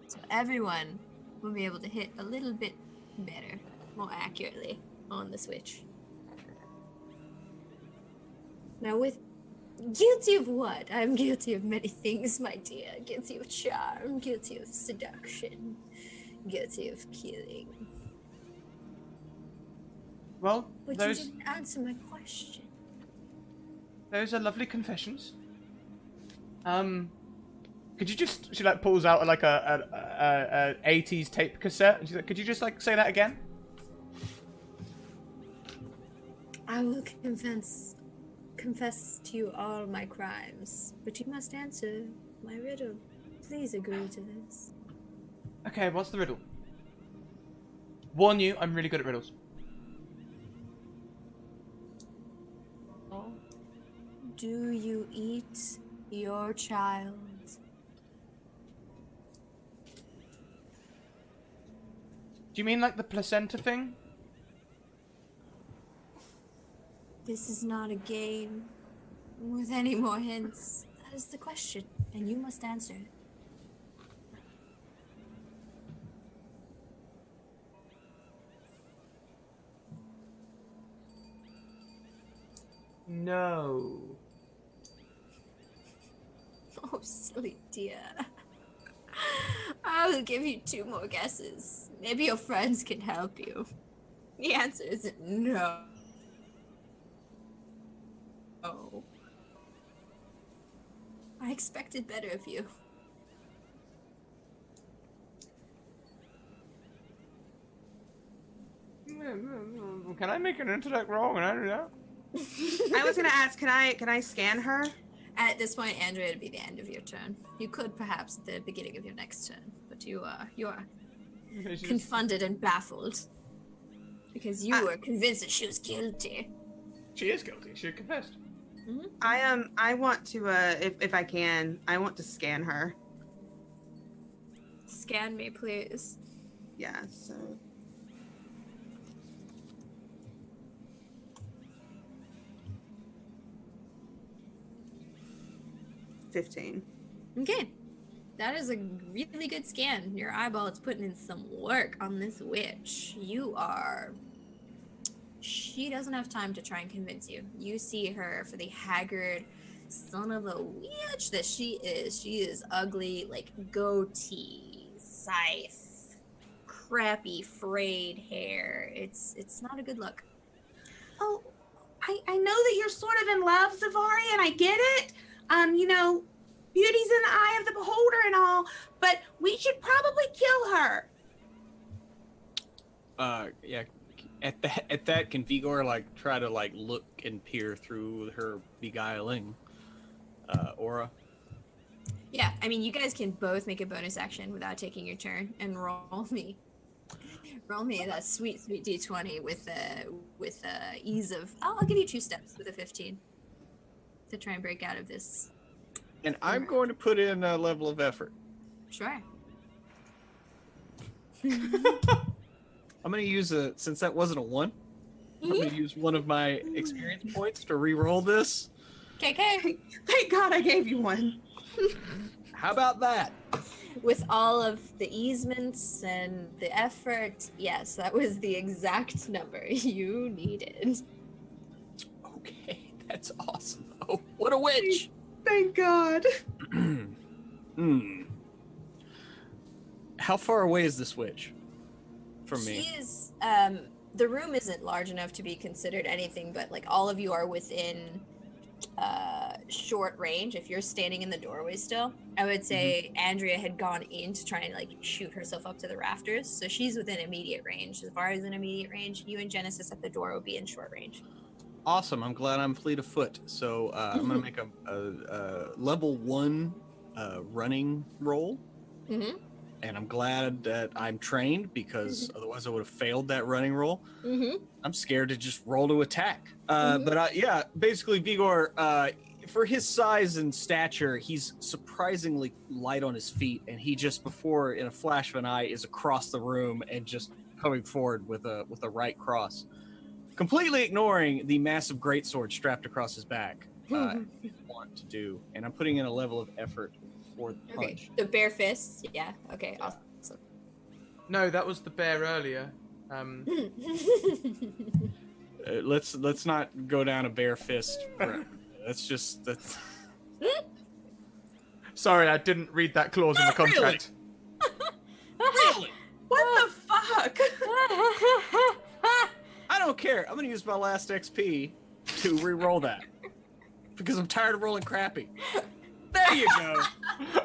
So everyone will be able to hit a little bit better, more accurately on the switch. Now with guilty of what? I'm guilty of many things, my dear. Guilty of charm, guilty of seduction, guilty of killing. Well, But those you didn't answer my question. are lovely confessions. Could you just? She like pulls out like a 80s tape cassette, and she's like, "Could you just like say that again?" I will confess to you all my crimes, but you must answer my riddle. Please agree to this. Okay, what's the riddle? Warn you, I'm really good at riddles. Do you eat your child? Do you mean like the placenta thing? This is not a game with any more hints. That is the question, and you must answer it. No. Oh, silly dear. I'll give you 2 more guesses. Maybe your friends can help you. The answer is no. Oh. I expected better of you. Can I make an intellect roll? Can I do that? I was gonna ask, can I scan her? At this point, Andrea, it'd be the end of your turn. You could perhaps at the beginning of your next turn, but you are confounded and baffled because you were convinced that she was guilty. She is guilty. She confessed. Mm-hmm. I want to if I can, I want to scan her. Scan me, please. Yeah, so 15. Okay. That is a really good scan. Your eyeball is putting in some work on this witch. She doesn't have time to try and convince you. You see her for the haggard son of a witch that she is. She is ugly, like goatee, scythe, crappy, frayed hair. It's not a good look. Oh, I know that you're sort of in love, Zavari, and I get it. Beauty's in the eye of the beholder and all, but we should probably kill her. Yeah. At that, can Vigor like try to like look and peer through her beguiling aura? Yeah, I mean, you guys can both make a bonus action without taking your turn and roll me that sweet d20 with ease of. I'll give you 2 steps with a 15 to try and break out of this. And I'm going to put in a level of effort. Sure. I'm going to use since that wasn't a 1, I'm going to use one of my experience points to re-roll this. KK. Thank God I gave you one. How about that? With all of the easements and the effort, yes, that was the exact number you needed. Okay, that's awesome. Oh, what a witch! Thank God. How far away is this witch from me? She is, the room isn't large enough to be considered anything, but like all of you are within short range. If you're standing in the doorway still, I would say Andrea had gone in to try and like shoot herself up to the rafters, so she's within immediate range. As far as in immediate range, you and Genesis at the door will be in short range. Awesome. I'm glad I'm fleet of foot. So I'm going to make a level 1 running roll. Mm-hmm. And I'm glad that I'm trained because otherwise I would have failed that running roll. Mm-hmm. I'm scared to just roll to attack. But yeah, basically Vigor, for his size and stature, he's surprisingly light on his feet, and he just before, in a flash of an eye, is across the room and just coming forward with a right cross, completely ignoring the massive greatsword strapped across his back. Want to do, and I'm putting in a level of effort for the punch. Okay, the bare fists. Yeah. Okay. Yeah. Awesome. No, that was the bear earlier. Let's not go down a bare fist. That's. Sorry, I didn't read that clause in the contract. Really? What the fuck? I don't care. I'm gonna use my last XP to re-roll that because I'm tired of rolling crappy. There you go.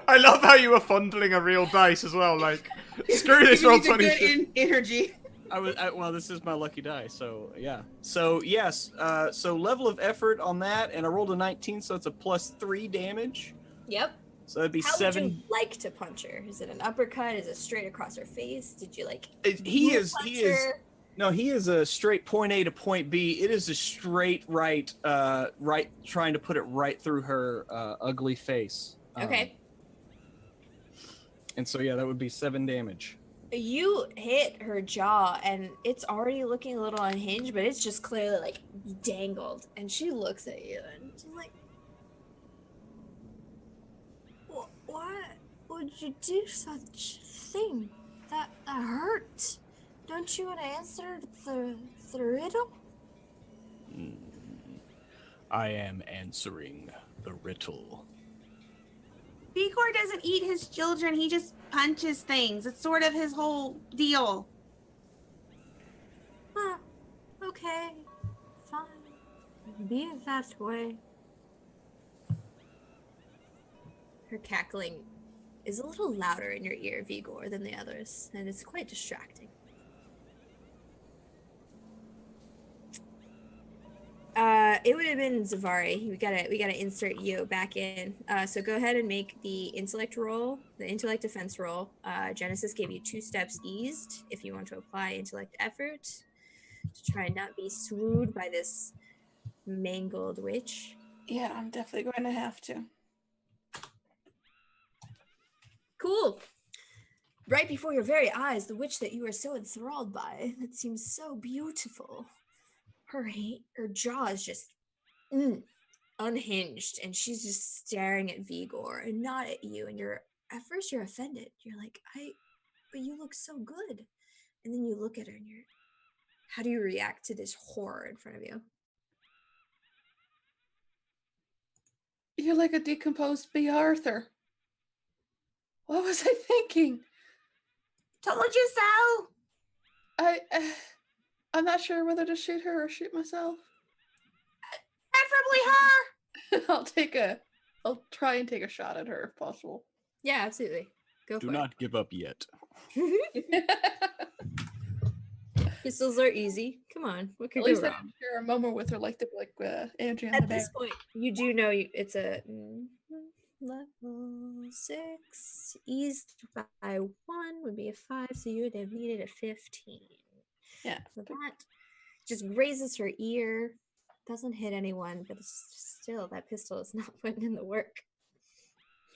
I love how you were fondling a real dice as well. Like, screw this roll 20 shit. Energy. Well, this is my lucky die, so yeah. So yes, so level of effort on that, and I rolled a 19, so it's a +3 damage. Yep. So that'd be How 7. would you like to punch her? Is it an uppercut? Is it straight across her face? Did you like? He is her? No, he is a straight point A to point B. It is a straight right, trying to put it right through her ugly face. Okay. And so yeah, that would be 7 damage. You hit her jaw, and it's already looking a little unhinged, but it's just clearly like dangled. And she looks at you, and she's like, "Why would you do such a thing? That hurt. Don't you want to answer the riddle?" I am answering the riddle. Vigor doesn't eat his children. He just punches things. It's sort of his whole deal. Huh. Okay. Fine. Be it that way. Her cackling is a little louder in your ear, Vigor, than the others, and it's quite distracting. It would have been Zavari. We gotta insert you back in. So go ahead and make the intellect roll, the intellect defense roll. Genesis gave you 2 steps eased if you want to apply intellect effort to try and not be swooned by this mangled witch. Yeah, I'm definitely going to have to. Cool. Right before your very eyes, the witch that you are so enthralled by, that seems so beautiful. Her jaw is just unhinged, and she's just staring at Vigor and not at you. And at first you're offended. You're like, but you look so good. And then you look at her, and how do you react to this horror in front of you? You're like a decomposed B. Arthur. What was I thinking? Told you so. I'm not sure whether to shoot her or shoot myself. Preferably her. I'll try and take a shot at her if possible. Yeah, absolutely. Go Do for not give up yet. it. Pistols are easy. Come on. What could At least go I wrong? can share a moment with her like Andrea and At the bear. this point, you do know it's a level 6. Eased by 1 would be a 5, so you would have needed a 15. Yeah. So that just grazes her ear. Doesn't hit anyone, but it's still, that pistol is not putting in the work.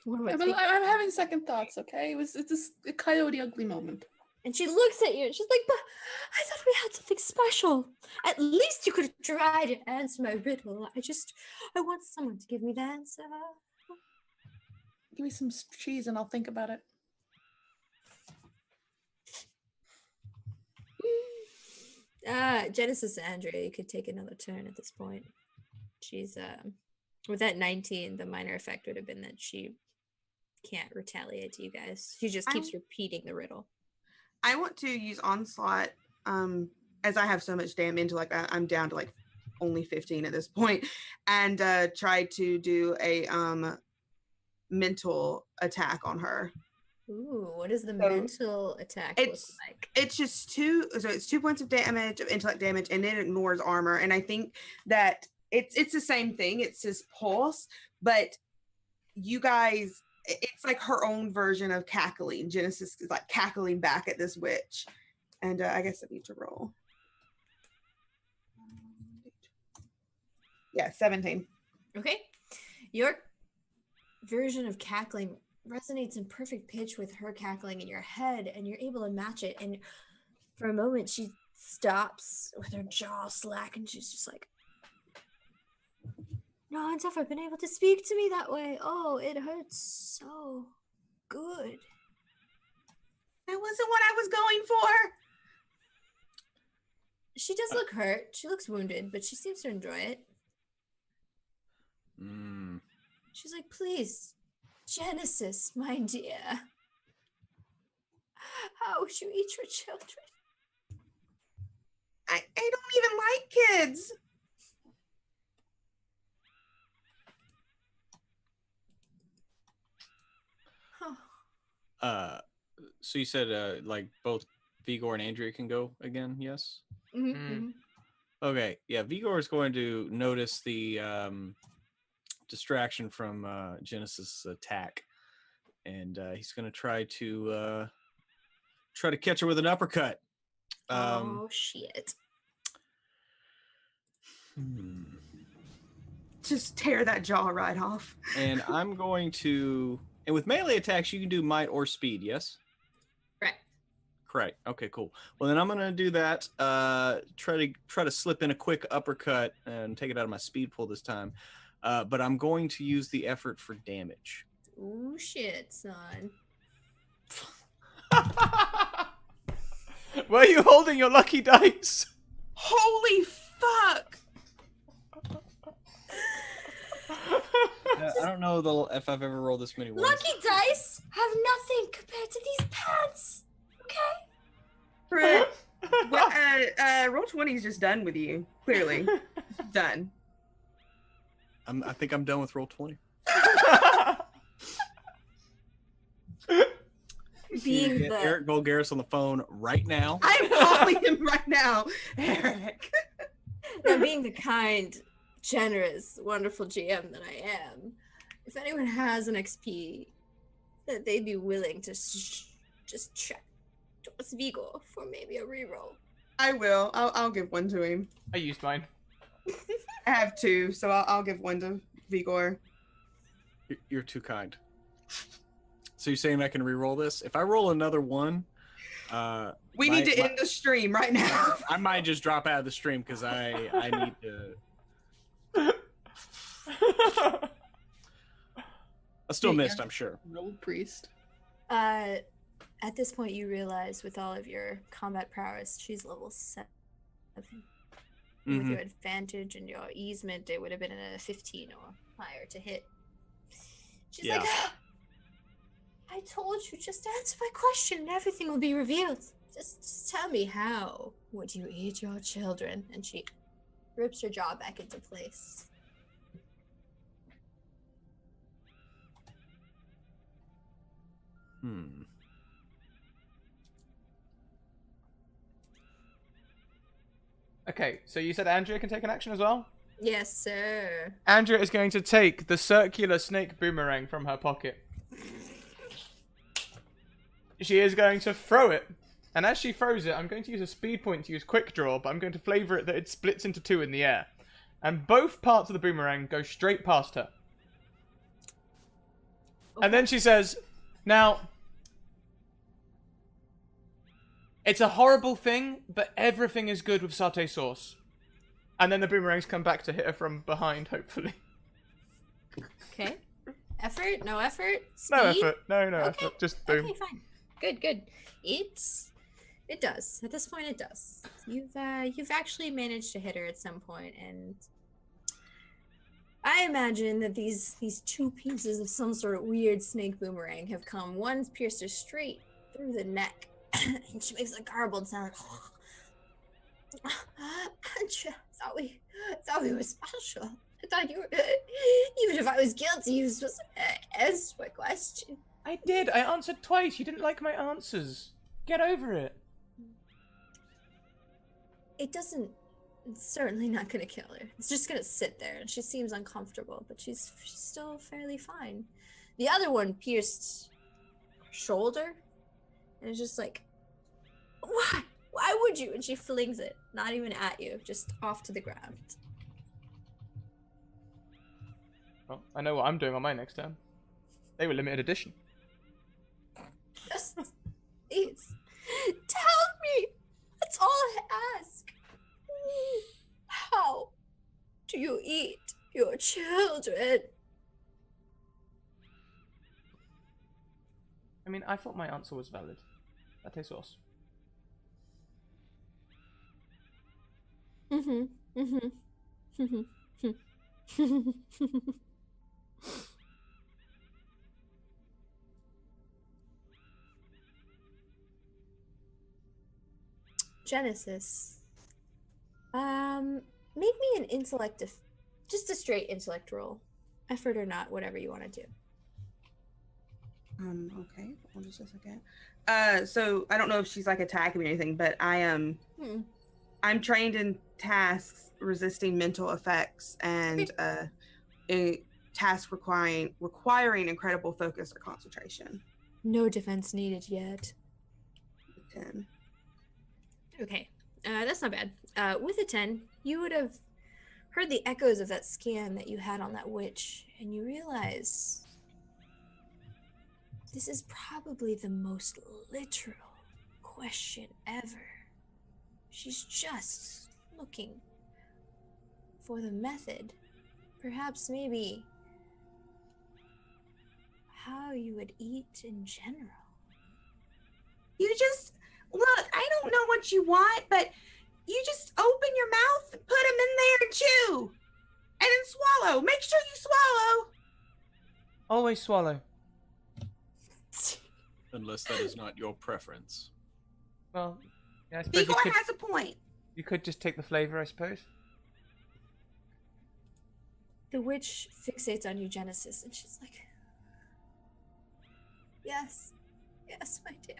What am I thinking? I'm having second thoughts, okay? It's just a coyote ugly moment. And she looks at you and she's like, "But I thought we had something special. At least you could have tried to answer my riddle. I want someone to give me the answer." Give me some cheese and I'll think about it. Genesis and Andrea, you could take another turn at this point. She's with that 19, the minor effect would have been that she can't retaliate to you guys. She just keeps repeating the riddle. I want to use Onslaught, as I have so much damn intellect, I'm down to like only 15 at this point, and try to do a mental attack on her. Ooh, what does the mental attack look like? It's just 2 points of damage, of intellect damage, and it ignores armor. And I think that it's the same thing. It's his pulse, but you guys it's like her own version of cackling. Genesis is like cackling back at this witch. And I guess I need to roll. Yeah, 17. Okay. Your version of cackling resonates in perfect pitch with her cackling in your head, and you're able to match it. And for a moment, she stops with her jaw slack, and she's just like, no one's ever been able to speak to me that way. Oh, it hurts so good. That wasn't what I was going for. She does look hurt. She looks wounded, but she seems to enjoy it. She's like, please, Genesis, my dear. How would you eat your children? I don't even like kids. So you said like both Vigor and Andrea can go again, yes? Okay, yeah, Vigor is going to notice the distraction from Genesis' attack, and he's going to try to catch her with an uppercut. Oh shit! Just tear that jaw right off. And I'm going to, and with melee attacks, you can do might or speed, yes? Correct. Okay, cool. Well, then I'm gonna do that. Try to slip in a quick uppercut and take it out of my speed pool this time. But I'm going to use the effort for damage. Oh shit, son! Where are you holding your lucky dice? Holy fuck! I don't know if I've ever rolled this many ones. Lucky dice have nothing compared to these pants. Okay. Roll 20 is just done with you. Clearly, done. I think I'm done with roll 20. Being Get the Eric Bulgaris on the phone right now. I'm calling him right now, Eric. now, being the kind, generous, wonderful GM that I am, if anyone has an XP that they'd be willing to just check towards Vigo for maybe a reroll. I will. I'll give one to him. I used mine. I have two, so I'll give one to Vigor. You're too kind. So you're saying I can re-roll this? If I roll another one, we need to end the stream right now. I might just drop out of the stream because I need to. I still missed, I'm sure. Roll priest. At this point, you realize with all of your combat prowess, she's level 7. With your advantage and your easement, it would have been a 15 or higher to hit. She's like, I told you, just answer my question and everything will be revealed. Just tell me, how would you eat your children? And she rips her jaw back into place. Okay, so you said Andrea can take an action as well? Yes, sir. Andrea is going to take the circular snake boomerang from her pocket. She is going to throw it. And as she throws it, I'm going to use a speed point to use quick draw, but I'm going to flavor it that it splits into 2 in the air. And both parts of the boomerang go straight past her. Okay. And then she says, now, it's a horrible thing, but everything is good with satay sauce. And then the boomerangs come back to hit her from behind, hopefully. Okay. Effort? No effort? Speed? No effort. No effort. Just boom. Okay, fine. Good. It does. At this point, it does. You've actually managed to hit her at some point, and I imagine that these 2 pieces of some sort of weird snake boomerang have come. One's pierced her straight through the neck, and she makes a garbled sound. Andrea, thought we were special. I thought you were. Even if I was guilty, you were supposed to answer my question. I did. I answered twice. You didn't like my answers. Get over it. It doesn't. It's certainly not gonna kill her. It's just gonna sit there, and she seems uncomfortable, but she's still fairly fine. The other one pierced her shoulder, and it's just like, why? Why would you? And she flings it, not even at you, just off to the ground. Well, I know what I'm doing on my next turn. They were limited edition. Just, please, tell me. That's all I ask. How do you eat your children? I mean, I thought my answer was valid. Latte sauce. Genesis. Make me an intellect, just a straight intellect roll. Effort or not, whatever you want to do. Okay, hold on just a second. So I don't know if she's like attacking me or anything, but I am. I'm trained in tasks resisting mental effects and a task requiring incredible focus or concentration. No defense needed yet. 10. Okay, that's not bad. With a 10, you would have heard the echoes of that scan that you had on that witch, and you realize this is probably the most literal question ever. She's just looking for the method. Perhaps maybe how you would eat in general. You just, look, I don't know what you want, but you just open your mouth and put them in there and chew. And then swallow. Make sure you swallow. Always swallow. Unless that is not your preference. Well, yeah, I suppose Igor has a point. you could just take the flavor, I suppose. The witch fixates on you, Genesis, and she's like, yes, my dear.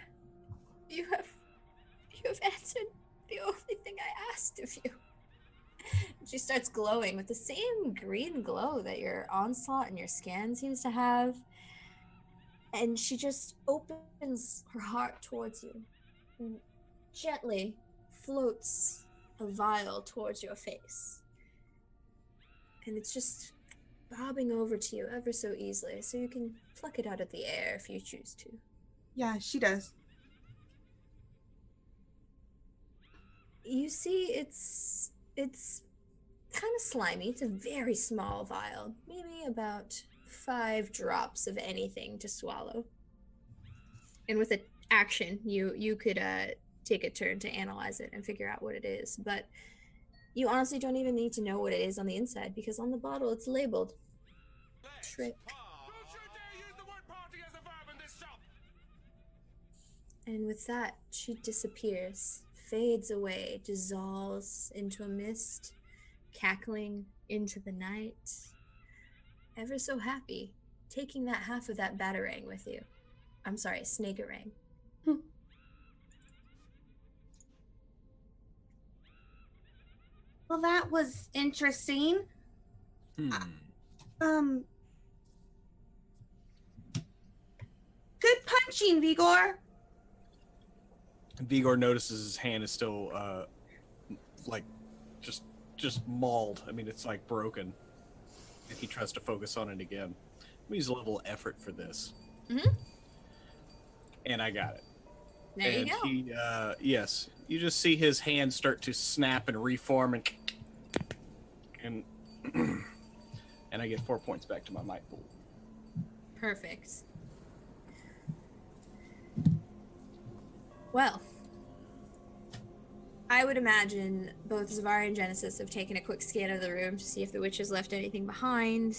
You have answered the only thing I asked of you. She starts glowing with the same green glow that your onslaught and your scan seems to have. And she just opens her heart towards you and gently floats a vial towards your face. And it's just bobbing over to you ever so easily, so you can pluck it out of the air if you choose to. Yeah, she does. You see, it's kind of slimy. It's a very small vial, maybe about 5 drops of anything to swallow. And with an action, you could take a turn to analyze it and figure out what it is. But you honestly don't even need to know what it is on the inside, because on the bottle it's labeled trick. And with that, she disappears, fades away, dissolves into a mist, cackling into the night, ever so happy, taking that half of that batarang with you. I'm sorry, snakearang. Well, that was interesting. Good punching, Vigor. Vigor notices his hand is still like just mauled. I mean, it's like broken. And he tries to focus on it again. We use a little effort for this. And I got it. There And you go. he yes, you just see his hand start to snap and reform and and I get 4 points back to my might pool. Perfect. Well, I would imagine both Zavari and Genesis have taken a quick scan of the room to see if the witch has left anything behind.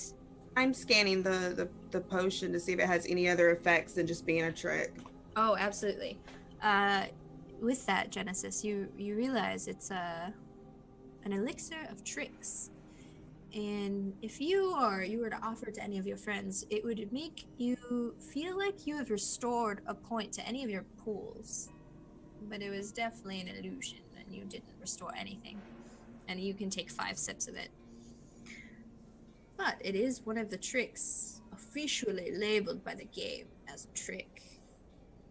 I'm scanning the potion to see if it has any other effects than just being a trick. Oh, absolutely. With that, Genesis, you realize it's an elixir of tricks. And if you were to offer it to any of your friends, it would make you feel like you have restored a point to any of your pools. But it was definitely an illusion, and you didn't restore anything. And you can take 5 sips of it. But it is one of the tricks officially labeled by the game as a trick.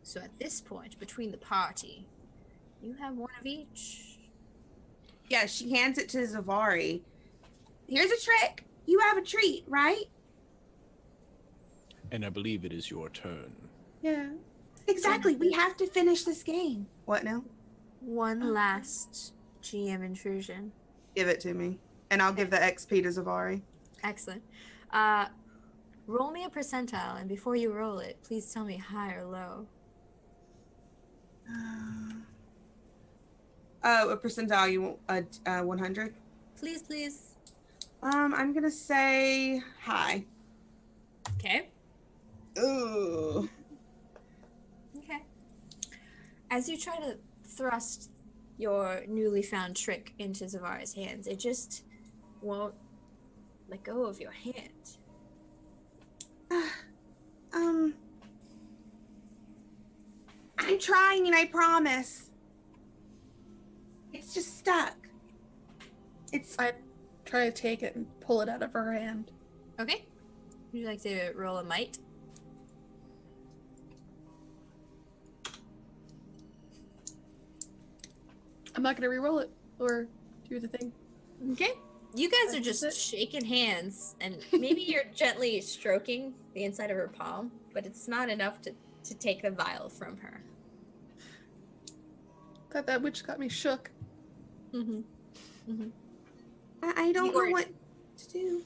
So at this point, between the party, you have one of each. Yeah, she hands it to Zavari. Here's a trick. You have a treat, right? And I believe it is your turn. Yeah. Exactly. We have to finish this game. What now? One last GM intrusion. Give it to me. And I'll give the XP to Zavari. Excellent. Roll me a percentile, and before you roll it, please tell me high or low. A percentile, you want 100? Please, please. I'm gonna say high. Okay. Ooh. Okay. As you try to thrust your newly found trick into Zavari's hands, it just won't let go of your hand. I'm trying and I promise. It's just stuck. I try to take it and pull it out of her hand. Okay. Would you like to roll a might? I'm not gonna re-roll it or do the thing. Okay. You guys are That's just it. shaking hands, and maybe you're gently stroking the inside of her palm, but it's not enough to take the vial from her. That witch got me shook. Mm-hmm. Mm-hmm. I don't know Igor, what to do.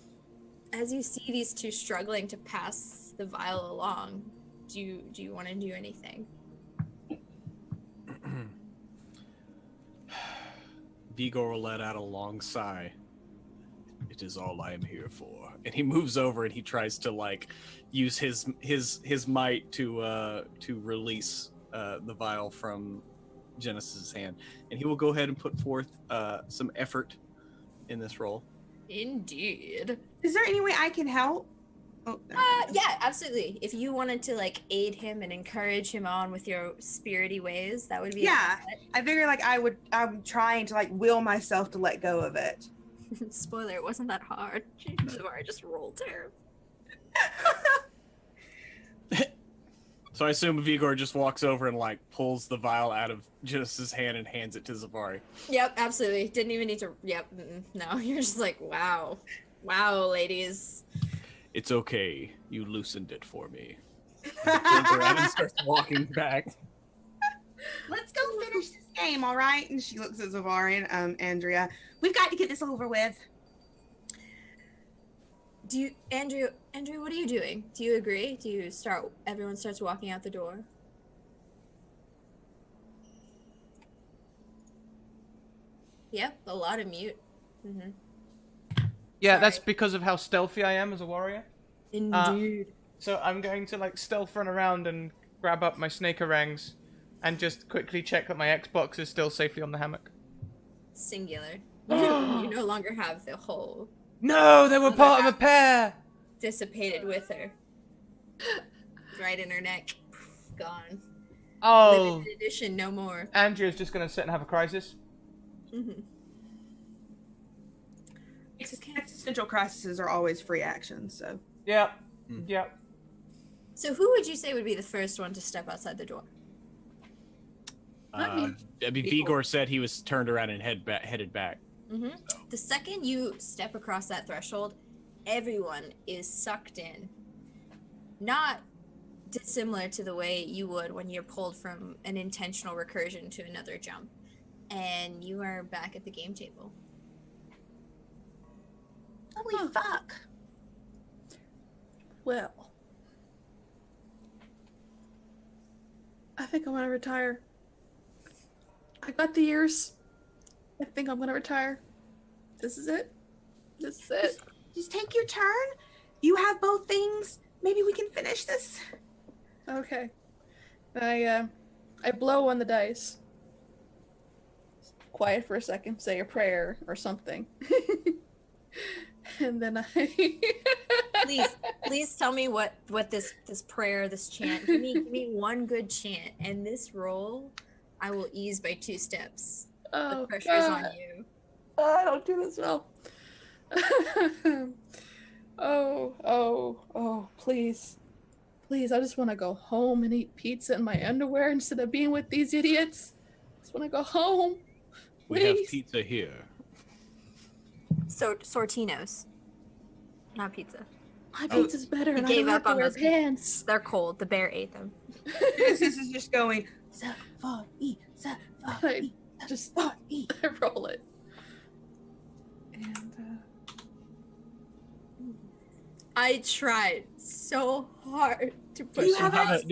as you see these two struggling to pass the vial along, do you want to do anything? Vigor will let out a long sigh. It is all I am here for. And he moves over and he tries to like use his might to release the vial from Genesis's hand. And he will go ahead and put forth some effort in this role. Indeed. Is there any way I can help? Oh, no. Yeah, absolutely. If you wanted to like aid him and encourage him on with your spirity ways, that would be Yeah. I figure like I'm trying to like will myself to let go of it. Spoiler, it wasn't that hard. I just rolled her. So I assume Vigor just walks over and like pulls the vial out of Genesis's hand and hands it to Zavari. Yep, absolutely. Didn't even need to. Yep, no. You're just like, wow, ladies. It's okay. You loosened it for me. He turns around and starts walking back. Let's go finish this game, all right? And she looks at Zavari and Andrea. We've got to get this over with. Do you, Andrew, what are you doing? Do you agree? Everyone starts walking out the door? Yep, a lot of mute. Mm-hmm. Yeah, Sorry. that's because of how stealthy I am as a warrior. Indeed. So I'm going to like stealth run around and grab up my snake harangues and just quickly check that my Xbox is still safely on the hammock. Singular. You no longer have the whole No, they were part of a pair! dissipated with her. Right in her neck. Gone. Oh, Limited edition, no more. Andrea's just going to sit and have a crisis. Mm-hmm. Existential crises are always free actions, so. Yep, yep. So who would you say would be the first one to step outside the door? Not me. I mean, Vigor said he was turned around and headed back. Mm-hmm. The second you step across that threshold, everyone is sucked in. Not dissimilar to the way you would when you're pulled from an intentional recursion to another jump. And you are back at the game table. Holy fuck. Well, I think I want to retire. I got the years. I think I'm gonna retire. This is it. This is it. Just take your turn. You have both things. Maybe we can finish this. Okay. I blow on the dice. Quiet for a second, say a prayer or something. And then Please tell me what this prayer, this chant. Give me one good chant, and this roll I will ease by 2 steps. Oh, The pressure's on God. you. Oh, I don't do this well. Oh, please. Please, I just want to go home and eat pizza in my underwear instead of being with these idiots. I just want to go home. We have Please. pizza here. So Sortinos, not pizza. My pizza's better He and I gave don't have up to on wear those. pants. They're cold. The bear ate them. This is just going. Safari, Safari, Just Safari. roll it. And I tried so hard to push. Do you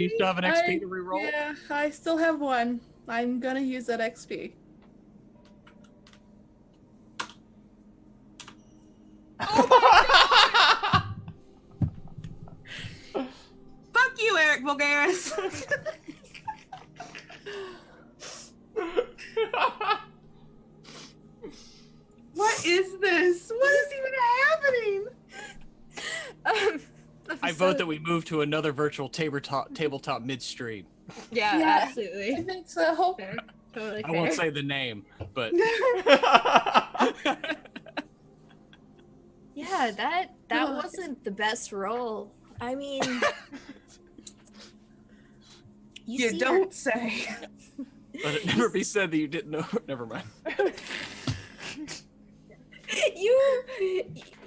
still have an XP to reroll? yeah, I still have one. I'm gonna use that XP. Fuck you, Eric Vulgaris. What is this? What is even happening? I vote that we move to another virtual tabletop midstream. Yeah, Yeah. absolutely. I think so. Fair. Totally I fair. won't say the name, but Yeah, that wasn't the best roll. I mean, You see don't say. let it never be said that you didn't know. Never mind.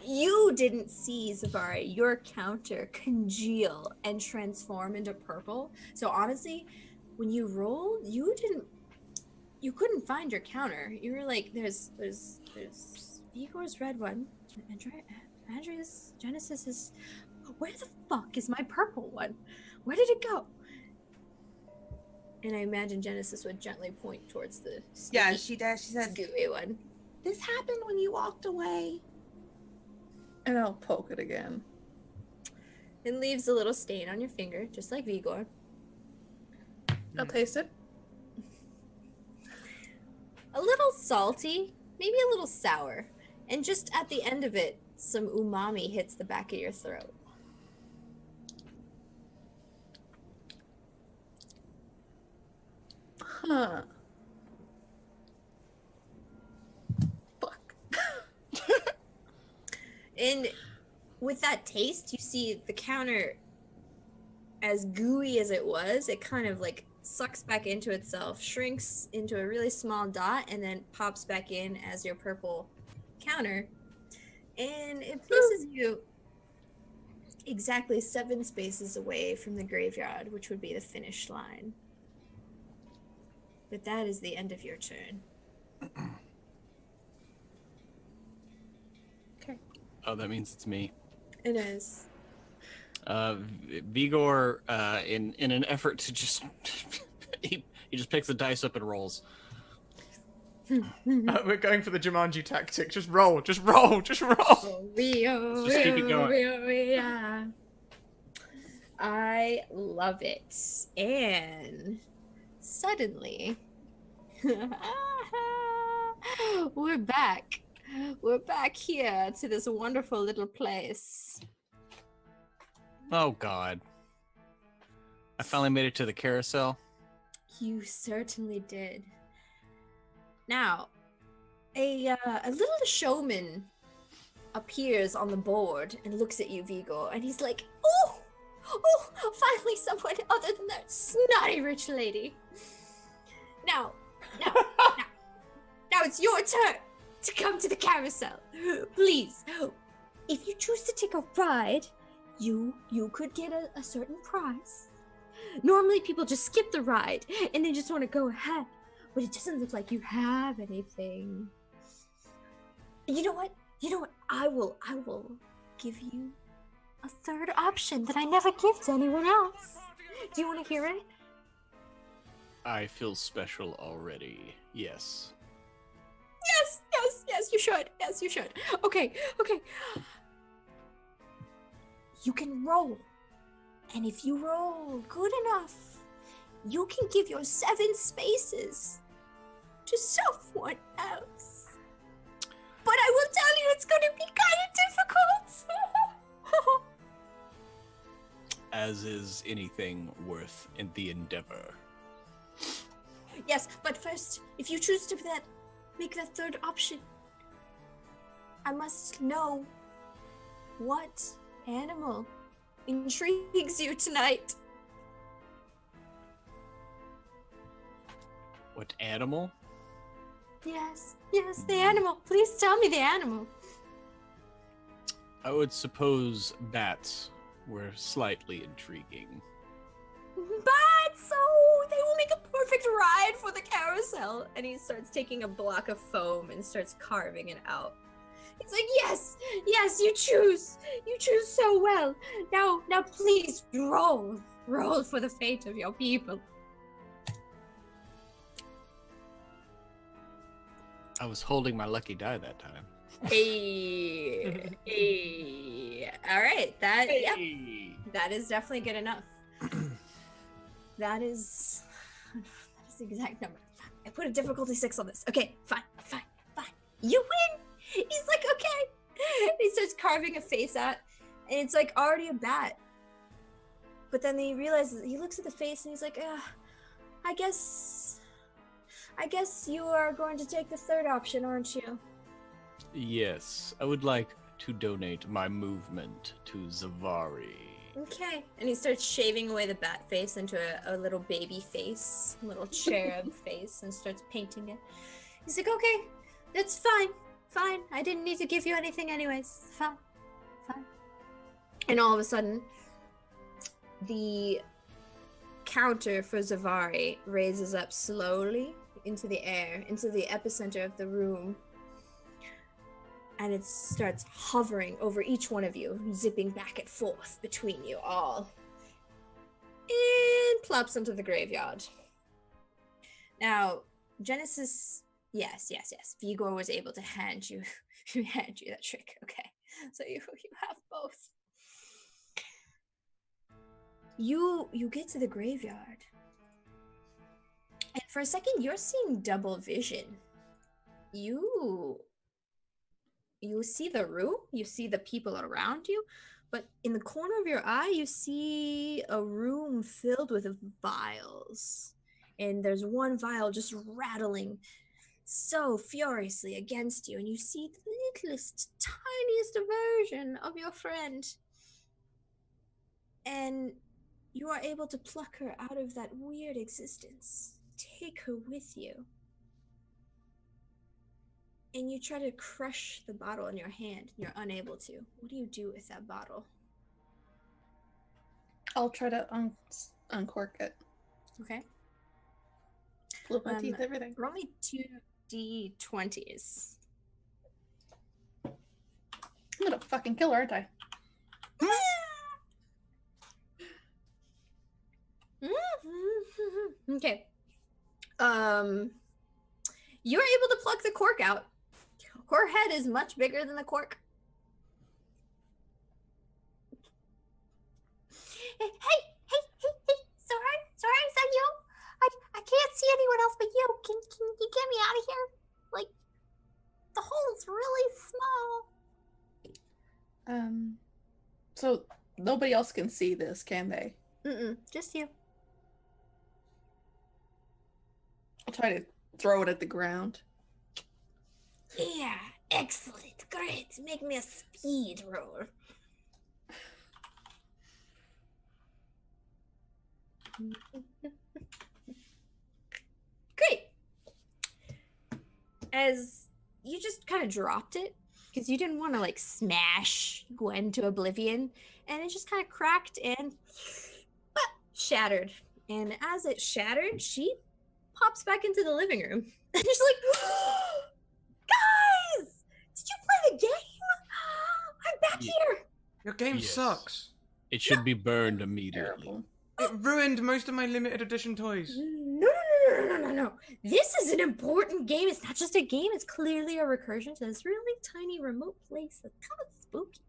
You didn't see, Zavari, your counter congeal and transform into purple. So honestly, when you rolled, you couldn't find your counter. You were like, there's Igor's red one, Andrea's Genesis is. Where the fuck is my purple one? Where did it go? And I imagine Genesis would gently point towards the Yeah, sticky, she does. She says, gooey one. "This happened when you walked away." And I'll poke it again. It leaves a little stain on your finger, just like Vigor. I'll taste it. A little salty, maybe a little sour. And just at the end of it, some umami hits the back of your throat. Huh. Fuck. And with that taste, you see the counter, as gooey as it was, it kind of like sucks back into itself, shrinks into a really small dot, and then pops back in as your purple counter. And it places you exactly 7 spaces away from the graveyard, which would be the finish line. But that is the end of your turn. Okay. Oh, that means it's me. It is. Vigor, in an effort to just he just picks the dice up and rolls. We're going for the Jumanji tactic. Just roll, just roll, just roll. Just keep it going. I love it. And suddenly, we're back. We're back here to this wonderful little place. Oh God! I finally made it to the carousel. You certainly did. Now, a little showman appears on the board and looks at you, Vigo, and he's like, "Oh, finally someone other than that snotty rich lady. Now, now it's your turn to come to the carousel. Please, if you choose to take a ride, you could get a certain prize. Normally people just skip the ride and they just want to go ahead, but it doesn't look like you have anything. You know what? I will give you a third option that I never give to anyone else. Do you want to hear it? I feel special already. Yes. Yes, you should. Yes, you should. Okay. You can roll. And if you roll good enough, you can give your 7 spaces to someone else. But I will tell you, it's going to be kind of difficult. As is anything worth in the endeavor. Yes, but first, if you choose to make that third option, I must know What animal intrigues you tonight? What animal? Yes, the animal. Please tell me the animal. I would suppose bats were slightly intriguing. But so they will make a perfect ride for the carousel. And he starts taking a block of foam and starts carving it out. He's like, yes, you choose so well. Now please roll for the fate of your people. I was holding my lucky die that time. Hey. All right, that is definitely good enough. That is the exact number. I put a difficulty 6 on this. Okay, fine. You win. He's like, okay. He starts carving a face out, and it's like already a bat. But then he realizes, he looks at the face and he's like, I guess you are going to take the third option, aren't you? Yes, I would like to donate my movement to Zavari. Okay. And he starts shaving away the bat face into a little baby face, a little cherub face, and starts painting it. He's like, okay, that's fine. I didn't need to give you anything anyways. Fine. And all of a sudden, the counter for Zavari raises up slowly into the air, into the epicenter of the room. And it starts hovering over each one of you, zipping back and forth between you all. And plops into the graveyard. Now, Genesis, yes. Vigor was able to hand you that trick. Okay, so you have both. You get to the graveyard. And for a second, you're seeing double vision. You see the room, you see the people around you, but in the corner of your eye, you see a room filled with vials. And there's one vial just rattling so furiously against you, and you see the littlest, tiniest version of your friend. And you are able to pluck her out of that weird existence, take her with you. And you try to crush the bottle in your hand. You're unable to. What do you do with that bottle? I'll try to uncork it. Okay. Flip my teeth, everything. Roll me 2d20s. I'm gonna fucking kill her, aren't I? Okay. You're able to pluck the cork out. Her head is much bigger than the cork. Hey, sorry, is that you? I can't see anyone else but you. Can you get me out of here? Like, the hole's really small. So nobody else can see this, can they? Just you. I'll try to throw it at the ground. Yeah, excellent, great. Make me a speed roll. Great. As you just kind of dropped it, because you didn't want to like smash Gwen to oblivion, and it just kind of cracked and shattered. And as it shattered, she pops back into the living room. And she's like, guys, did you play the game? I'm back here. Your game sucks. It should be burned immediately. It ruined most of my limited edition toys. No. This is an important game. It's not just a game. It's clearly a recursion to this really tiny remote place that's kind of spooky.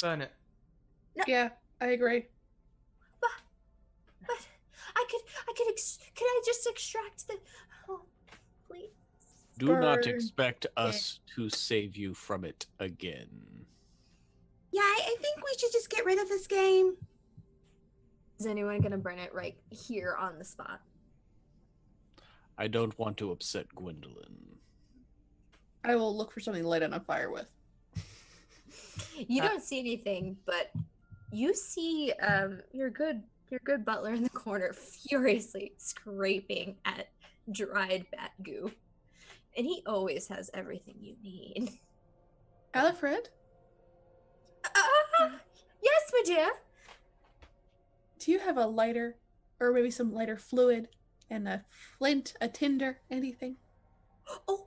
Burn it. No. Yeah, I agree. But can I just extract the... Oh, please. Do not expect us to save you from it again. Yeah, I think we should just get rid of this game. Is anyone gonna burn it right here on the spot? I don't want to upset Gwendolyn. I will look for something to light on fire with. You don't see anything, but you see your good butler in the corner furiously scraping at dried bat goo. And he always has everything you need. Alfred, Yes, my dear. do you have a lighter, or maybe some lighter fluid, and a flint, a tinder, anything? Oh,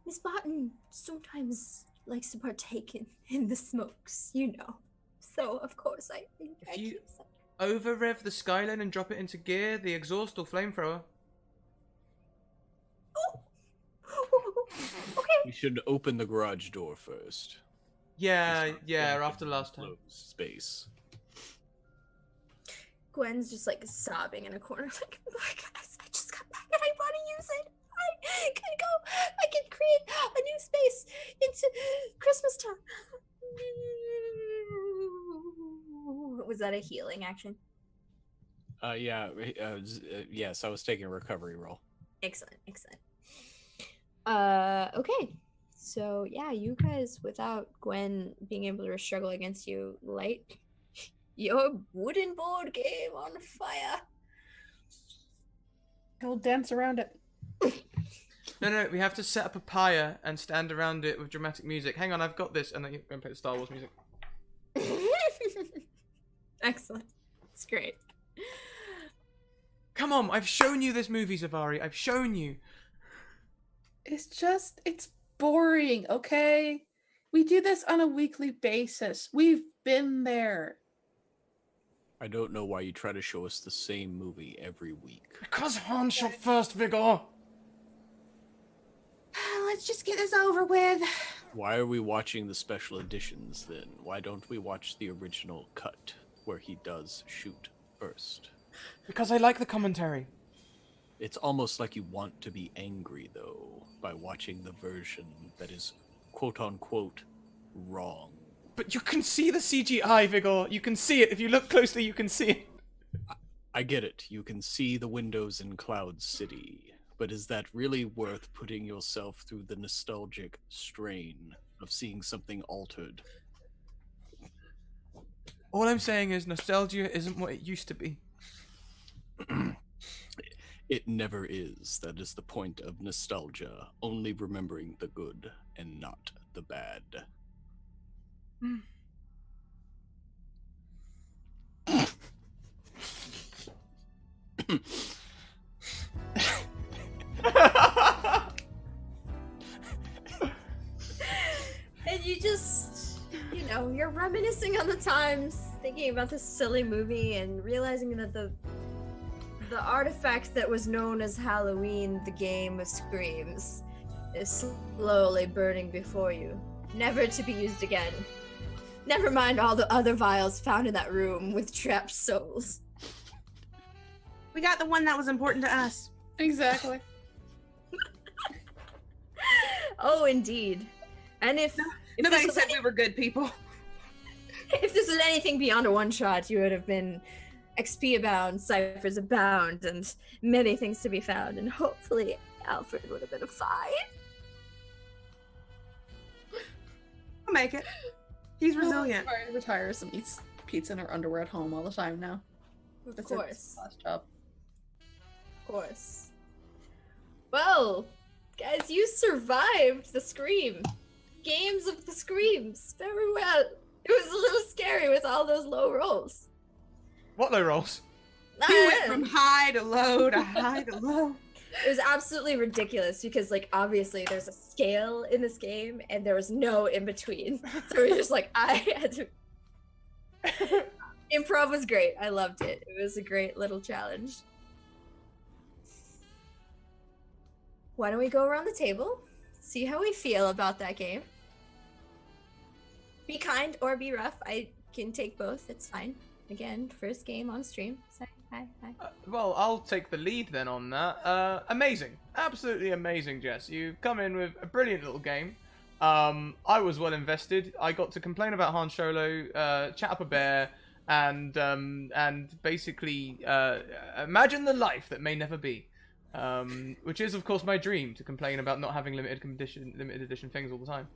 Miss Barton sometimes likes to partake in the smokes, you know. So, of course, I If you keep some. over rev the Skyline and drop it into gear, the exhaust or flamethrower. Okay. You should open the garage door first. Yeah, It's not yeah, like after last time. closed space. Gwen's just like sobbing in a corner, like, oh my guys, I just got back and I want to use it. I can create a new space into Christmas time. Was that a healing action? Yes, I was taking a recovery roll. Excellent. Okay. So yeah, you guys, without Gwen being able to struggle against you, light your wooden board game on fire. He'll dance around it. No, we have to set up a pyre and stand around it with dramatic music. Hang on, I've got this, and then you go and play the Star Wars music. Excellent. It's great. Come on, I've shown you this movie, Zavari. I've shown you. It's boring, okay? We do this on a weekly basis. We've been there. I don't know why you try to show us the same movie every week. Because Han shot first, Vigor. Let's just get this over with. Why are we watching the special editions then? Why don't we watch the original cut where he does shoot first? Because I like the commentary. It's almost like you want to be angry though by watching the version that is quote unquote wrong. But you can see the CGI, Vigor. You can see it. If you look closely, you can see it. I get it. You can see the windows in Cloud City. But is that really worth putting yourself through the nostalgic strain of seeing something altered? All I'm saying is nostalgia isn't what it used to be. It never is. That is the point of nostalgia. Only remembering the good and not the bad. And you just, you're reminiscing on the times, thinking about this silly movie and realizing that the artifact that was known as Halloween, the game of screams, is slowly burning before you, never to be used again. Never mind all the other vials found in that room with trapped souls. We got the one that was important to us. Exactly. Oh, indeed. And if Nobody this was said we were good people. if this was anything beyond a one-shot, you would have been XP abound, ciphers abound, and many things to be found, and hopefully Alfred would have been a fine. I'll make it. He's resilient. Mari retires and eats pizza in her underwear at home all the time now. Of That's her course. last job. Of course. Well, guys, you survived the scream. Games of the screams. Very well. It was a little scary with all those low rolls. What low rolls? He went from high to low to high to low. It was absolutely ridiculous because, obviously there's a scale in this game and there was no in between. So we were just I had to... Improv was great. I loved it. It was a great little challenge. Why don't we go around the table, see how we feel about that game? Be kind or be rough. I can take both. It's fine. Again, first game on stream. Sorry. Hi. Well, I'll take the lead then on that. Amazing. Absolutely amazing, Jess. You've come in with a brilliant little game. I was well invested. I got to complain about Han Solo, chat up a bear, and basically imagine the life that may never be. Which is, of course, my dream, to complain about not having limited edition things all the time.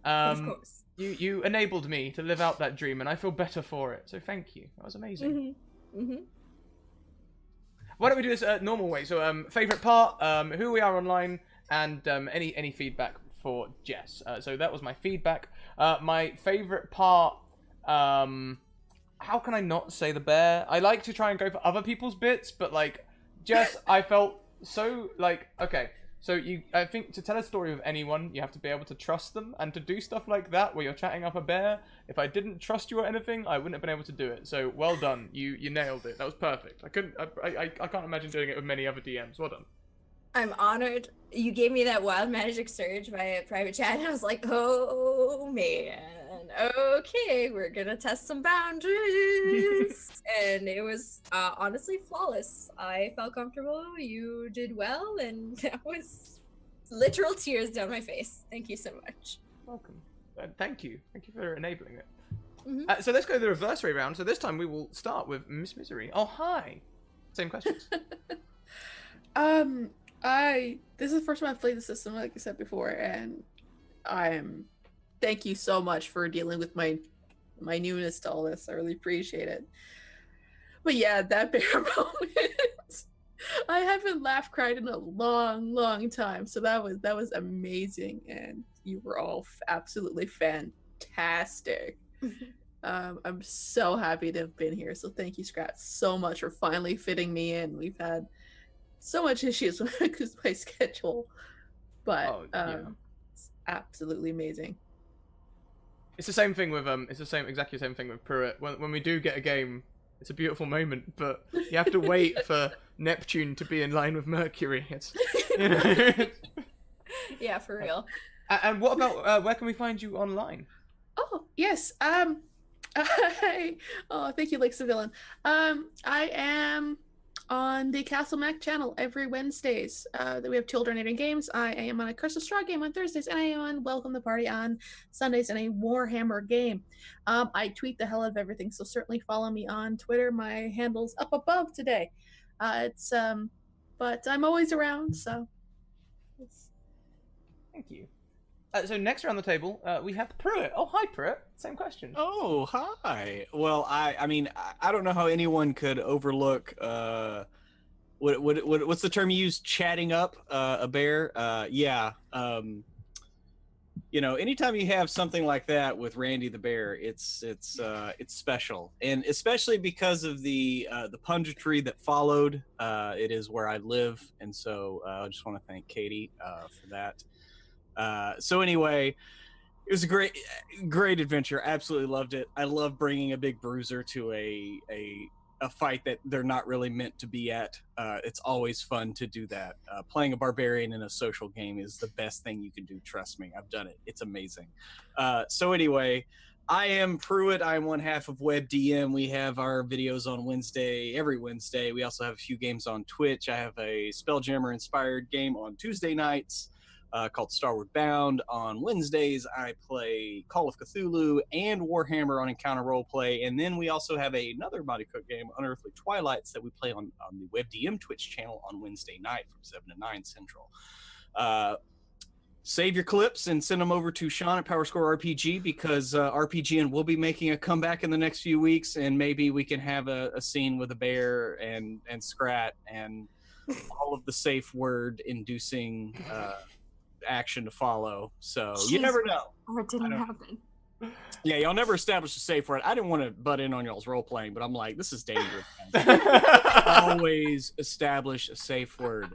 Of course. You enabled me to live out that dream, and I feel better for it. So thank you. That was amazing. Why don't we do this normal way? So, favorite part, who we are online, and any feedback for Jess. So that was my feedback. My favorite part, how can I not say the bear? I like to try and go for other people's bits, but like, Jess, I felt so like, okay. So I think to tell a story with anyone, you have to be able to trust them, and to do stuff like that where you're chatting up a bear. If I didn't trust you or anything, I wouldn't have been able to do it. So well done, you nailed it. That was perfect. I can't imagine doing it with many other DMs. Well done. I'm honored. You gave me that wild magic surge via private chat, and I was like, oh man, okay, we're gonna test some boundaries. And it was honestly flawless. I felt comfortable, you did well, and that was literal tears down my face. Thank you so much. Welcome. Thank you for enabling it. So let's go the reverse way round. So this time we will start with Miss Misery. Oh, hi. Same questions. This is the first time I've played the system, like I said before, and thank you so much for dealing with my newness to all this. I really appreciate it. But yeah, that bear moment, I haven't cried in a long time, so that was amazing, and you were all absolutely fantastic. I'm so happy to have been here, so thank you, Scrat, so much for finally fitting me in. We've had so much issues with my schedule, but it's absolutely amazing. It's the same thing with exactly the same thing with Pruitt. When we do get a game, it's a beautiful moment, but you have to wait for Neptune to be in line with Mercury. It's, you know. Yeah, for real. And what about where can we find you online? Oh yes, thank you, Lake Civilian. I am on the Castle Mac channel every Wednesdays. That we have two alternating games. I am on a Curse of Straw game on Thursdays, and I am on Welcome the Party on Sundays, and a Warhammer game. I tweet the hell out of everything, so certainly follow me on Twitter. My handle's up above today. But I'm always around, so. Thank you. So next around the table, we have Pruitt. Oh, hi, Pruitt. Same question. Oh, hi. Well, I mean, I don't know how anyone could overlook what's the term you use? Chatting up a bear. Yeah. You know, anytime you have something like that with Randy the bear, it's special, and especially because of the punditry that followed. It is where I live, and so I just want to thank Katie for that. So anyway, it was a great adventure. Absolutely loved it. I love bringing a big bruiser to a fight that they're not really meant to be at. It's always fun to do that. Playing a barbarian in a social game is the best thing you can do. Trust me, I've done it. It's amazing. So anyway, I am Pruitt. I'm one half of WebDM. We have our videos on every Wednesday. We also have a few games on Twitch. I have a Spelljammer inspired game on Tuesday nights. Called Starward Bound. On Wednesdays, I play Call of Cthulhu and Warhammer on Encounter Roleplay. And then we also have another Body Cook game, Unearthly Twilights, that we play on the WebDM Twitch channel on Wednesday night from 7 to 9 Central. Save your clips and send them over to Sean at PowerScore RPG, because RPGN will be making a comeback in the next few weeks, and maybe we can have a scene with a bear and Scrat and all of the safe word inducing action to follow. So you never know. What didn't happen? Yeah, y'all never established a safe word. I didn't want to butt in on y'all's role playing, but I'm like, this is dangerous. Always establish a safe word.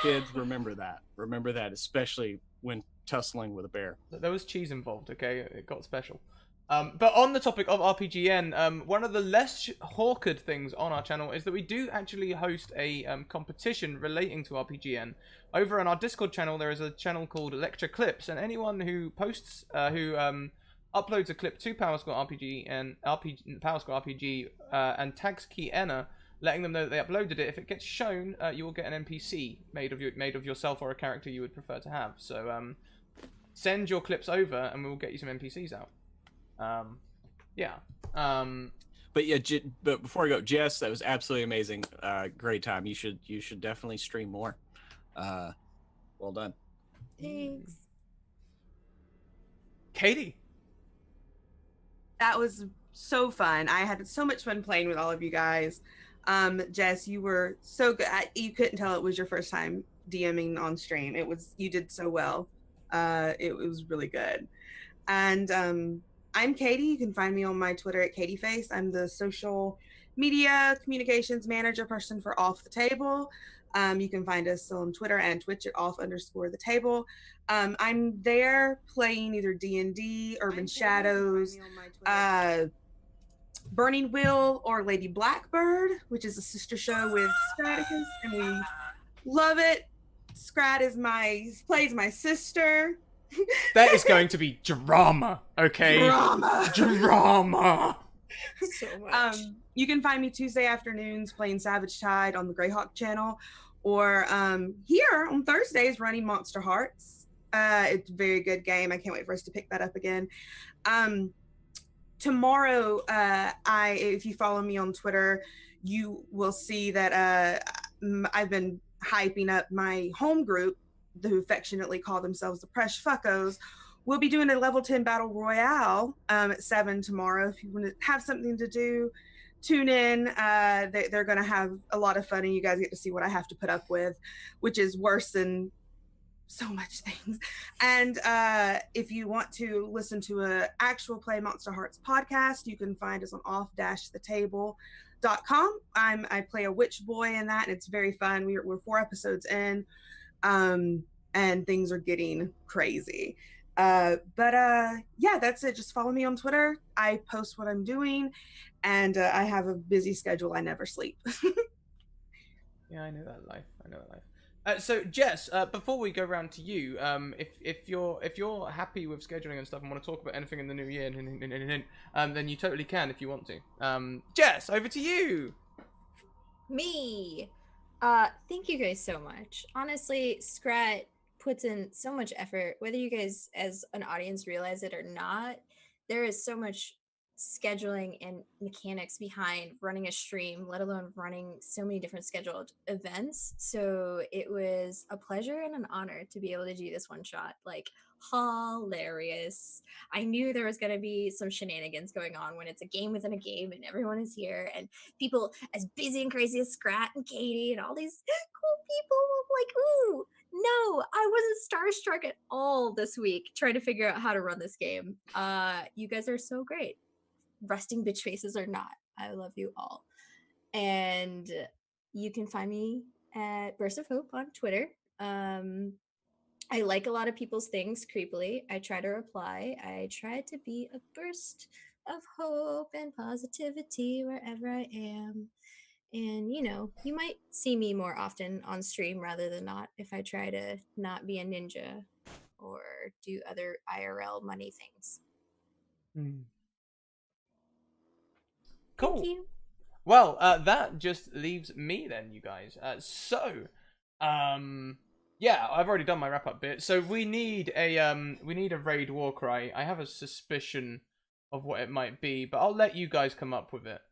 Kids, remember that, especially when tussling with a bear. There was cheese involved, okay? It got special. But on the topic of RPGN, one of the less hawkered things on our channel is that we do actually host a competition relating to RPGN. Over on our Discord channel, there is a channel called Lecture Clips, and anyone who posts, uploads a clip to PowerScore RPG and PowerScore RPG and tags Key-Enna, letting them know that they uploaded it. If it gets shown, you will get an NPC made of yourself or a character you would prefer to have. So send your clips over, and we will get you some NPCs out. Yeah. But yeah, but before I go, Jess, that was absolutely amazing. Great time. You should definitely stream more. Well done. Thanks. Katie. That was so fun. I had so much fun playing with all of you guys. Jess, you were so good. You couldn't tell it was your first time DMing on stream. You did so well. It was really good. And I'm Katie. You can find me on my Twitter at KatieFace. I'm the social media communications manager person for Off the Table. You can find us on Twitter and Twitch at off_the_table. I'm there playing either D&D, Urban Shadows, Burning Wheel, or Lady Blackbird, which is a sister show with Scraticus, and we love it. Scrat plays my sister. That is going to be drama, okay? Drama. So much. You can find me Tuesday afternoons playing Savage Tide on the Greyhawk channel, or here on Thursdays running Monster Hearts. It's a very good game. I can't wait for us to pick that up again. Tomorrow, if you follow me on Twitter, you will see that I've been hyping up my home group, who affectionately call themselves the Presh Fuckos. We'll be doing a level 10 battle royale at 7 tomorrow. If you want to have something to do, tune in. They're going to have a lot of fun, and you guys get to see what I have to put up with, which is worse than so much things. And if you want to listen to an actual Play Monster Hearts podcast, you can find us on off-thetable.com. I play a witch boy in that, and it's very fun. We're 4 episodes in, and things are getting crazy. Yeah, that's it. Just follow me on Twitter. I post what I'm doing, and I have a busy schedule. I never sleep. Yeah, I know that life. So Jess, before we go around to you, if you're happy with scheduling and stuff and want to talk about anything in the new year, then you totally can if you want to. Jess, over to you. Me. Thank you guys so much. Honestly, Scrat puts in so much effort, whether you guys as an audience realize it or not. There is so much scheduling and mechanics behind running a stream, let alone running so many different scheduled events. So it was a pleasure and an honor to be able to do this one shot. Like, hilarious. I knew there was going to be some shenanigans going on when it's a game within a game and everyone is here and people as busy and crazy as Scrat and Katie and all these cool people. Like, ooh, no, I wasn't starstruck at all this week trying to figure out how to run this game. You guys are so great. Resting bitch faces or not, I love you all. And you can find me at Burst of Hope on Twitter. I like a lot of people's things creepily. I try to reply. I try to be a burst of hope and positivity wherever I am. And, you know, you might see me more often on stream rather than not if I try to not be a ninja or do other IRL money things. Cool. Thank you. Well, that just leaves me then, you guys. Yeah, I've already done my wrap-up bit. So we need a raid war cry. I have a suspicion of what it might be, but I'll let you guys come up with it.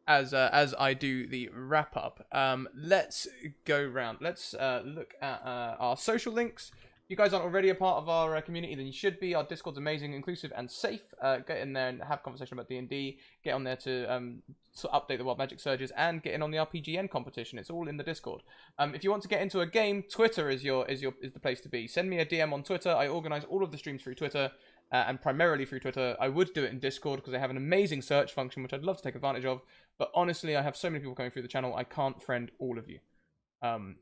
As I do the wrap-up. Let's go round. Let's look at our social links. If you guys aren't already a part of our community, then you should be. Our Discord's amazing, inclusive, and safe. Get in there and have a conversation about D&D. Get on there to update the Wild Magic Surges and get in on the RPGN competition. It's all in the Discord. If you want to get into a game, Twitter is the place to be. Send me a DM on Twitter. I organize all of the streams through Twitter. And primarily through Twitter. I would do it in Discord because they have an amazing search function, which I'd love to take advantage of. But honestly, I have so many people coming through the channel, I can't friend all of you.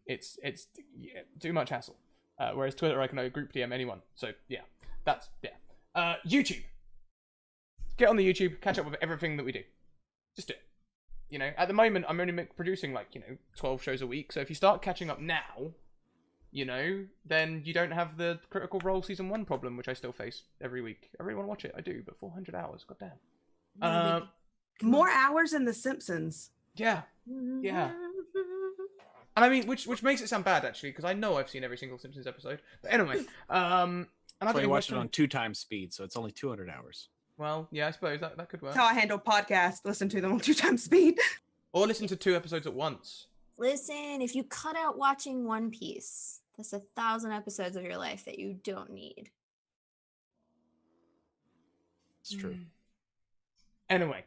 It's too much hassle. Whereas Twitter, I can group DM anyone. So yeah, YouTube. Get on the YouTube, catch up with everything that we do. Just do it. You know, at the moment, I'm only producing 12 shows a week. So if you start catching up now, you know, then you don't have the Critical Role Season 1 problem, which I still face every week. I really want to watch it. I do, but 400 hours. Goddamn. More hours than The Simpsons. Yeah. And I mean, which makes it sound bad, actually, because I know I've seen every single Simpsons episode. But anyway, and so you watched it on 2 times speed, so it's only 200 hours. Well, yeah, I suppose that could work. That's how I handle podcasts. Listen to them on 2 times speed. Or listen to 2 episodes at once. Listen, if you cut out watching One Piece, that's 1,000 episodes of your life that you don't need. It's true. Anyway.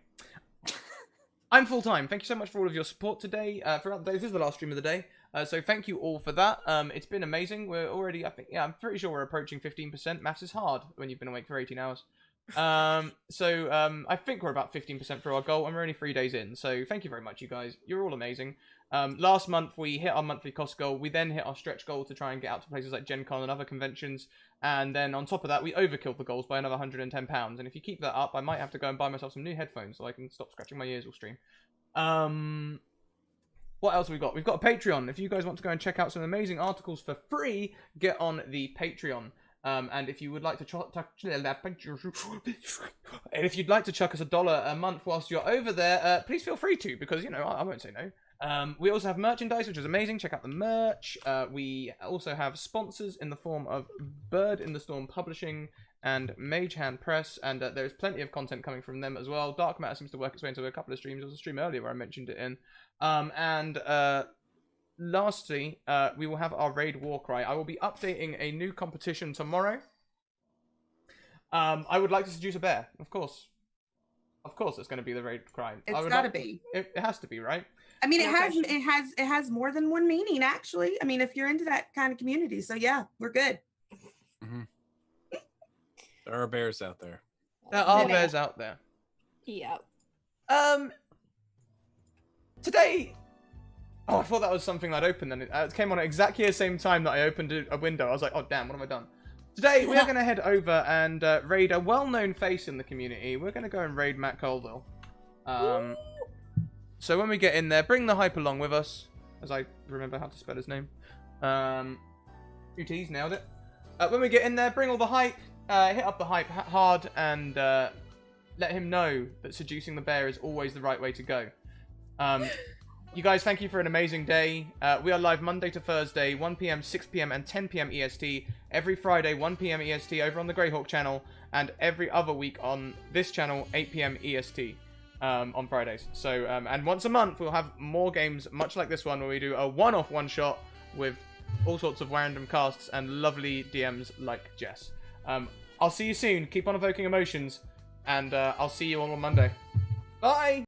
I'm full-time. Thank you so much for all of your support today. Throughout the day. This is the last stream of the day. So thank you all for that. It's been amazing. We're already, I'm pretty sure we're approaching 15%. Maths is hard when you've been awake for 18 hours. I think we're about 15% through our goal, and we're only 3 days in. So thank you very much, you guys. You're all amazing. Last month, we hit our monthly cost goal. We then hit our stretch goal to try and get out to places like Gen Con and other conventions. And then on top of that, we overkilled the goals by another £110. And if you keep that up, I might have to go and buy myself some new headphones so I can stop scratching my ears all stream. What else have we got? We've got a Patreon. If you guys want to go and check out some amazing articles for free, get on the Patreon. And if you would like to and if you'd like to chuck us $1 a month whilst you're over there, please feel free to, because, you know, I won't say no. We also have merchandise, which is amazing. Check out the merch. We also have sponsors in the form of Bird in the Storm Publishing and Mage Hand Press, and there's plenty of content coming from them as well. Dark Matter seems to work its way into a couple of streams. There was a stream earlier where I mentioned it in. Lastly, we will have our Raid Warcry. I will be updating a new competition tomorrow. I would like to seduce a bear, of course. Of course, it's going to be the Raid Cry. It's got to be. It has to be, right? I mean, it has more than one meaning, actually. I mean, if you're into that kind of community, so yeah, we're good. Mm-hmm. There are bears out there. There are bears out there. Yep. Today. Oh, I thought that was something I'd opened, and it came on at exactly the same time that I opened a window. I was like, oh damn, what have I done? Today, we are going to head over and raid a well-known face in the community. We're going to go and raid Matt Colville. So when we get in there, bring the hype along with us, as I remember how to spell his name. UT's nailed it. When we get in there, bring all the hype, hit up the hype hard, and let him know that seducing the bear is always the right way to go. You guys, thank you for an amazing day. We are live Monday to Thursday, 1 PM, 6 PM, and 10 PM EST. Every Friday, 1 PM EST over on the Greyhawk channel. And every other week on this channel, 8 PM EST on Fridays. So, and once a month, we'll have more games, much like this one, where we do a one-off one-shot with all sorts of random casts and lovely DMs like Jess. I'll see you soon. Keep on evoking emotions. And I'll see you all on Monday. Bye!